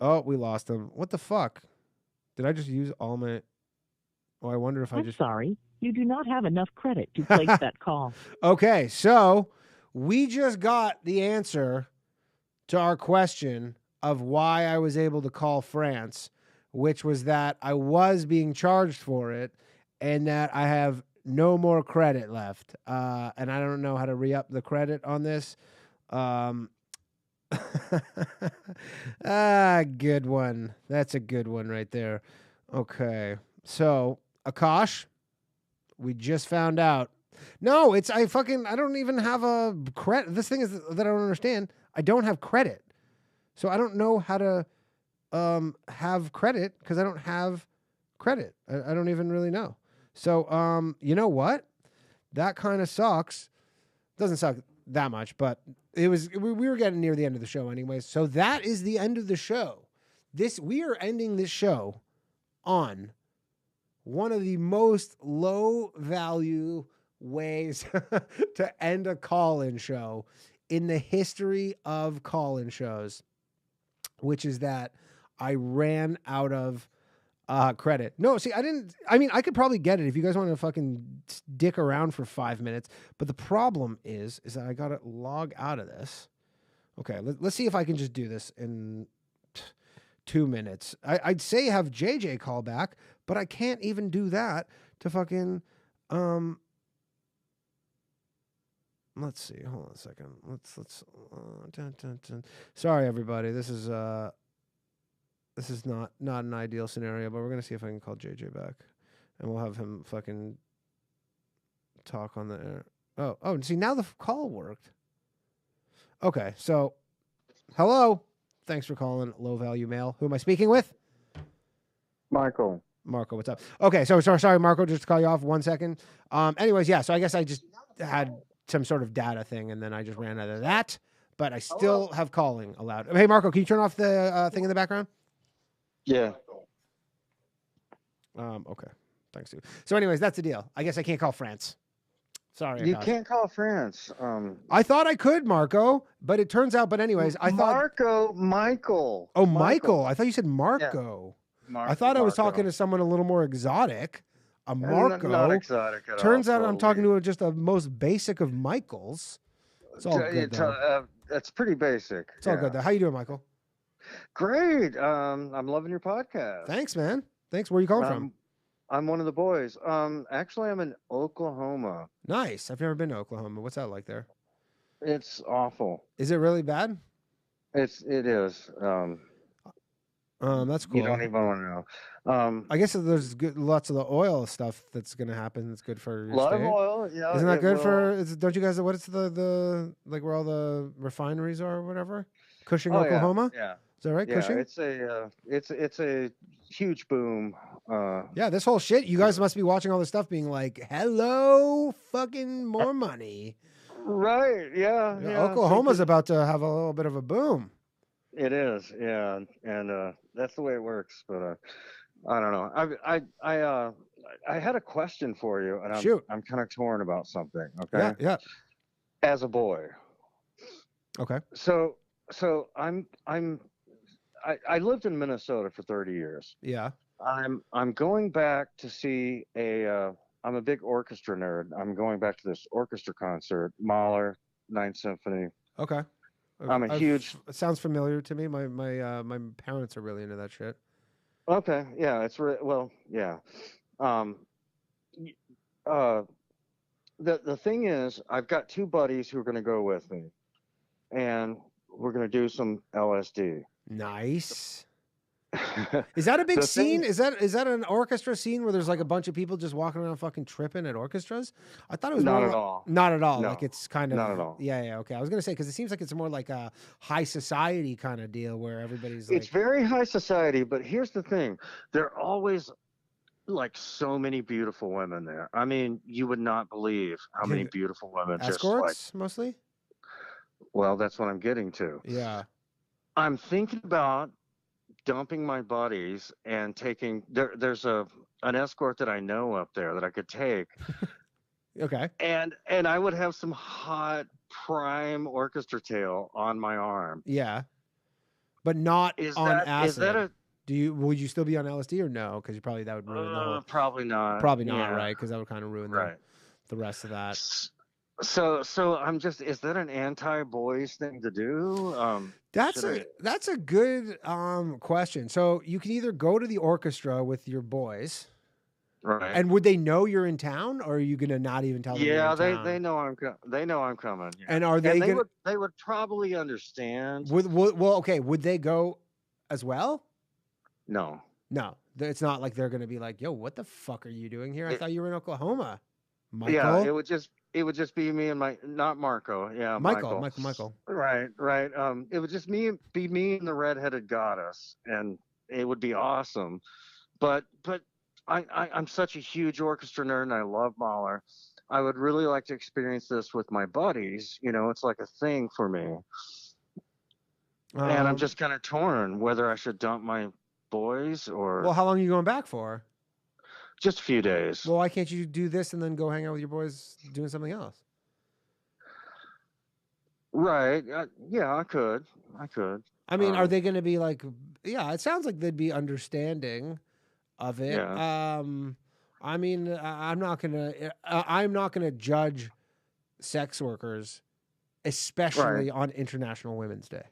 Oh, we lost him. What the fuck? Did I just use all my... Oh, I wonder if I'm sorry. You do not have enough credit to place that call. Okay, so we just got the answer to our question of why I was able to call France, which was that I was being charged for it and that I have no more credit left. And I don't know how to re-up the credit on this. Good one. That's a good one right there. Okay. So, Akash, we just found out. No, I don't even have a credit. This thing is that I don't understand. I don't have credit. So I don't know how to have credit because I don't have credit. I don't even really know. So, you know what? That kind of sucks. Doesn't suck that much, but we were getting near the end of the show anyways. So that is the end of the show. We are ending this show on one of the most low value ways to end a call-in show in the history of call-in shows, which is that I ran out of credit. No, see, I could probably get it if you guys want to fucking dick around for 5 minutes. But the problem is that I got to log out of this. Okay, let's see if I can just do this in 2 minutes. I'd say have JJ call back, but I can't even do that to fucking, let's see. Hold on a second. Let's sorry, everybody. This is not an ideal scenario, but we're going to see if I can call JJ back and we'll have him fucking talk on the air. Oh, see, now the call worked. Okay. So hello. Thanks for calling Low Value Mail. Who am I speaking with? Marco, what's up? Okay, so sorry, Marco, just to call you off 1 second. Anyways, yeah, so I guess I just had some sort of data thing, and then I just ran out of that. but I still have calling allowed. Hey, Marco, can you turn off the thing in the background? Yeah. Okay. Thanks, dude. So anyways, that's the deal. I guess I can't call France. Sorry. You can't call France. I thought I could, Marco, but it turns out, I thought Michael. Oh, Michael. I thought you said Marco. Yeah. I thought I was talking to someone a little more exotic. A Marco. Not exotic at Turns all. out I'm talking to just the most basic of Michaels. It's all good, though. That's pretty basic. It's all good, though. How you doing, Michael? Great. I'm loving your podcast. Thanks, man. Thanks. Where are you calling from? I'm one of the boys. Actually, I'm in Oklahoma. Nice. I've never been to Oklahoma. What's that like there? It's awful. Is it really bad? It is. That's cool. You don't even want to know. I guess there's lots of the oil stuff that's going to happen. That's good for your lot state. of oil. Yeah. Isn't that good for? Don't you guys? What is the like where all the refineries are or whatever? Cushing, Oklahoma. Yeah. Is that right? Yeah, Cushing. It's a huge boom. Yeah, this whole shit. You guys must be watching all this stuff, being like, "Hello, fucking more money." Right. Yeah. Oklahoma's about to have a little bit of a boom. It is. Yeah, and that's the way it works. But I don't know. I had a question for you, and I'm kind of torn about something. Okay. Yeah. As a boy. Okay. So I lived in Minnesota for 30 years. Yeah. I'm going back to see I'm a big orchestra nerd. I'm going back to this orchestra concert, Mahler, Ninth Symphony. Okay. I'm a huge. It sounds familiar to me. My parents are really into that shit. Okay. Yeah. Yeah. The thing is, I've got two buddies who are going to go with me, and we're going to do some LSD. Nice. Is that a big scene? Is that an orchestra scene where there's like a bunch of people just walking around fucking tripping at orchestras? I thought it was not more at all. Not at all. No, like it's kind of not at all. Yeah. Okay. I was gonna say because it seems like it's more like a high society kind of deal where everybody's like. It's very high society, but here's the thing: there are always like so many beautiful women there. I mean, you would not believe how many beautiful women. Escorts mostly. Well, that's what I'm getting to. Yeah. I'm thinking about dumping my buddies and taking there's an escort that I know up there that I could take. Okay. And I would have some hot prime orchestra tail on my arm. Yeah. But not on acid. Is that would you still be on LSD or no? Because that would ruin the whole. Probably not. Probably not, right? Because that would kind of ruin the rest of that. So I'm just, is that an anti-boys thing to do? That's a good question. So you can either go to the orchestra with your boys, right? And would they know you're in town, or are you gonna not even tell them? Yeah, they know I'm coming. Yeah. And are they? They would probably understand. Okay. Would they go as well? No. It's not like they're gonna be like, "Yo, what the fuck are you doing here? I thought you were in Oklahoma." Michael? Yeah, it would just be me and not Marco. Yeah, Michael. Right. It would just be me and the redheaded goddess, and it would be awesome. But I'm such a huge orchestra nerd, and I love Mahler. I would really like to experience this with my buddies. You know, it's like a thing for me. And I'm just kind of torn whether I should dump my boys or. Well, how long are you going back for? Just a few days. Well, why can't you do this and then go hang out with your boys doing something else? Right. Yeah, I could. I mean, are they going to be like, yeah, it sounds like they'd be understanding of it. Yeah. I mean, I'm not going to judge sex workers, especially on International Women's Day.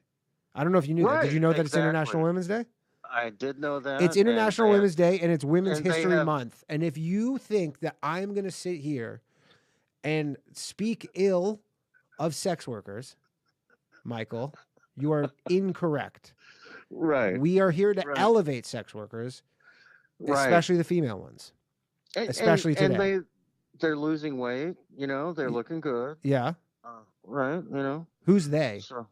I don't know if you knew that. Did you know that it's International Women's Day? I did know that. It's International Women's Day, and it's Women's History Month. And if you think that I'm going to sit here and speak ill of sex workers, Michael, you are incorrect. Right. We are here to elevate sex workers, especially the female ones, especially today. And they're losing weight. You know, they're looking good. Yeah. Right. You know. Who's they? So,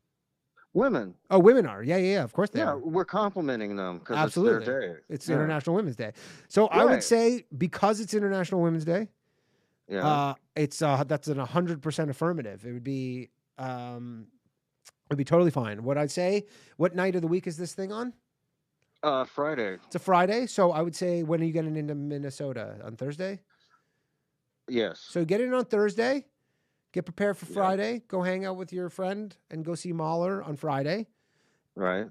women. Oh, women are. Yeah. Of course they are. Yeah, we're complimenting them because absolutely it's their day. It's International Women's Day. So I would say because it's International Women's Day, it's that's an 100% affirmative. It would be It'd be totally fine. What I'd say, what night of the week is this thing on? Friday. It's a Friday, so I would say, when are you getting into Minnesota? On Thursday? Yes. So get in on Thursday, get prepared for Friday, go hang out with your friend, and go see Mahler on Friday. Right.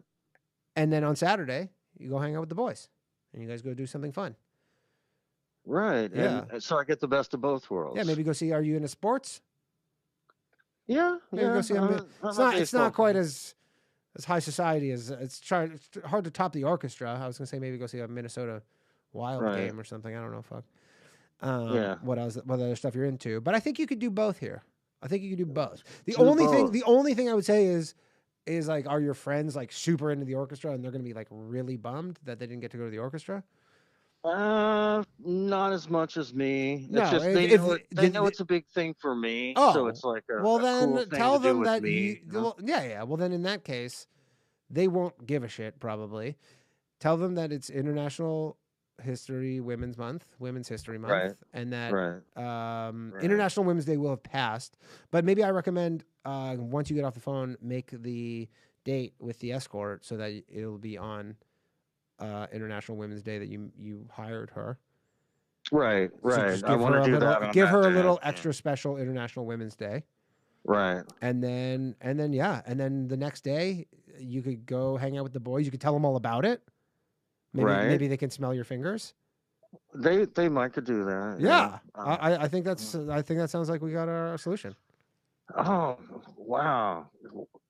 And then on Saturday, you go hang out with the boys, and you guys go do something fun. Right. Yeah. And so I get the best of both worlds. Yeah, maybe go see, are you into sports? Yeah. Maybe go see them. It's not quite as high society as it's hard to top the orchestra. I was gonna say maybe go see a Minnesota Wild game or something. I don't know, fuck. What other stuff you're into? But I think you could do both here. I think you could do both. The only thing I would say is like, are your friends like super into the orchestra and they're gonna be like really bummed that they didn't get to go to the orchestra? Not as much as me. No, it's just they know it's a big thing for me. Oh, so it's like a well, a then cool thing tell to do them with that me. well, yeah. Well, then in that case, they won't give a shit probably. Tell them that it's International Women's History Month, Right. and that Right. International Women's Day will have passed. But maybe I recommend once you get off the phone, make the date with the escort so that it'll be on International Women's Day that you hired her. Right. So Right. just I want to do that. On give that her a day. little extra special International Women's Day. Right. And then the next day you could go hang out with the boys. You could tell them all about it. Maybe they can smell your fingers. They might could do that. Yeah. I think that sounds like we got our solution. Oh wow!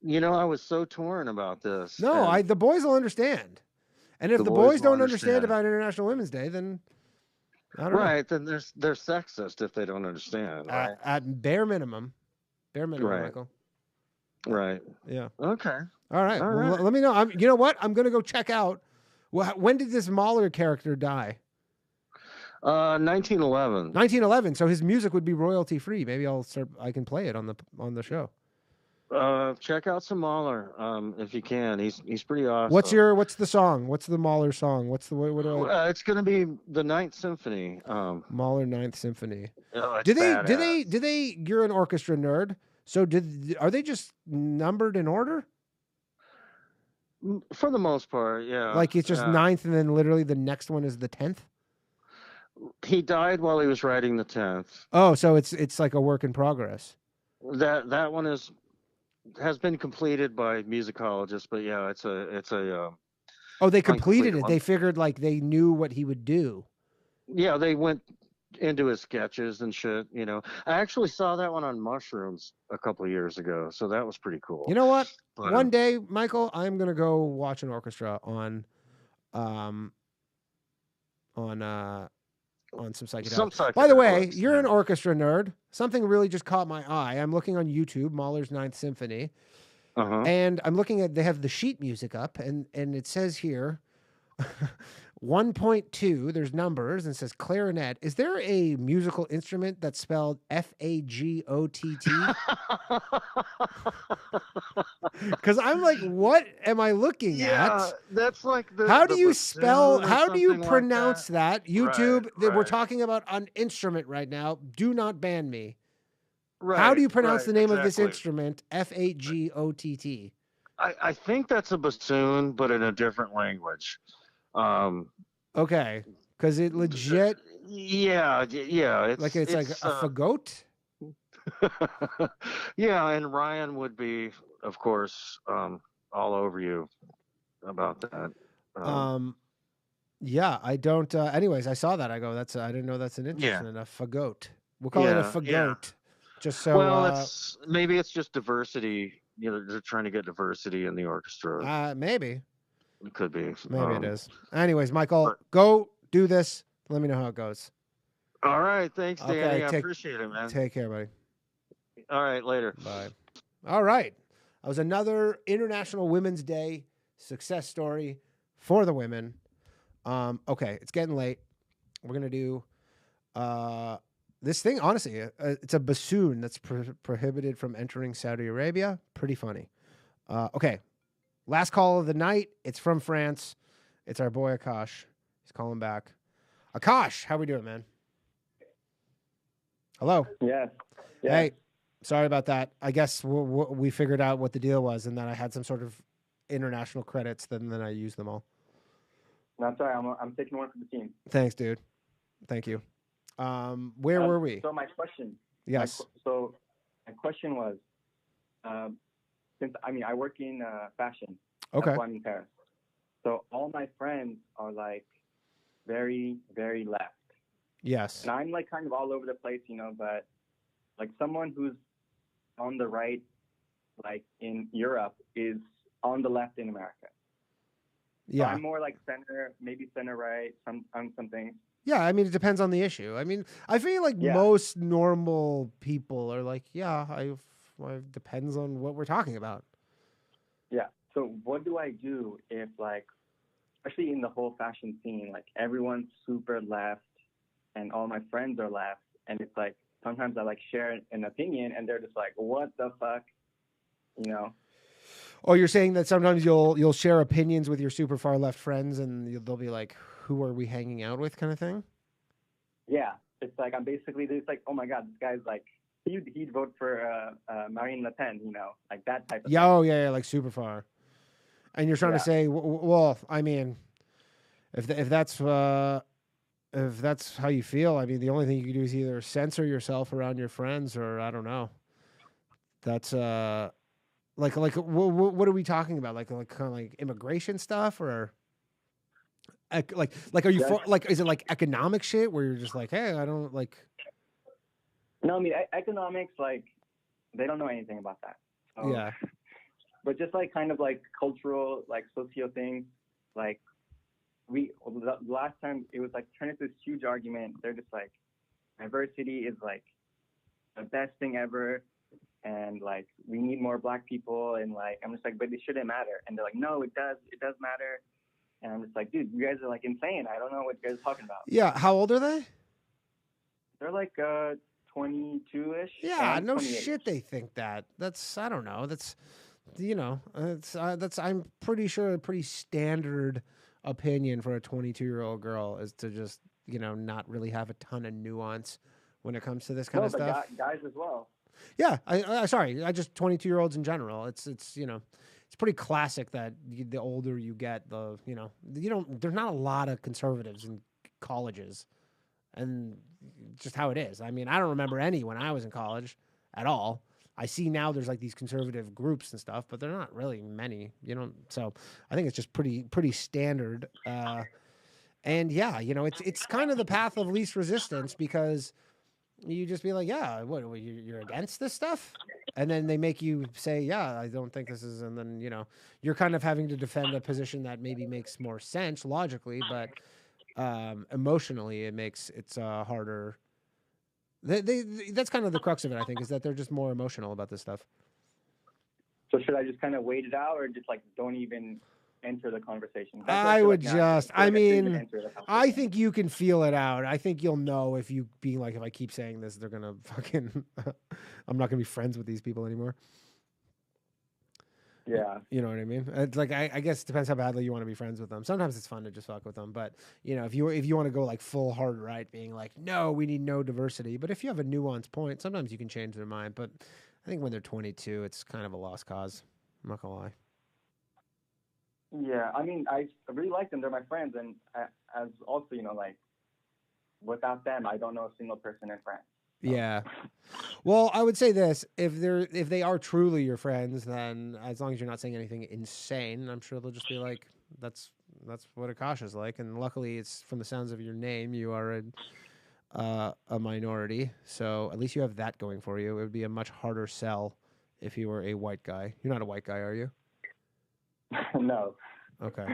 I was so torn about this. No, the boys will understand. And if the boys don't understand about International Women's Day, then I don't know. Right, then they're sexist if they don't understand. Right? At bare minimum, Right. Michael. Right. Yeah. Okay. All right. All Well, right. let me know. You know what? I'm gonna go check out. When did this Mahler character die? 1911. 1911. So his music would be royalty free. Maybe I can play it on the show. Check out some Mahler, if you can. He's pretty awesome. What's the song? What's the Mahler song? What do I? It's going to be the Ninth Symphony. Mahler Ninth Symphony. Oh, Do they? You're an orchestra nerd. So are they just numbered in order? For the most part, yeah. Like it's just ninth, and then literally the next one is the 10th. He died while he was writing the 10th. Oh, so it's like a work in progress. That one has been completed by musicologists, but yeah, it's a. Oh, they completed it. one. They figured like they knew what he would do. Yeah, they went into his sketches and shit. I actually saw that one on mushrooms a couple of years ago, so that was pretty cool. You know what? But, One day, Michael, I'm gonna go watch an orchestra on some psychedelics. By the way, you're an orchestra nerd. Something really just caught my eye. I'm looking on YouTube, Mahler's Ninth Symphony, and I'm looking at, they have the sheet music up, and it says here 1.2, there's numbers, and it says clarinet. Is there a musical instrument that's spelled F-A-G-O-T-T? Because I'm like, what am I looking at? That's like the. How do you bassoon spell? or How do you something like pronounce that? YouTube. We're right. talking about an instrument right now. Do not ban me. Right, How do you pronounce the name of this exactly. instrument? F-A-G-O-T-T. I think that's a bassoon, but in a different language. Okay, because it legit. Yeah. It's like a fagot. Yeah, and Ryan would be, of course, all over you about that. Yeah, I don't. Anyways, I saw that. I go, I didn't know that's an instrument. A fagot. We'll call it a fagot. Yeah. Just so. Well, maybe it's just diversity. They're trying to get diversity in the orchestra. Maybe. It could be. Maybe it is. Anyways, Michael, go do this. Let me know how it goes. All right. Thanks, Danny. Okay, I appreciate it, man. Take care, buddy. All right. Later. Bye. All right. That was another International Women's Day success story for the women. Okay, it's getting late. We're going to do this thing. Honestly, it's a bassoon that's prohibited from entering Saudi Arabia. Pretty funny. Okay. Last call of the night. It's from France. It's our boy Akash. He's calling back. Akash, how we doing, man? Hello. Yes. Hey, Sorry about that. I guess we figured out what the deal was, and then I had some sort of international credits. Then I used them all. No, sorry. I'm taking one for the team. Thanks, dude. Thank you. Where were we? So my question. Yes. My question was, since I work in fashion. Okay. That's why I'm in Paris. So all my friends are like very, very left. Yes. And I'm like kind of all over the place, but like someone who's on the right, like in Europe, is on the left in America. Yeah. So I'm more like center, maybe center right, on some things. Yeah, I mean, it depends on the issue. I mean, I feel like most normal people are like, it depends on what we're talking about. Yeah. So what do I do if, like, especially in the whole fashion scene, like everyone's super left and all my friends are left, and it's like sometimes I like share an opinion and they're just like, what the fuck, Oh, you're saying that sometimes you'll share opinions with your super far left friends, and they'll be like, "Who are we hanging out with?" kind of thing. Yeah, it's like I'm basically just like, oh my god, this guy's like he'd vote for Marine Le Pen, like that type of. Yeah, oh yeah, like super far. And you're trying to say, well, I mean, if that's how you feel, I mean, the only thing you can do is either censor yourself around your friends, or I don't know. That's like what are we talking about? Like kind of like immigration stuff, or like are you for, like, is it like economic shit where you're just like, hey, I don't like. No, I mean economics, like they don't know anything about that. So, yeah. But just like kind of like cultural, like socio things, like the last time it was like turned into this huge argument. They're just like, diversity is like the best thing ever, and like we need more black people, and like I'm just like, but it shouldn't matter. And they're like, no, it does matter. And I'm just like, dude, you guys are like insane. I don't know what you guys are talking about. Yeah, how old are they? They're like 22-ish. Yeah, no shit. They think that. That's I don't know. That's that's I'm pretty sure a pretty standard opinion for a 22-year-old girl is to just not really have a ton of nuance when it comes to this kind of stuff. Guys as well. Yeah, I sorry, I just 22-year-olds in general. It's it's pretty classic that the older you get, there's not a lot of conservatives in colleges, and just how it is. I mean, I don't remember any when I was in college at all. I see now there's like these conservative groups and stuff, but they're not really many, So I think it's just pretty standard. And yeah, it's kind of the path of least resistance, because you just be like, yeah, what you're against this stuff, and then they make you say, yeah, I don't think this is, and then you're kind of having to defend a position that maybe makes more sense logically, but emotionally it's harder. That's kind of the crux of it, I think, is that they're just more emotional about this stuff. So should I just kind of wait it out, or just like don't even enter the conversation? I would just, I mean, I think you can feel it out. I think you'll know if you being like, if I keep saying this, they're gonna fucking, I'm not gonna be friends with these people anymore. Yeah. You know what I mean? It's like, I guess it depends how badly you want to be friends with them. Sometimes it's fun to just fuck with them, but if you want to go like full hard right, being like, no, we need no diversity. But if you have a nuanced point, sometimes you can change their mind. But I think when they're 22, it's kind of a lost cause. I'm not gonna lie. Yeah, I mean, I really like them. They're my friends, and as also, like, without them, I don't know a single person in France. Yeah. Well, I would say this: if they are truly your friends, then as long as you're not saying anything insane, I'm sure they'll just be like, "That's what Akasha's like." And luckily, it's from the sounds of your name, you are a minority, so at least you have that going for you. It would be a much harder sell if you were a white guy. You're not a white guy, are you? No. Okay.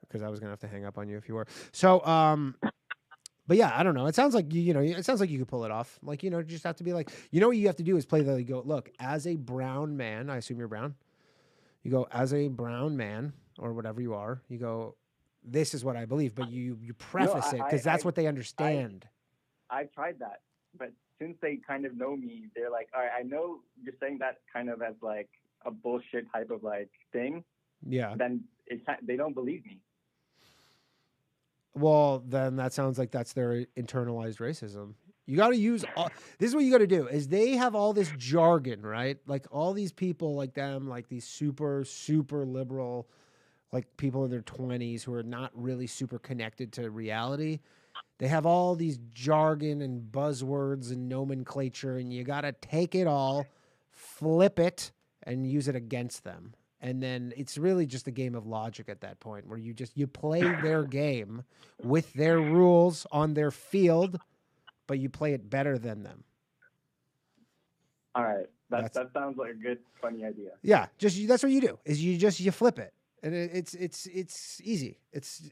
Because I was gonna have to hang up on you if you were. So, but yeah, I don't know. It sounds like it sounds like you could pull it off. Like, you just have to be like, what you have to do is play you go, look, as a brown man, I assume you're brown. You go, as a brown man or whatever you are, you go, this is what I believe, but you preface it because that's what they understand. I've tried that, but since they kind of know me, they're like, all right, I know you're saying that kind of as like a bullshit type of like thing. Yeah. Then they don't believe me. Well, then that sounds like that's their internalized racism. You got to use this is what you got to do is they have all this jargon, right? Like all these people like them, like these super, super liberal, like people in their 20s who are not really super connected to reality. They have all these jargon and buzzwords and nomenclature, and you got to take it all, flip it, and use it against them. And then it's really just a game of logic at that point where you play their game with their rules on their field, but you play it better than them. All right. That sounds like a good, funny idea. Yeah. That's what you do is you flip it. And it's easy.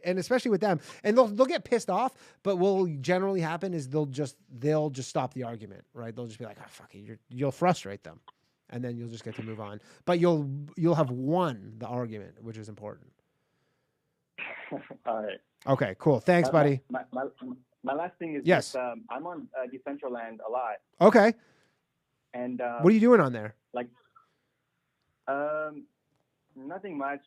And especially with them, and they'll get pissed off. But what will generally happen is they'll just stop the argument, right? They'll just be like, "Oh fuck it," you'll frustrate them, and then you'll just get to move on. But you'll have won the argument, which is important. All right. Okay. Cool. Thanks, buddy. My last thing is yes. Just, I'm on Decentraland a lot. Okay. And what are you doing on there? Like, nothing much,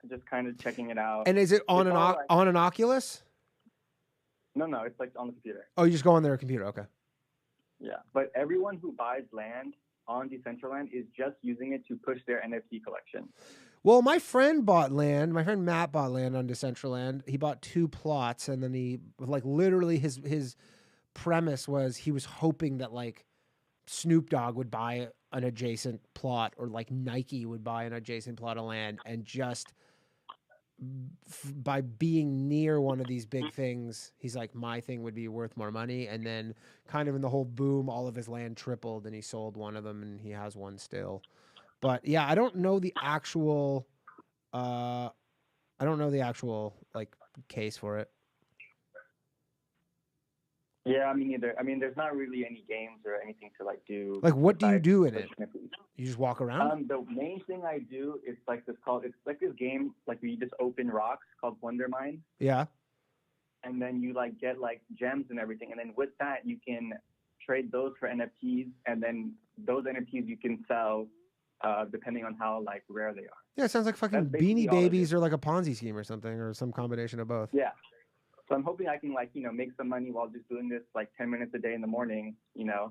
just kind of checking it out. And is it on an Oculus? No, it's like on the computer. Oh, you just go on their computer. Okay. Yeah, but everyone who buys land on Decentraland is just using it to push their NFT collection. Well, my friend bought land. My friend Matt bought land on Decentraland. He bought 2 plots, and then he literally his premise was he was hoping that like Snoop Dogg would buy an adjacent plot, or like Nike would buy an adjacent plot of land, and just by being near one of these big things, he's like, my thing would be worth more money. And then kind of in the whole boom, all of his land tripled, and he sold one of them, and he has one still. But yeah, I don't know the actual like case for it. Yeah, me neither. I mean, there's not really any games or anything to like do. Like, what do you do in it? You just walk around? The main thing I do is like it's like this game, like where you just open rocks called Wonder Mine. Yeah. And then you like get like gems and everything. And then with that, you can trade those for NFTs. And then those NFTs you can sell depending on how like rare they are. Yeah, it sounds like fucking Beanie Babies or like a Ponzi scheme or something, or some combination of both. Yeah. So I'm hoping I can like, make some money while just doing this like 10 minutes a day in the morning, Yeah.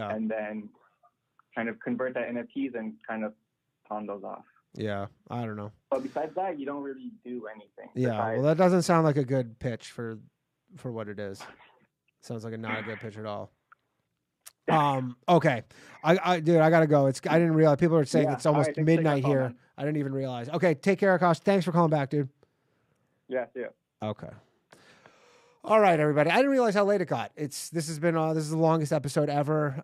And then kind of convert that NFTs and kind of pawn those off. Yeah, I don't know. But besides that, you don't really do anything. Yeah, well, that doesn't sound like a good pitch for what it is. Sounds like not a good pitch at all. Okay. Dude, I gotta go. I didn't realize people are saying it's almost midnight here. I didn't even realize. Okay, take care, Akash. Thanks for calling back, dude. Yeah, see ya. Okay. All right, everybody. I didn't realize how late it got. This is the longest episode ever.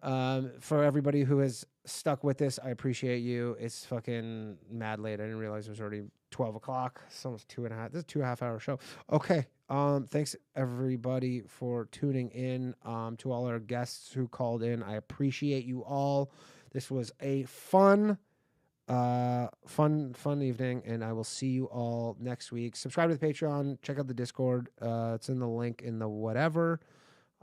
For everybody who has stuck with this, I appreciate you. It's fucking mad late. I didn't realize it was already 12 o'clock. It's almost 2.5. This is a 2.5 hour show. Okay. Thanks everybody for tuning in. To all our guests who called in, I appreciate you all. This was a fun evening, and I will see you all next week. Subscribe to the Patreon. Check out the Discord. It's in the link in the whatever.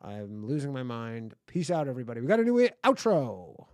I'm losing my mind. Peace out, everybody. We got a new outro.